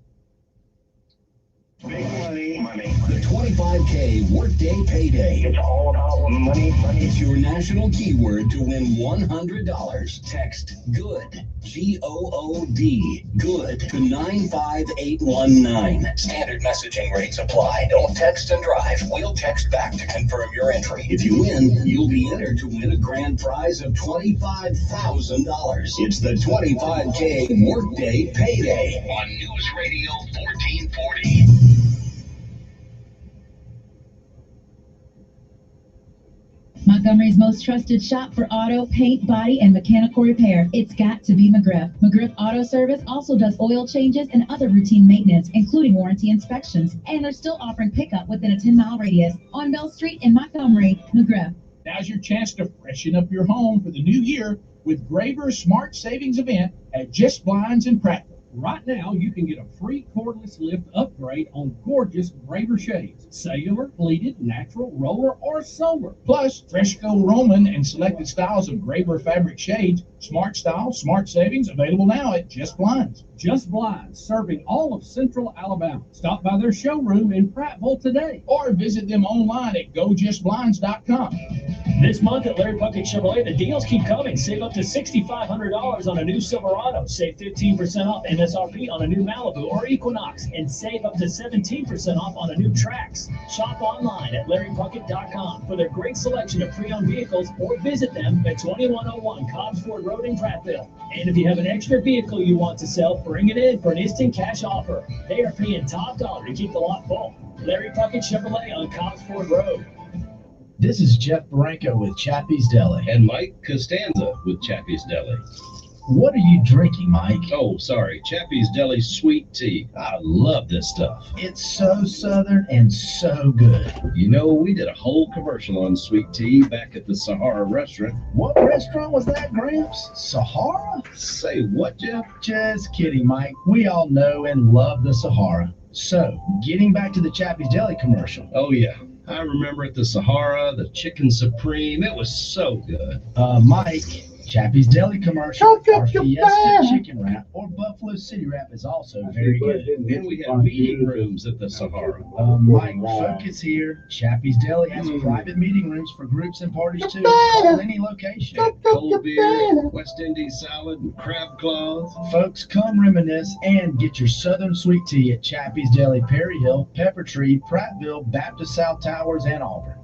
Big money. The 25K Workday Payday. It's all about money. It's your national keyword to win $100. Text GOOD, G-O-O-D, GOOD to 95819. Standard messaging rates apply. Don't text and drive. We'll text back to confirm your entry. If you win, you'll be entered to win a grand prize of $25,000. It's the 25K Workday Payday on News Radio 1440. Montgomery's most trusted shop for auto, paint, body, and mechanical repair. It's got to be McGriff. McGriff Auto Service also does oil changes and other routine maintenance, including warranty inspections. And they're still offering pickup within a 10-mile radius on Bell Street in Montgomery. McGriff. Now's your chance to freshen up your home for the new year with Graver's Smart Savings event at Just Blinds in Prattville. Right now, you can get a free cordless lift upgrade on gorgeous Graver shades. Cellular, pleated, natural, roller, or solar. Plus, Fresco Roman and selected styles of Graver fabric shades. Smart style, smart savings, available now at Just Blinds. Just Blinds, serving all of Central Alabama. Stop by their showroom in Prattville today, or visit them online at gojustblinds.com. This month at Larry Puckett Chevrolet, the deals keep coming. Save up to $6,500 on a new Silverado. Save 15% off MSRP on a new Malibu or Equinox. And save up to 17% off on a new Trax. Shop online at LarryPuckett.com for their great selection of pre-owned vehicles, or visit them at 2101 Cobbs Ford Road in Prattville. And if you have an extra vehicle you want to sell, bring it in for an instant cash offer. They are paying top dollar to keep the lot full. Larry Puckett Chevrolet on Cobbs Ford Road. This is Jeff Branco with Chappie's Deli. And Mike Costanza with Chappie's Deli. What are you drinking, Mike? Oh, sorry. Chappie's Deli sweet tea. I love this stuff. It's so southern and so good. You know, we did a whole commercial on sweet tea back at the Sahara restaurant. What restaurant was that, Gramps? Sahara? Say what, Jeff? Just kidding, Mike. We all know and love the Sahara. So, getting back to the Chappie's Deli commercial. Oh, yeah. I remember at the Sahara, the chicken supreme. It was so good. Mike, Chappie's Deli commercial, our Fiesta chicken wrap or Buffalo City wrap is also very good. Then we have meeting rooms at the Sahara. Mike, focus here. Chappie's Deli has private meeting rooms for groups and parties too. Call any location. Cold beer, West Indies salad, and crab claws. Folks, come reminisce and get your southern sweet tea at Chappie's Deli, Perry Hill, Pepper Tree, Prattville, Baptist South Towers, and Auburn.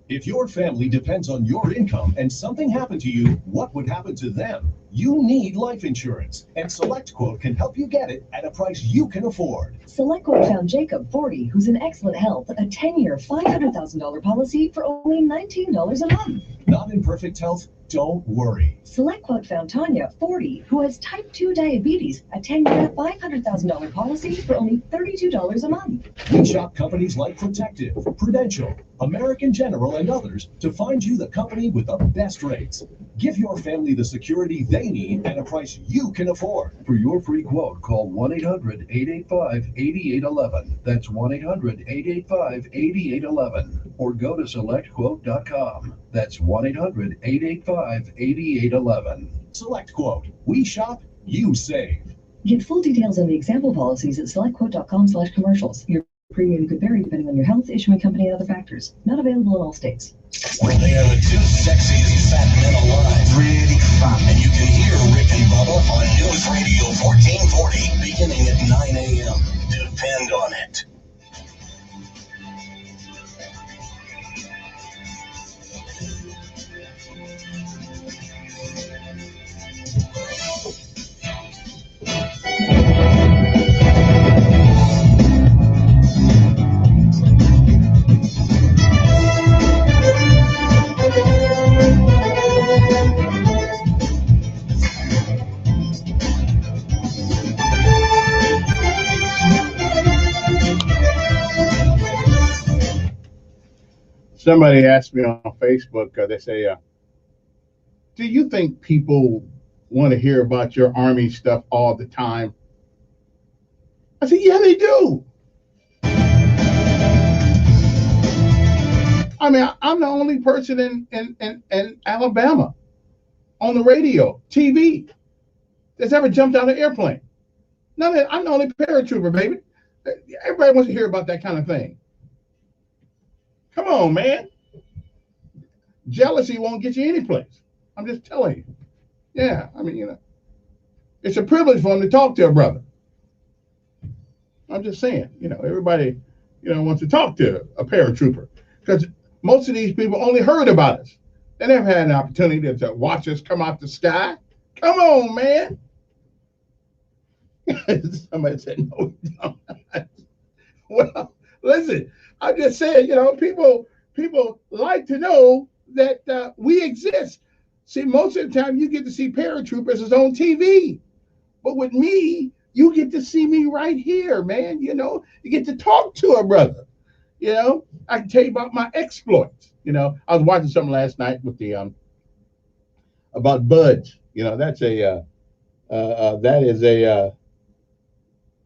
If your family depends on your income and something happened to you, what would happen to them? You need life insurance, and SelectQuote can help you get it at a price you can afford. SelectQuote found Jacob, 40, who's in excellent health, a 10-year, $500,000 policy for only $19 a month. Not in perfect health? Don't worry. SelectQuote found Tanya, 40, who has type 2 diabetes, a 10-year, $500,000 policy for only $32 a month. We shop companies like Protective, Prudential, American General, and others to find you the company with the best rates. Give your family the security they need at a price you can afford. For your free quote, call 1-800-885-8811. That's 1-800-885-8811. Or go to SelectQuote.com. That's 1-800-885-8811. SelectQuote. We shop, you save. Get full details on the example policies at SelectQuote.com/commercials. Your premium could vary depending on your health, issuing company, and other factors. Not available in all states. They are the 2 sexiest fat men alive. Really fun. And you can hear Rick and Bubba on News Radio 1440, beginning at 9 a.m. Depend on it. somebody asked me on Facebook, they say, do you think people want to hear about your Army stuff all the time? I said, yeah, they do. I mean, I'm the only person in Alabama on the radio, TV, that's ever jumped out of an airplane. No, I'm the only paratrooper, baby. Everybody wants to hear about that kind of thing. Come on, man. Jealousy won't get you any place. I'm just telling you. Yeah, I mean, it's a privilege for them to talk to a brother. I'm just saying, everybody, wants to talk to a paratrooper because most of these people only heard about us. They never had an opportunity to watch us come out the sky. Come on, man. Somebody said, no, we don't. Well, listen, I'm just saying, people like to know that we exist. See, most of the time you get to see paratroopers is on TV. But with me, you get to see me right here, man. You get to talk to a brother. I can tell you about my exploits. I was watching something last night with the about buds. That's a that is a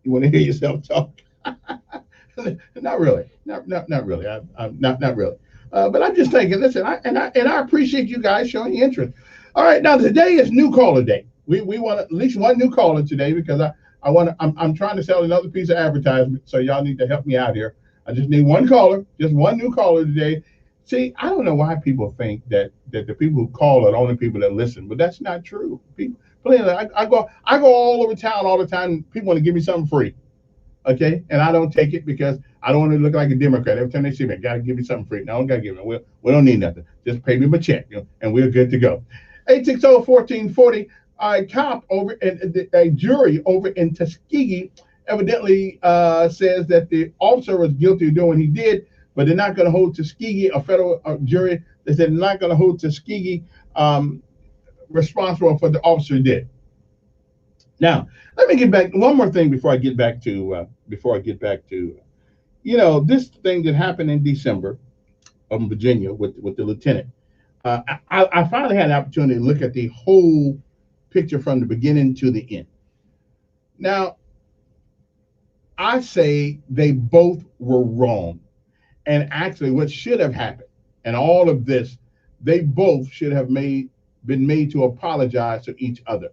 you want to hear yourself talk? Not really. Not really. I'm not really. But I'm just thinking, listen, I appreciate you guys showing interest. All right, now today is new caller day. We want at least one new caller today because I'm trying to sell another piece of advertisement, so y'all need to help me out here. I just need one caller, just one new caller today. See, I don't know why people think that the people who call are the only people that listen, but that's not true. People, I go all over town all the time. People want to give me something free, okay, and I don't take it because I don't want to look like a Democrat. Every time they see me, gotta give me something free. No, I don't gotta give it. We don't need nothing. Just pay me my check, and we're good to go. 860-1440. A cop over in a jury over in Tuskegee evidently says that the officer was guilty of doing what he did, but they're not going to hold Tuskegee, a federal jury. They said they're not going to hold Tuskegee responsible for the officer did. Now, let me get back one more thing before I get back to this thing that happened in December in Virginia with the lieutenant. I finally had an opportunity to look at the whole picture from the beginning to the end. Now, I say they both were wrong. And actually what should have happened and all of this, they both should have been made to apologize to each other.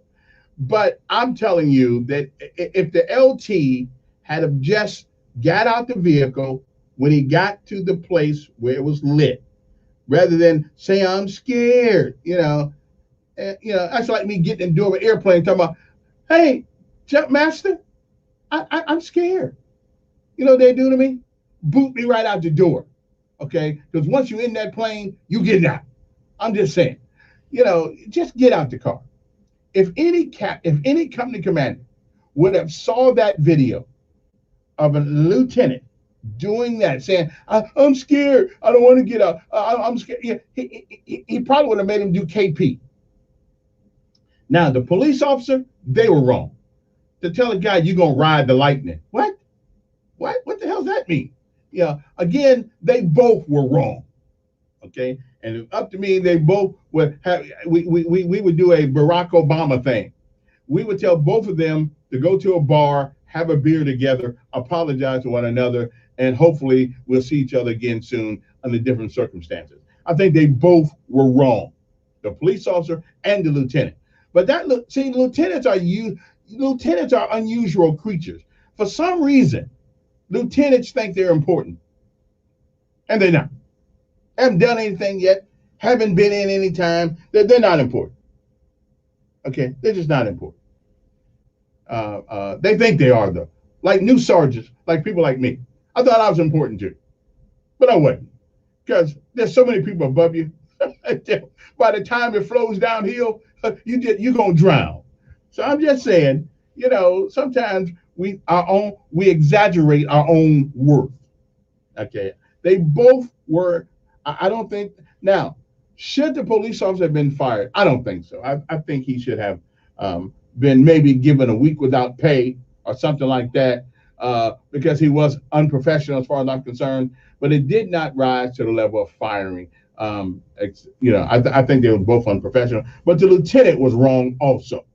But I'm telling you that if the LT had have just got out the vehicle when he got to the place where it was lit, rather than say, I'm scared, that's like me getting into an airplane talking about, hey, jump master, I'm scared. You know what they do to me? Boot me right out the door, okay? Because once you're in that plane, you get out. I'm just saying, just get out the car. If any company commander would have saw that video of a lieutenant doing that, saying, I'm scared, I don't want to get out, I'm scared, he probably would have made him do KP. Now, the police officer, they were wrong. To tell a guy you're going to ride the lightning. What? What the hell does that mean? Again, they both were wrong. Okay? And up to me, they both would have, we would do a Barack Obama thing. We would tell both of them to go to a bar, have a beer together, apologize to one another, and hopefully we'll see each other again soon under different circumstances. I think they both were wrong. The police officer and the lieutenant. But lieutenants are unusual creatures. For some reason, lieutenants think they're important. And they're not. Haven't done anything yet, haven't been in any time. They're not important. Okay, they're just not important. They think they are, though. Like new sergeants, like people like me. I thought I was important too, but I wasn't. Because there's so many people above you. By the time it flows downhill, you're gonna drown. So I'm just saying, sometimes we exaggerate our own worth. Okay, they both were. I don't think. Now, should the police officer have been fired? I don't think so. I think he should have been maybe given a week without pay or something like that. because he was unprofessional as far as I'm concerned, but it did not rise to the level of firing. I think they were both unprofessional, but the lieutenant was wrong also.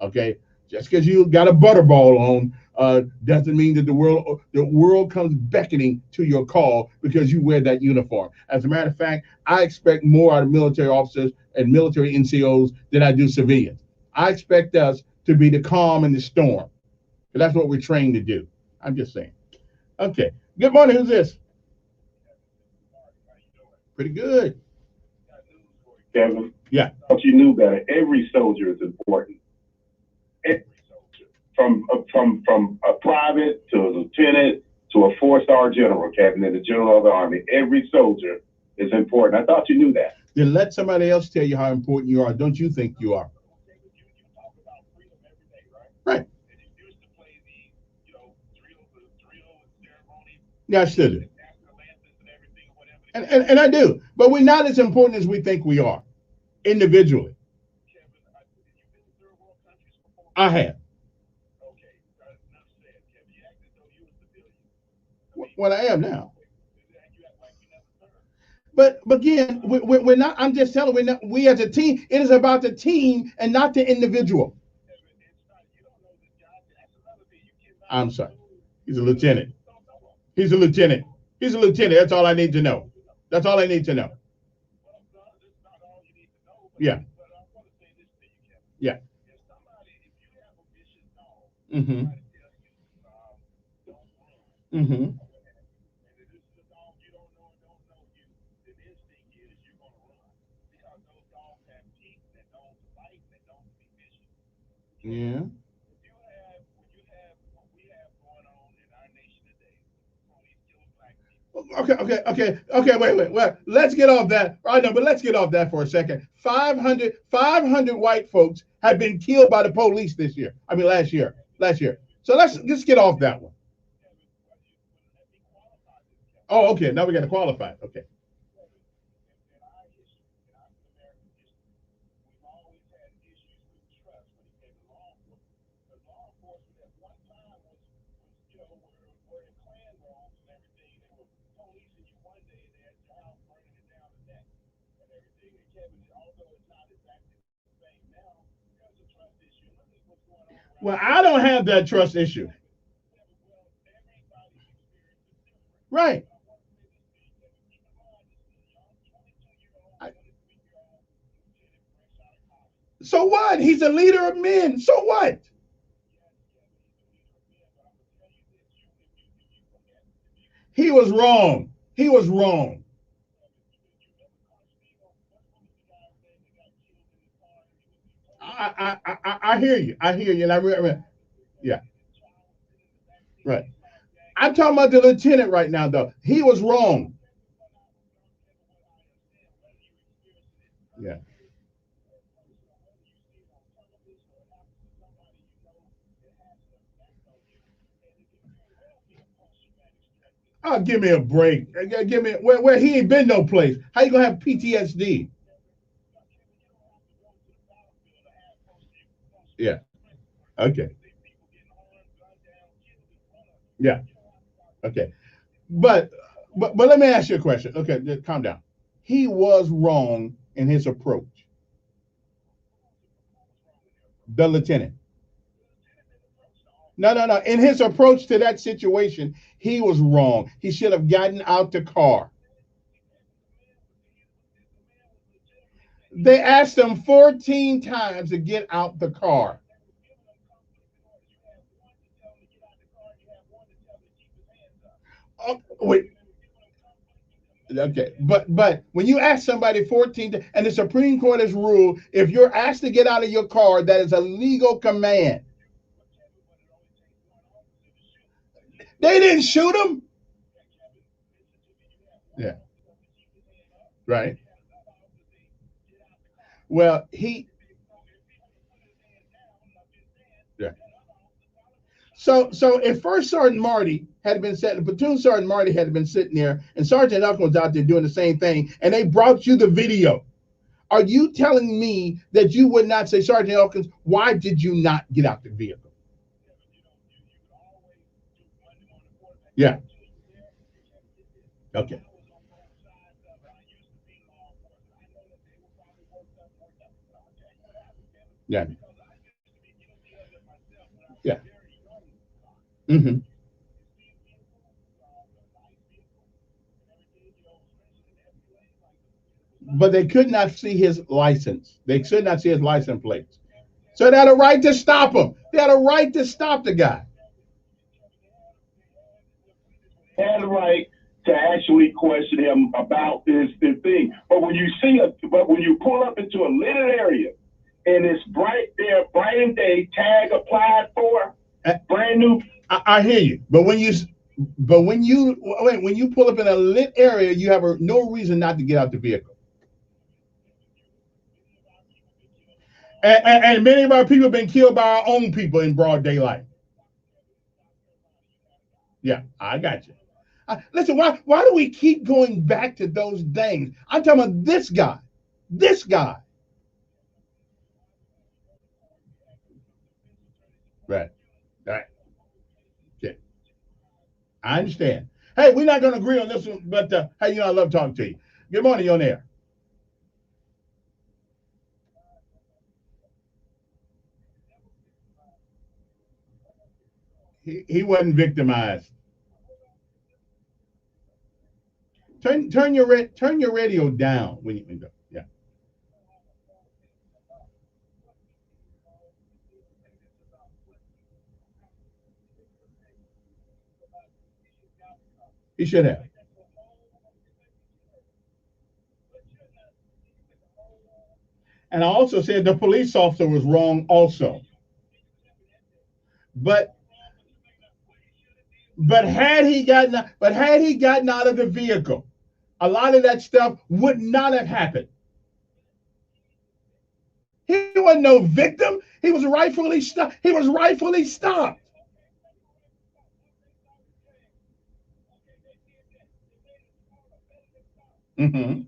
Okay, just because you got a butterball on doesn't mean that the world comes beckoning to your call because you wear that uniform. As a matter of fact, I expect more out of military officers and military NCOs than I do civilians. I expect us to be the calm in the storm. That's what we're trained to do. I'm just saying. Okay. Good morning. Who's this? Pretty good. Kevin. Yeah. But you knew better. Every soldier is important. Every soldier, from a private to a lieutenant to a 4-star general, Kevin, and the general of the army. Every soldier is important. I thought you knew that. Then let somebody else tell you how important you are. Don't you think you are? Right. Yeah, I still do. And I do. But we're not as important as we think we are individually. I have. Well, I am now. But again, we're not. I'm just telling you, we as a team, it is about the team and not the individual. I'm sorry. He's a lieutenant. He's a lieutenant. He's a lieutenant. That's all I need to know. That's all I need to know. Yeah. Yeah. Mm-hmm. Mm-hmm. Yeah. Okay. Wait. Well, let's get off that. I know, but let's get off that for a second. 500 white folks have been killed by the police this year. I mean, last year. So let's get off that one. Oh, okay. Now we got to qualify. Okay. Well, I don't have that trust issue. Right. So what? He's a leader of men. So what? He was wrong. He was wrong. I hear you. And I remember. Yeah. Right. I'm talking about the lieutenant right now, though. He was wrong. Yeah. Oh, give me a break. Give me where he ain't been no place. How you gonna have PTSD? Yeah. Okay. Yeah. Okay. But let me ask you a question. Okay, just calm down. He was wrong in his approach. The lieutenant. No. In his approach to that situation, he was wrong. He should have gotten out the car. They asked him 14 times to get out the car. Oh, wait. Okay, but when you ask somebody 14, and the Supreme Court has ruled, if you're asked to get out of your car, that is a legal command. They didn't shoot him. Yeah. Right. Well, yeah. So if First Sergeant Marty had been sitting, Platoon Sergeant Marty had been sitting there, and Sergeant Elkins was out there doing the same thing, and they brought you the video, are you telling me that you would not say, Sergeant Elkins, why did you not get out the vehicle? Yeah. Okay. Yeah. Yeah. Mm-hmm. But they could not see his license. They could not see his license plates. So they had a right to stop him. They had a right to stop the guy. Had the right to actually question him about this thing. But when you pull up into a lit area and it's bright and day, tag applied for, brand new. I hear you, but when you pull up in a lit area, you have no reason not to get out the vehicle. And many of our people have been killed by our own people in broad daylight. Yeah, I got you. Listen, why do we keep going back to those things? I'm talking about this guy. This guy. Right. Right. Okay. I understand. Hey, we're not going to agree on this one, but hey, I love talking to you. Good morning, you're on air. He wasn't victimized. Turn your radio down when you go. Yeah. He should have. And I also said the police officer was wrong also. But had he gotten out of the vehicle, a lot of that stuff would not have happened. He wasn't no victim. He was rightfully stopped. Mm-hmm.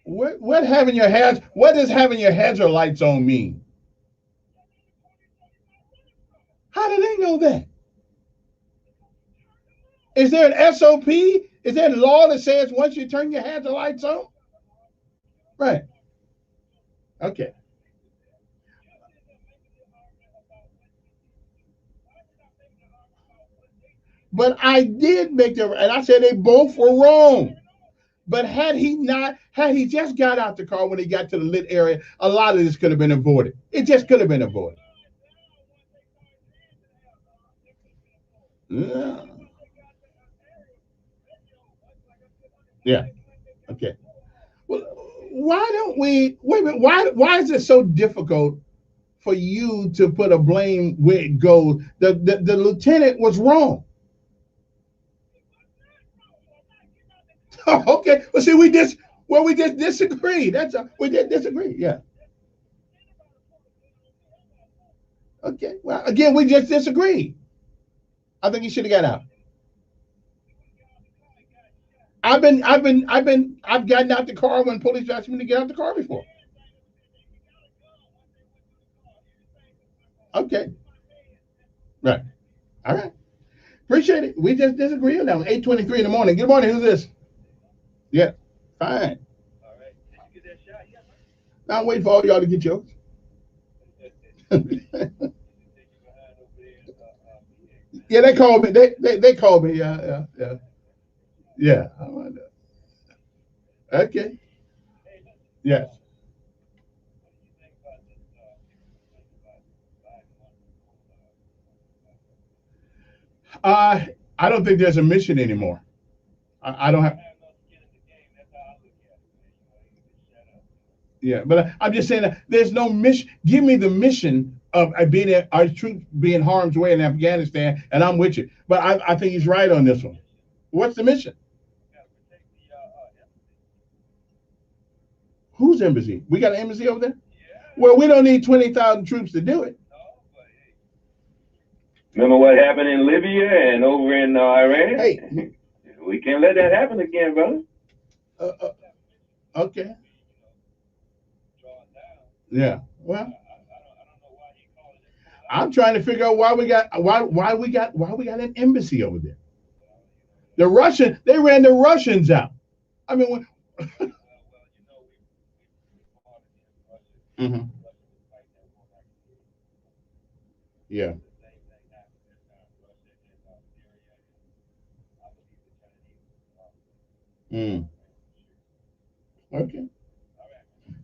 What does having your hazard lights on mean? How do they know that? Is there an SOP? Is there a law that says once you turn your hazard lights on? Right. Okay. But I did make them, and I said they both were wrong. But had he just got out the car when he got to the lit area, a lot of this could have been avoided. It just could have been avoided. Yeah. Yeah. Okay. Well, why don't we wait a minute? Why is it so difficult for you to put a blame where it goes? The lieutenant was wrong. Okay. Well, see, we just disagree. We did disagree. Yeah. Okay. Well, again, we just disagree. I think he should have got out. I've gotten out the car when police asked me to get out the car before. Okay. Right. All right. Appreciate it. We just disagree on that one. 8:23 in the morning. Good morning. Who's this? Yeah. Fine. All right. Did you get that shot yet? Now I'm waiting for all y'all to get yours. Yeah, they called me. They called me. Yeah. Yeah. Okay. Yes. I don't think there's a mission anymore. I don't have. Yeah, but I'm just saying that there's no mission. Give me the mission of our troops being harm's way in Afghanistan, and I'm with you. But I think he's right on this one. What's the mission? Whose embassy? We got an embassy over there? Well, we don't need 20,000 troops to do it. Remember what happened in Libya and over in Iran? Hey, we can't let that happen again, brother. Okay. Yeah. Well, I'm trying to figure out why we got an embassy over there. They ran the Russians out. I mean, Mhm. Yeah. Mm. Okay.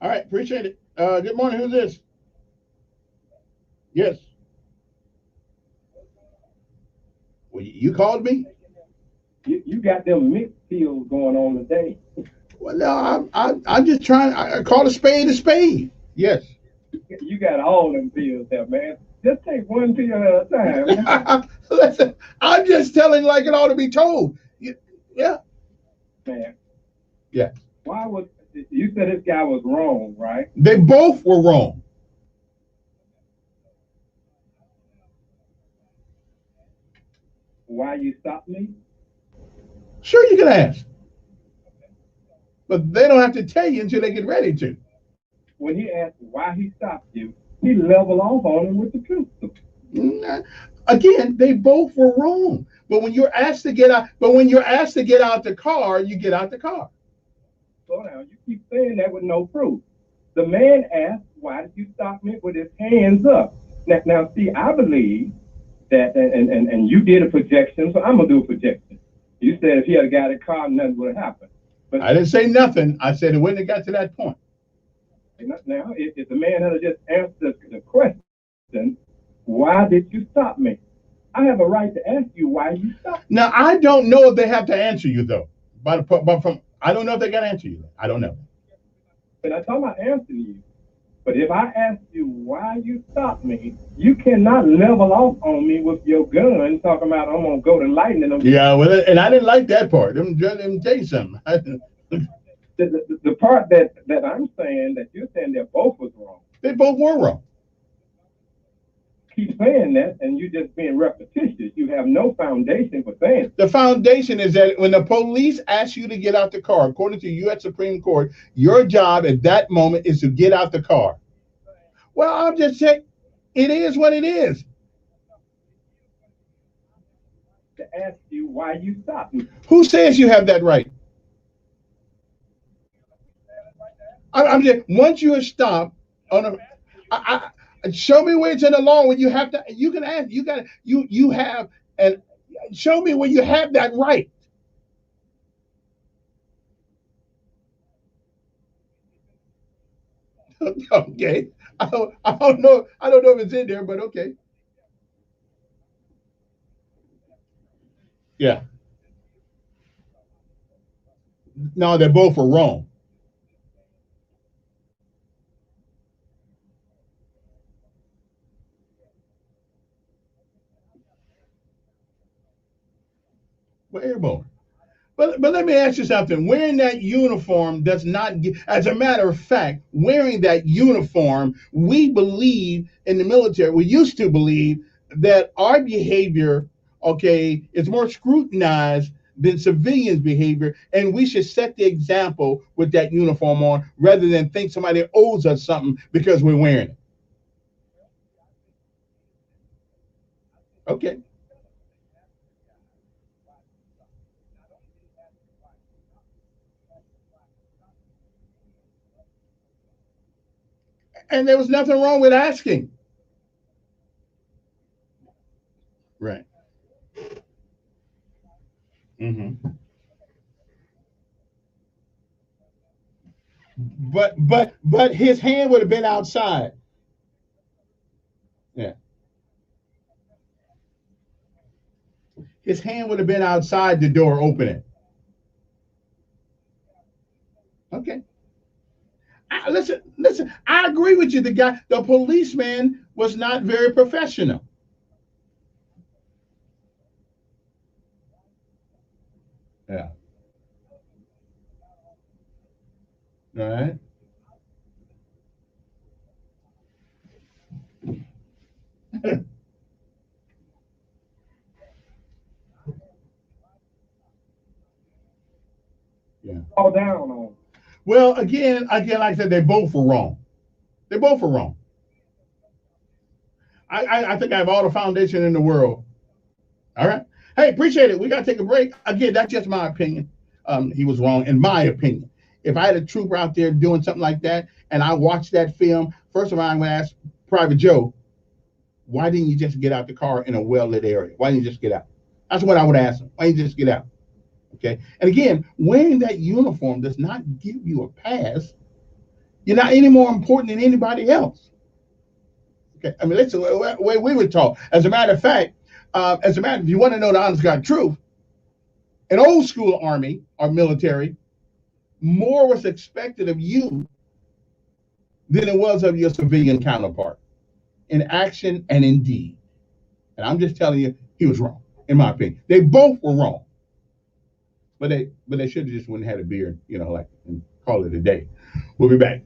All right. Appreciate it. Good morning. Who's this? Yes. Well, you called me. You got them mixed deals going on today. Well, no, I'm just trying. I call a spade a spade. Yes. You got all them pills there, man. Just take one pill at a time. Listen, I'm just telling like it ought to be told. Yeah. Man. Yeah. Why was you said this guy was wrong, right? They both were wrong. Why you stopped me? Sure, you can ask, but they don't have to tell you until they get ready to. When he asked why he stopped you, he leveled off on him with the pistol. Again, they both were wrong. But when you're asked to get out, the car, you get out the car. Slow down. You keep saying that with no proof. The man asked, "Why did you stop me?" with his hands up. Now, see, I believe that, and you did a projection, so I'm gonna do a projection. You said if he had got a car, nothing would have happened. But I didn't say nothing. I said it wouldn't have got to that point. now, if the man had just answered the question, why did you stop me? I have a right to ask you why you stopped me. Now, I don't know if they have to answer you though. But I don't know if they got to answer you. I don't know. But I'm talking about answering you. But if I ask you why you stopped me, you cannot level off on me with your gun, talking about I'm gonna go to lightning them. Yeah, well, and I didn't like that part. Let me tell you something. The part that I'm saying that you're saying that both was wrong. They both were wrong. Keep saying that, and you're just being repetitious. You have no foundation for saying it. The foundation is that when the police ask you to get out the car, according to the U.S. Supreme Court, your job at that moment is to get out the car. Well, I'm just saying, it is what it is. To ask you why you stopped me. Who says you have that right? I'm just, once you are stopped on show me where it's in the law when you have to. You can ask. You have, and show me where you have that right. Okay. I don't know if it's in there, but okay. Yeah. No, they both are wrong. Well, airborne. But let me ask you something. Wearing that uniform does not, as a matter of fact, wearing that uniform, we believe in the military, we used to believe that our behavior, okay, is more scrutinized than civilians' behavior, and we should set the example with that uniform on rather than think somebody owes us something because we're wearing it. Okay. And there was nothing wrong with asking. Right. Mm-hmm. But his hand would have been outside. Yeah. His hand would have been outside the door opening. Okay. Listen. I agree with you. The policeman was not very professional. Yeah. All right. Yeah. Fall down on. Well, again, like I said, they both were wrong. They both were wrong. I think I have all the foundation in the world. All right. Hey, appreciate it. We got to take a break. Again, that's just my opinion. He was wrong, in my opinion. If I had a trooper out there doing something like that and I watched that film, first of all, I'm going to ask Private Joe, why didn't you just get out the car in a well-lit area? Why didn't you just get out? That's what I would ask him. Why didn't you just get out? Okay. And again, wearing that uniform does not give you a pass. You're not any more important than anybody else. Okay. I mean, that's the way we would talk. As a matter of fact, if you want to know the honest God truth, an old school army or military, more was expected of you than it was of your civilian counterpart in action and in deed. And I'm just telling you, he was wrong, in my opinion. They both were wrong. But they should have just went and had a beer, and call it a day. We'll be back.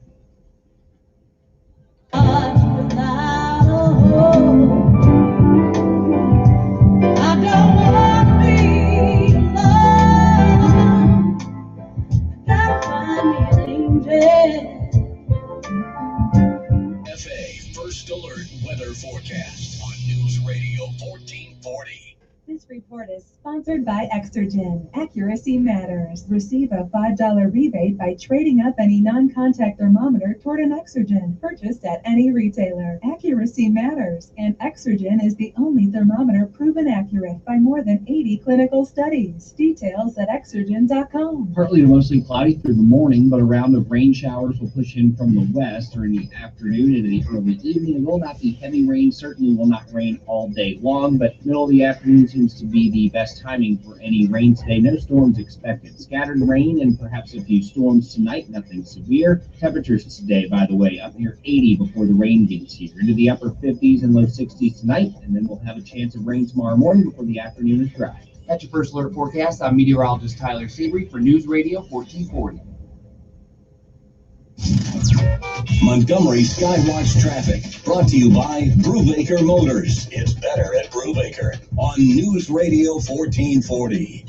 First Alert Weather Forecast on News Radio 1440. This report is sponsored by Exergen. Accuracy matters. Receive a $5 rebate by trading up any non-contact thermometer toward an Exergen purchased at any retailer. Accuracy matters, and Exergen is the only thermometer proven accurate by more than 80 clinical studies. Details at Exergen.com. Partly to mostly cloudy through the morning, but around the rain showers will push in from the west during the afternoon into the early evening. It will not be heavy rain, certainly will not rain all day long, but middle of the afternoon seems to be the best timing for any rain today. No storms expected. Scattered rain and perhaps a few storms tonight, nothing severe. Temperatures today, by the way, up near 80 before the rain gets here. Into the upper 50s and low 60s tonight, and then we'll have a chance of rain tomorrow morning before the afternoon is dry. That's your First Alert forecast. I'm meteorologist Tyler Seabury for News Radio 1440. Montgomery Skywatch traffic brought to you by Brubaker Motors. It's better at Brubaker on News Radio 1440.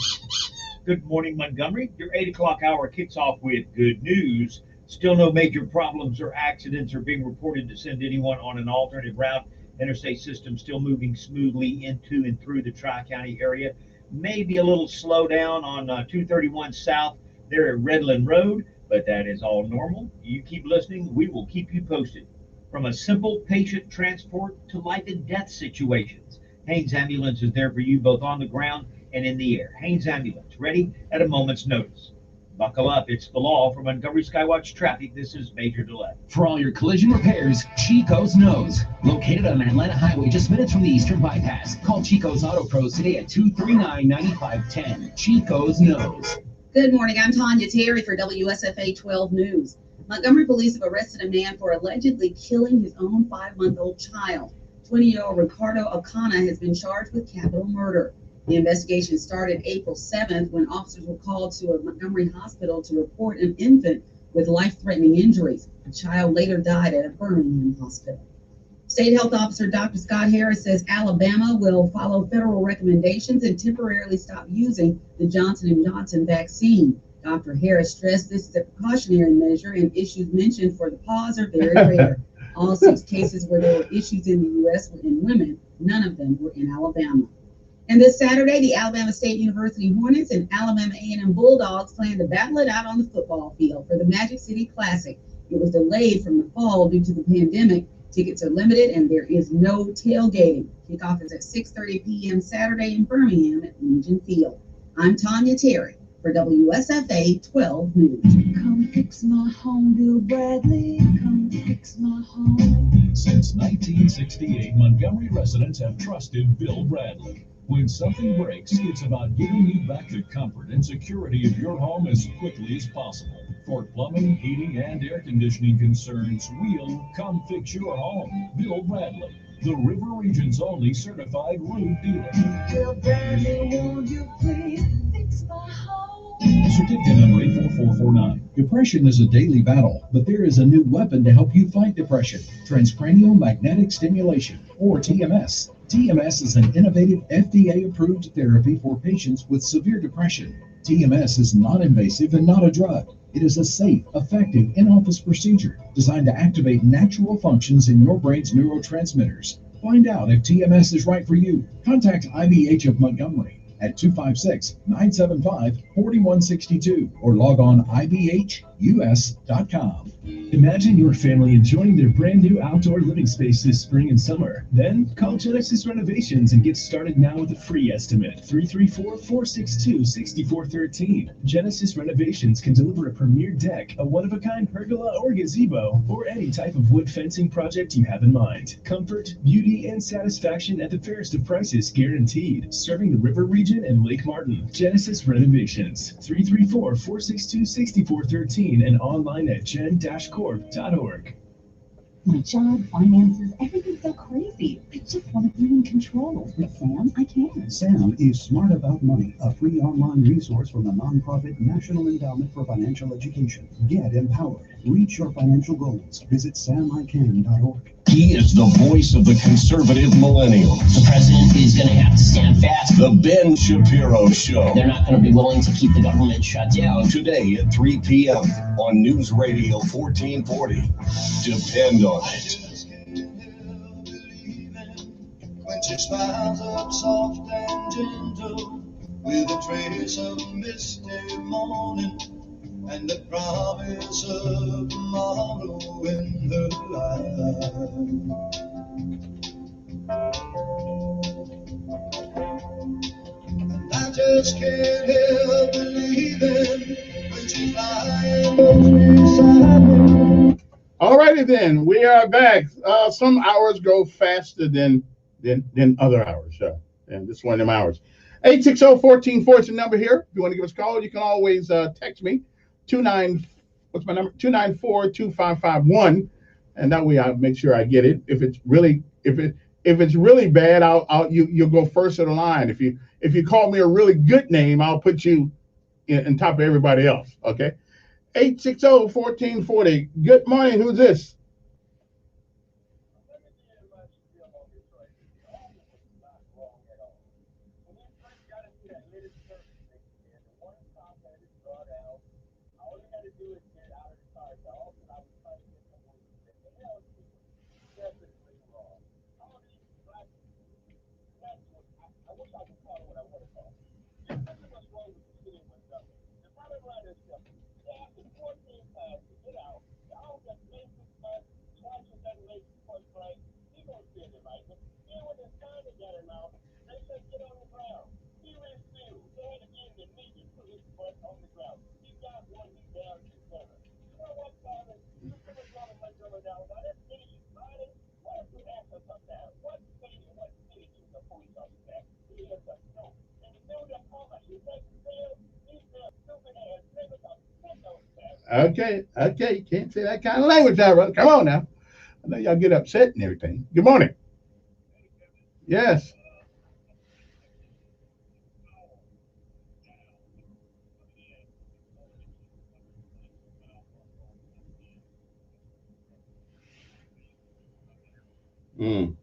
Good morning, Montgomery. Your 8 o'clock hour kicks off with good news. Still no major problems or accidents are being reported to send anyone on an alternative route. Interstate system still moving smoothly into and through the Tri-County area. Maybe a little slowdown on 231 South there at Redland Road, but that is all normal. You keep listening, we will keep you posted. From a simple patient transport to life and death situations, Haynes Ambulance is there for you both on the ground and in the air. Haynes Ambulance, ready at a moment's notice. Buckle up, it's the law. For Montgomery Skywatch traffic, this is Major Delay. For all your collision repairs, Chico's Knows. Located on Atlanta Highway just minutes from the Eastern Bypass. Call Chico's Auto Pros today at 239-9510. Chico's Knows. Good morning, I'm Tanya Terry for WSFA 12 News. Montgomery police have arrested a man for allegedly killing his own 5-month-old child. 20-year-old Ricardo Ocana has been charged with capital murder. The investigation started April 7th when officers were called to a Montgomery hospital to report an infant with life-threatening injuries. The child later died at a Birmingham hospital. State Health Officer Dr. Scott Harris says Alabama will follow federal recommendations and temporarily stop using the Johnson & Johnson vaccine. Dr. Harris stressed this is a precautionary measure and issues mentioned for the pause are very rare. All 6 cases where there were issues in the U.S. were in women. None of them were in Alabama. And this Saturday, the Alabama State University Hornets and Alabama A&M Bulldogs plan to battle it out on the football field for the Magic City Classic. It was delayed from the fall due to the pandemic. Tickets are limited and there is no tailgating. Kickoff is at 6:30 p.m. Saturday in Birmingham at Legion Field. I'm Tanya Terry for WSFA 12 News. Come fix my home, Bill Bradley. Come fix my home. Since 1968, Montgomery residents have trusted Bill Bradley. When something breaks, it's about giving you back the comfort and security of your home as quickly as possible. For plumbing, heating, and air conditioning concerns, we'll come fix your home. Bill Bradley, the River Region's only certified roof dealer. Bill Bradley, won't you please fix my home? Certificate number 84449. Depression is a daily battle, but there is a new weapon to help you fight depression. Transcranial magnetic stimulation, or TMS. TMS is an innovative FDA-approved therapy for patients with severe depression. TMS is non-invasive and not a drug. It is a safe, effective in-office procedure designed to activate natural functions in your brain's neurotransmitters. Find out if TMS is right for you. Contact IBH of Montgomery at 256-975-4162 or log on ibhus.com. Imagine your family enjoying their brand new outdoor living space this spring and summer. Then call Genesis Renovations and get started now with a free estimate. 334-462-6413. Genesis Renovations can deliver a premier deck, a one-of-a-kind pergola or gazebo, or any type of wood fencing project you have in mind. Comfort, beauty, and satisfaction at the fairest of prices guaranteed. Serving the river region and Lake Martin. Genesis Renovations. 334-462-6413 and online at gen-corp.org. My job, finances, everything's so crazy. I just want to be in control. With Sam, I can. Sam is Smart About Money, a free online resource from the nonprofit National Endowment for Financial Education. Get empowered. Reach your financial goals. Visit samican.org. He is the voice of the conservative millennial. The president is going to have to stand fast. The Ben Shapiro Show. They're not going to be willing to keep the government shut down. Today at 3 p.m. on News Radio 1440. Depend on it. When she smiles up soft and gentle, with a trace of misty morning, and the promise of tomorrow in her eyes. And I just can't help believing when she's lying beside me. All righty then, we are back. Some hours go faster than other hours, and this is one of them hours. 860-1440 is the number here. If you want to give us a call, you can always text me. 294-2551, and that way I'll make sure I get it. If it's really bad, you'll go first of the line. If you call me a really good name, I'll put you in top of everybody else. Okay. 860-1440. Good morning. Who's this? Okay, you can't say that kind of language now, brother. Come on now. I know y'all get upset and everything. Good morning. Yes. Mm.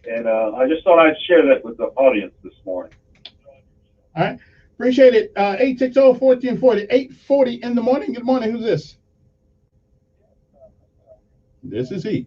And I just thought I'd share that with the audience this morning. All right. Appreciate it. 860-1440, 840 in the morning. Good morning. Who's this? This is he.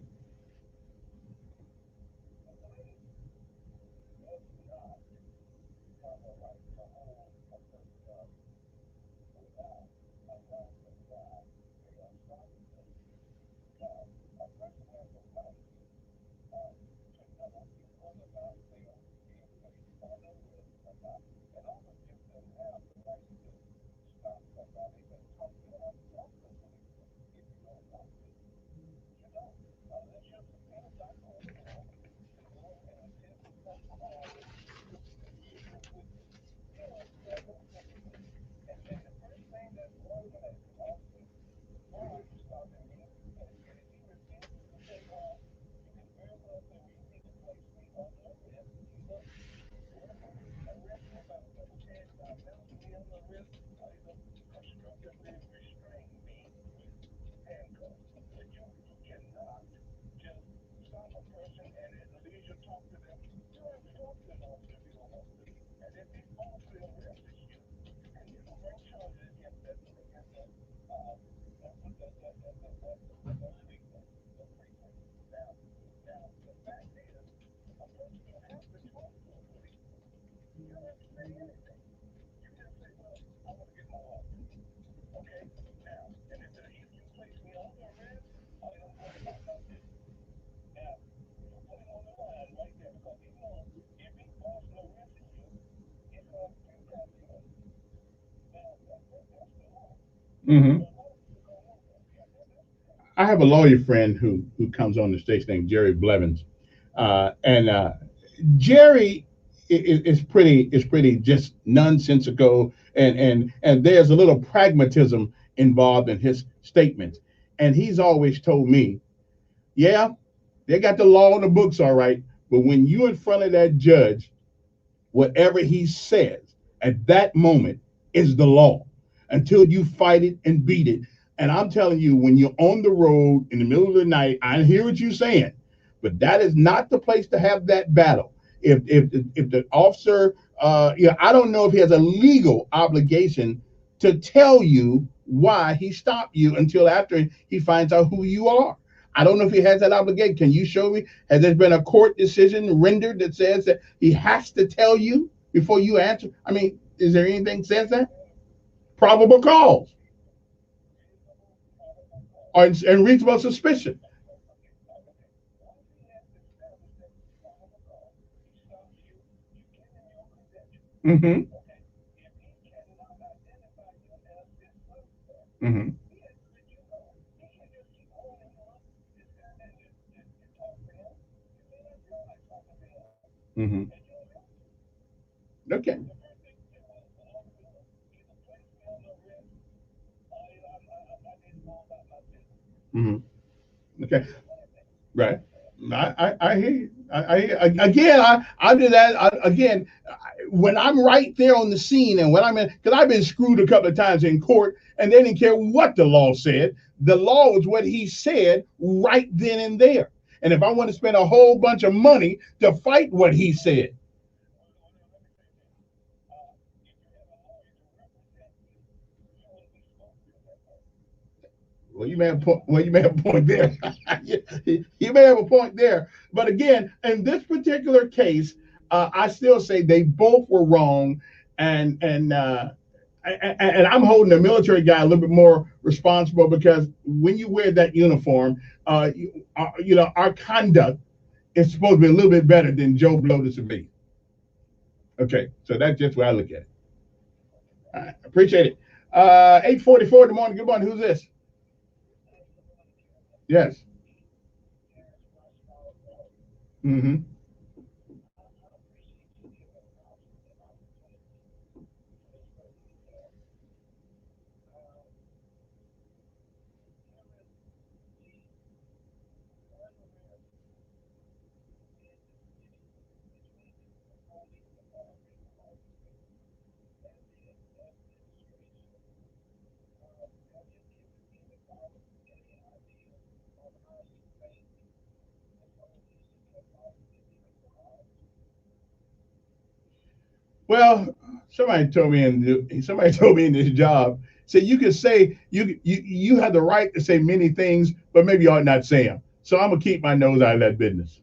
I have a lawyer friend who comes on the station named Jerry Blevins, and Jerry is pretty just nonsensical, and there's a little pragmatism involved in his statements, and he's always told me, yeah, they got the law in the books, all right, but when you're in front of that judge, whatever he says at that moment is the law until you fight it and beat it. And I'm telling you, when you're on the road in the middle of the night, I hear what you're saying, but that is not the place to have that battle. If the officer, I don't know if he has a legal obligation to tell you why he stopped you until after he finds out who you are. I don't know if he has that obligation. Can you show me? Has there been a court decision rendered that says that he has to tell you before you answer? I mean, is there anything that says that? Probable cause. Or and reasonable suspicion. Mm-hmm. Mm-hmm. Mm-hmm. Okay. Mm-hmm. Okay. Right. I hear you. I do that again when I'm right there on the scene, and when I'm in, because I've been screwed a couple of times in court, and they didn't care what the law said. The law was what he said right then and there. And if I want to spend a whole bunch of money to fight what he said, well, you may have a point there. You may have a point there. But again, in this particular case, I still say they both were wrong, and I'm holding the military guy a little bit more responsible, because when you wear that uniform, our conduct it's supposed to be a little bit better than Joe Blow to be. Okay, so that's just where I look at it. All right, appreciate it. 8:44 in the morning. Good morning. Who's this? Yes. Mm-hmm. Well, somebody told me in this job, say you can say you have the right to say many things, but maybe you ought not say them. So I'm gonna keep my nose out of that business.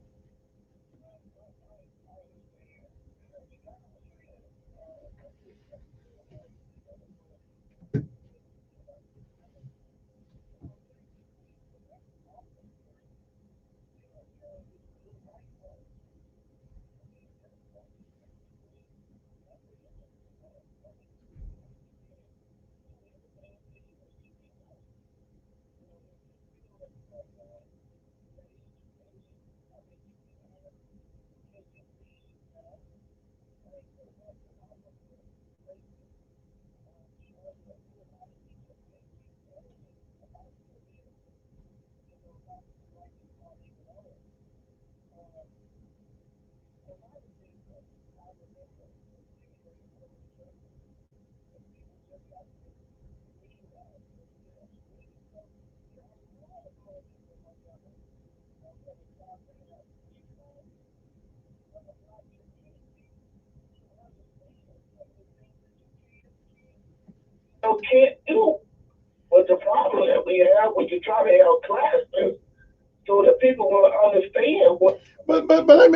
Can't do. But the problem that we have when you try to have classes so that people will understand what. But let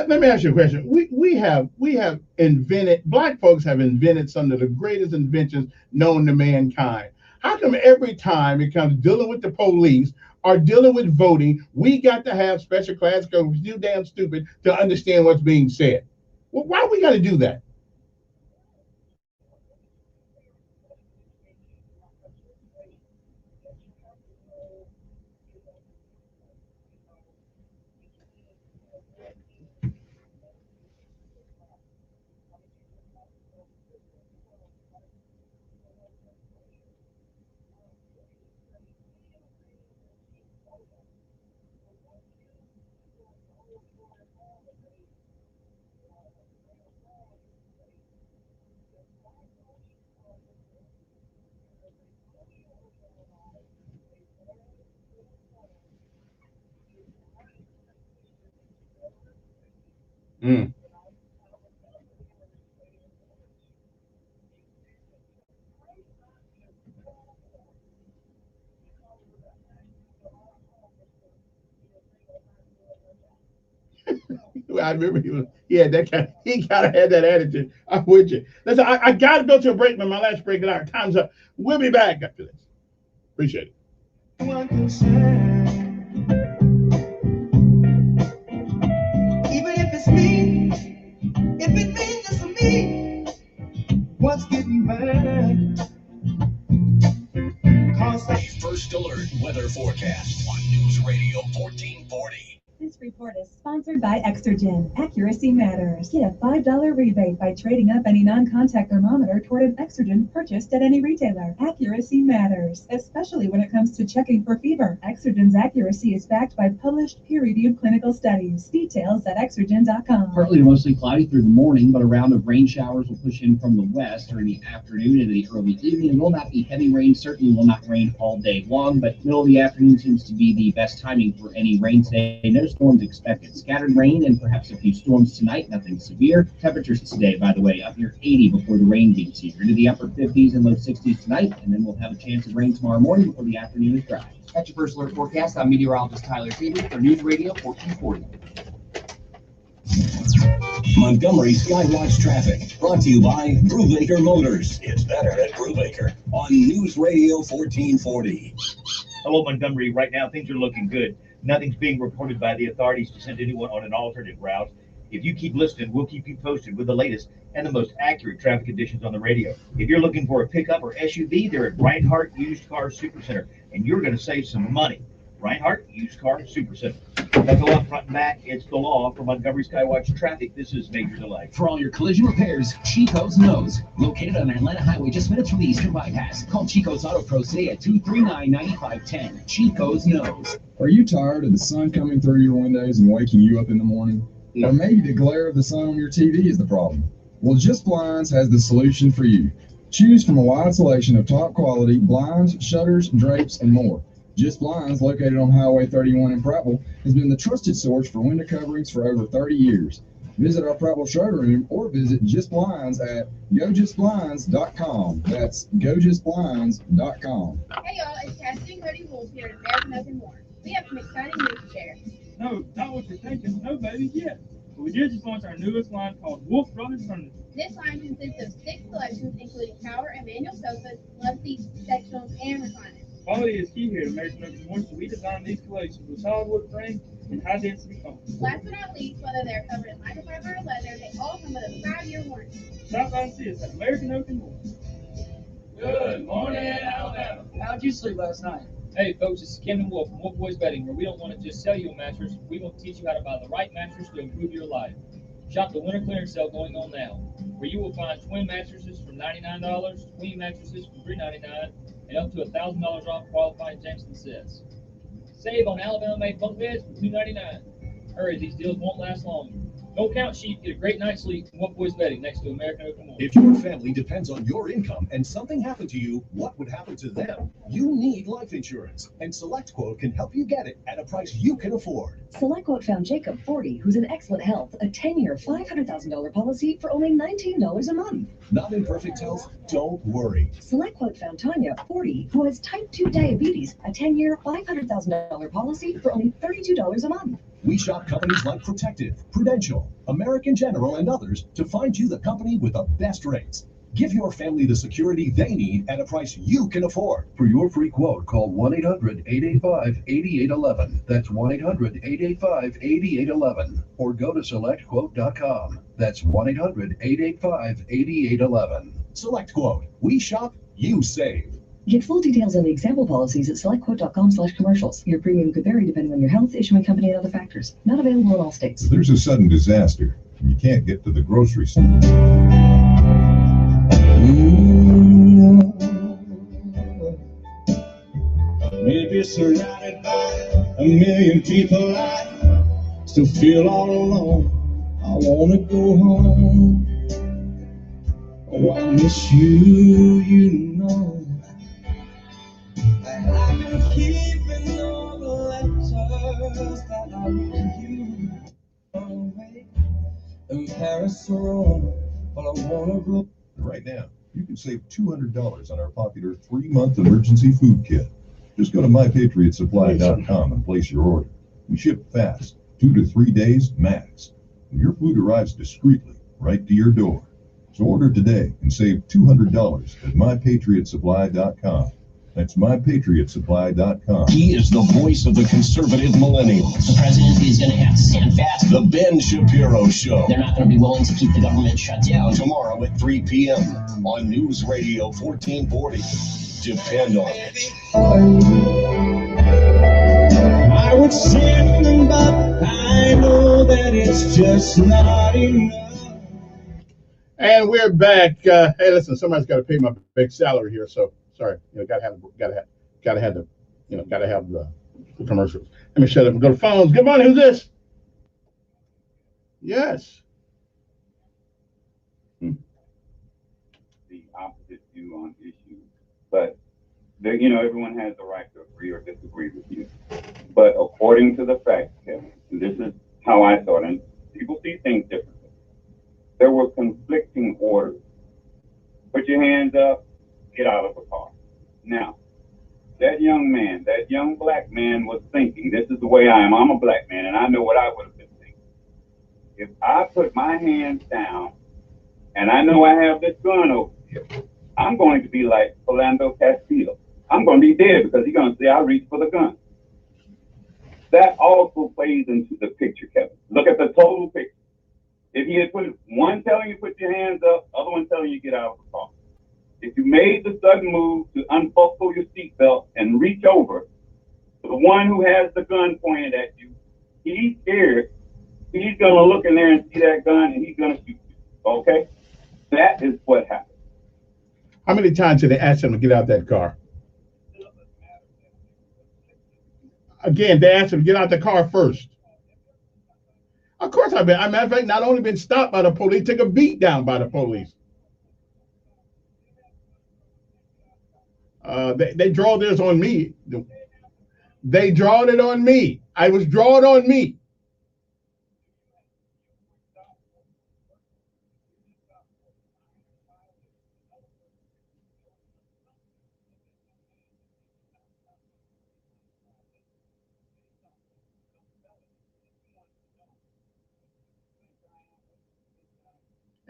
me ask you a question. We have invented, black folks have invented some of the greatest inventions known to mankind. How come every time it comes dealing with the police or dealing with voting, we got to have special class because we're too damn stupid to understand what's being said? Well, why we got to do that? Mm. I remember he had that he kind of had that attitude. I'm with you. Listen, I got to go to a break, man. My last break, and our time's up. We'll be back after this. Appreciate it. Even if it's me, if it means just for me, what's getting better? The First Alert weather forecast on News Radio 1440. This report is sponsored by Exergen. Accuracy matters. Get a $5 rebate by trading up any non-contact thermometer toward an Exergen purchased at any retailer. Accuracy matters, especially when it comes to checking for fever. Exergen's accuracy is backed by published peer-reviewed clinical studies. Details at exergen.com. Partly to mostly cloudy through the morning, but a round of rain showers will push in from the west during the afternoon into the early evening. It will not be heavy rain, certainly will not rain all day long, but middle of the afternoon seems to be the best timing for any rain today. No storms expected. Scattered rain and perhaps a few storms tonight, nothing severe. Temperatures today, by the way, up near 80 before the rain beats here. Into the upper 50s and low 60s tonight, and then we'll have a chance of rain tomorrow morning before the afternoon is dry. That's your First Alert forecast. I'm meteorologist Tyler Seaver for News Radio 1440. Montgomery Skywatch traffic brought to you by Brubaker Motors. It's better at Brubaker on News Radio 1440. Hello, Montgomery. Right now, things are looking good. Nothing's being reported by the authorities to send anyone on an alternate route. If you keep listening, we'll keep you posted with the latest and the most accurate traffic conditions on the radio. If you're looking for a pickup or SUV, they're at Reinhardt Used Car Supercenter, and you're going to save some money. Reinhardt Used Car Supercenter. Buckle up front and back. It's the law. For Montgomery Skywatch Traffic, this is Major Delay. For all your collision repairs, Chico's Nose. Located on Atlanta Highway just minutes from the Eastern Bypass. Call Chico's Auto Pros today at 239-9510. Chico's Nose. Are you tired of the sun coming through your windows and waking you up in the morning? Or maybe the glare of the sun on your TV is the problem? Well, Just Blinds has the solution for you. Choose from a wide selection of top quality blinds, shutters, drapes, and more. Just Blinds, located on Highway 31 in Prattville, has been the trusted source for window coverings for over 30 years. Visit our Prattville showroom or visit Just Blinds at gojustblinds.com. That's gojustblinds.com. Hey y'all, it's Cassidy and Cody Wolf here at American Open More. We have some exciting news to share. No, not what you're thinking. No, baby, yet. But we did just launch our newest line called Wolf Brothers Furniture. This line consists of 6 selections, including power and manual sofas, love seats, sectionals, and recliners. Quality is key here at American Open More, so we designed these collections with solid wood frame and high density foam. Last but not least, whether they're covered in microfiber or leather, they all come with a 5-year warranty. Stop by and see us at American Open More. Good morning, Alabama. How'd you sleep last night? Hey folks, it's Ken Wolf from Wolf Boys Bedding, where we don't want to just sell you a mattress, we want to teach you how to buy the right mattress to improve your life. Shop the winter clearance sale going on now, where you will find twin mattresses from $99, queen mattresses from $399, and up to $1,000 off qualifying Jameson sets. Save on Alabama-made bunk beds for $299. Hurry, these deals won't last long. Don't count sheep, get a great night's sleep from Wolf Boys Bedding next to American Open More. If your family depends on your income and something happened to you, what would happen to them? You need life insurance, and SelectQuote can help you get it at a price you can afford. SelectQuote found Jacob, 40, who's in excellent health, a 10-year, $500,000 policy for only $19 a month. Not in perfect health? Don't worry. SelectQuote found Tanya, 40, who has type 2 diabetes, a 10-year, $500,000 policy for only $32 a month. We shop companies like Protective, Prudential, American General, and others to find you the company with the best rates. Give your family the security they need at a price you can afford. For your free quote, call 1-800-885-8811. That's 1-800-885-8811. Or go to SelectQuote.com. That's 1-800-885-8811. SelectQuote. We shop, you save. Get full details on the example policies at selectquote.com/commercials. Your premium could vary depending on your health, issuing company, and other factors. Not available in all states. If there's a sudden disaster and you can't get to the grocery store. Maybe surrounded by a million people, I still feel all alone. I wanna go home. Oh, I miss you, you know. I've been keeping all the letters that I wrote you away in Paris or Rome, but I wanna go. Right now, you can save $200 on our popular 3-month emergency food kit. Just go to mypatriotsupply.com and place your order. We ship fast, 2 to 3 days max. And your food arrives discreetly right to your door. So order today and save $200 at mypatriotsupply.com. That's mypatriotsupply.com. He is the voice of the conservative millennials. The president is going to have to stand fast. The Ben Shapiro Show. They're not going to be willing to keep the government shut down. Tomorrow at 3 p.m. on News Radio 1440. Depend on it. I would sin, but I know that it's just not enough. And we're back. Hey, listen, somebody's got to pay my big salary here, so sorry. Gotta have the commercials. Let me shut up and go to phones. Good morning. Who's this? Yes. The opposite view on issues, but everyone has the right to agree or disagree with you. But according to the facts, Kevin, and this is how I thought, and people see things differently. There were conflicting orders. Put your hands up, get out of the car. Now, that young man, that young black man was thinking, this is the way I am. I'm a black man, and I know what I would have been thinking. If I put my hands down, and I know I have this gun over here, I'm going to be like Philando Castile. I'm going to be dead because he's going to say I reached for the gun. that also plays into the picture, Kevin. Look at the total picture. If he had put one telling you put your hands up, other one telling you get out of the car. If you made the sudden move to unbuckle your seatbelt and reach over, the one who has the gun pointed at you, he's scared. He's gonna look in there and see that gun, and he's gonna shoot you. Okay, that is what happened. How many times did they ask him to get out that car? Again, they asked him to get out the car first. Of course, I've been. As a matter of fact, not only been stopped by the police, took a beat down by the police. They draw this on me. They drawed it on me. I was drawn on me.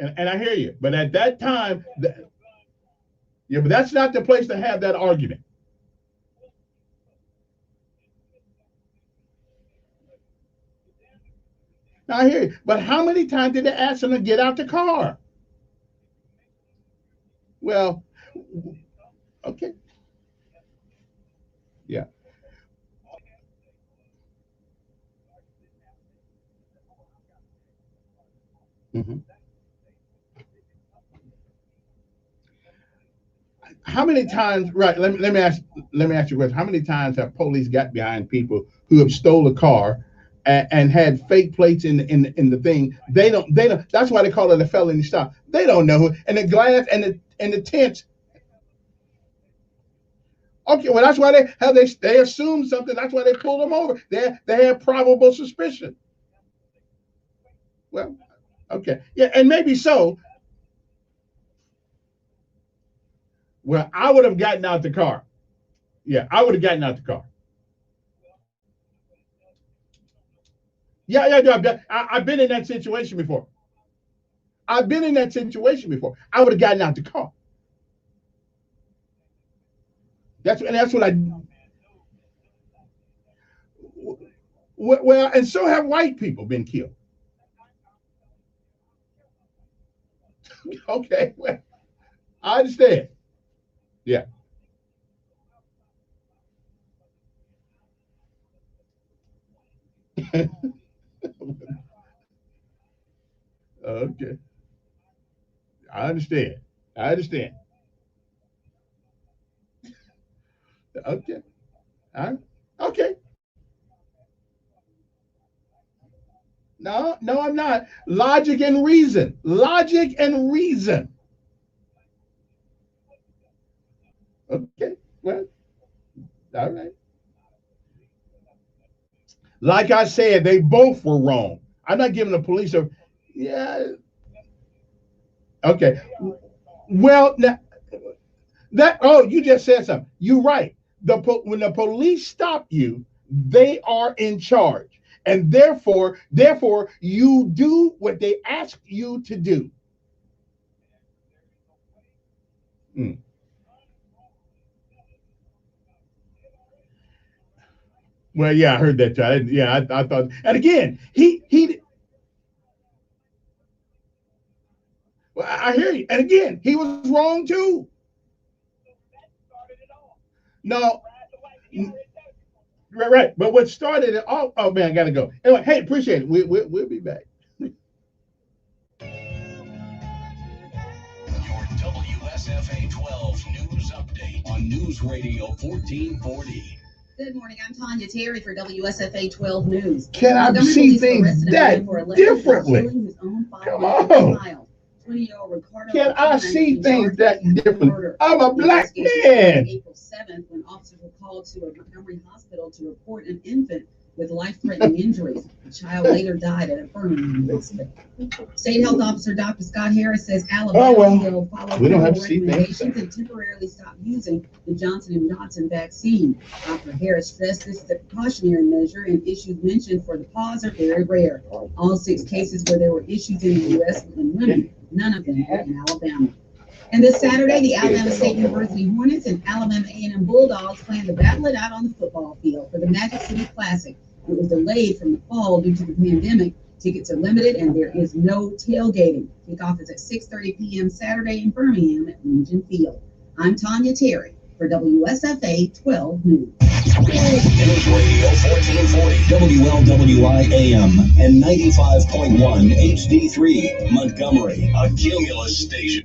And I hear you, but at that time, yeah, but that's not the place to have that argument. Now, I hear you, but how many times did they ask him to get out the car? Well, okay. Yeah. Mm-hmm. How many times, right, let me ask you a question. How many times have police got behind people who have stole a car and had fake plates in the thing? They don't, that's why they call it a felony stop. They don't know who, and the glass and the tents. Okay, well, that's why they assume something. That's why they pulled them over. They have probable suspicion. Well, okay. Yeah, and maybe so. Well, I would have gotten out the car. Yeah, I would have gotten out the car. Yeah. I've been in that situation before. I would have gotten out the car. That's what I. Well, and so have white people been killed. Okay, well, I understand. Yeah. Okay. I understand. Okay. Okay. No, I'm not. Logic and reason. Okay. Well, all right. Like I said, they both were wrong. I'm not giving the police a, yeah. Okay. Well, now you just said something. You're right. When the police stop you, they are in charge, and therefore, you do what they ask you to do. Well, yeah, I heard that too. I thought, and again, he. Well, I hear you, and again, he was wrong too. No, right. But what started it? Oh man, I gotta go. Anyway, hey, appreciate it. We'll be back. Your WSFA 12 news update on News Radio 1440. Good morning. I'm Tanya Terry for WSFA 12 News. Can I see things that differently? Come on. Can I see things that differently? I'm a black man. April 7th, when officers were called to a Montgomery hospital to report an infant with life-threatening injuries. The child later died at a Birmingham hospital. State Health Officer Dr. Scott Harris says Alabama will follow recommendations and temporarily stop using the Johnson & Johnson vaccine. Dr. Harris stressed this is a precautionary measure, and issues mentioned for the pause are very rare. All 6 cases where there were issues in the U.S. within women, none of them were in Alabama. And this Saturday, the Alabama State University Hornets and Alabama A&M Bulldogs plan to battle it out on the football field for the Magic City Classic. It was delayed from the fall due to the pandemic. Tickets are limited and there is no tailgating. Kickoff is at 6:30 p.m. Saturday in Birmingham at Legion Field. I'm Tanya Terry for WSFA 12 News. News Radio 1440, WLWI AM and 95.1 HD3, Montgomery, a Cumulus station.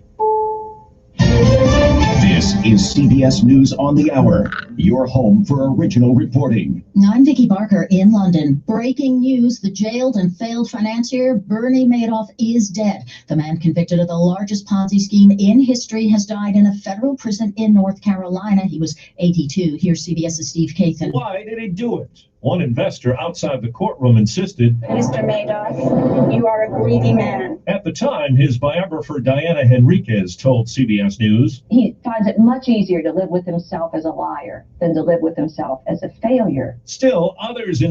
This is CBS News on the Hour, your home for original reporting. I'm Vicki Barker in London. Breaking news, the jailed and failed financier Bernie Madoff is dead. The man convicted of the largest Ponzi scheme in history has died in a federal prison in North Carolina. He was 82. Here's CBS's Steve Kathan. Why did he do it? One investor outside the courtroom insisted, Mr. Madoff, you are a greedy man. At the time, his biographer Diana Henriquez told CBS News, He finds it much easier to live with himself as a liar than to live with himself as a failure. still others in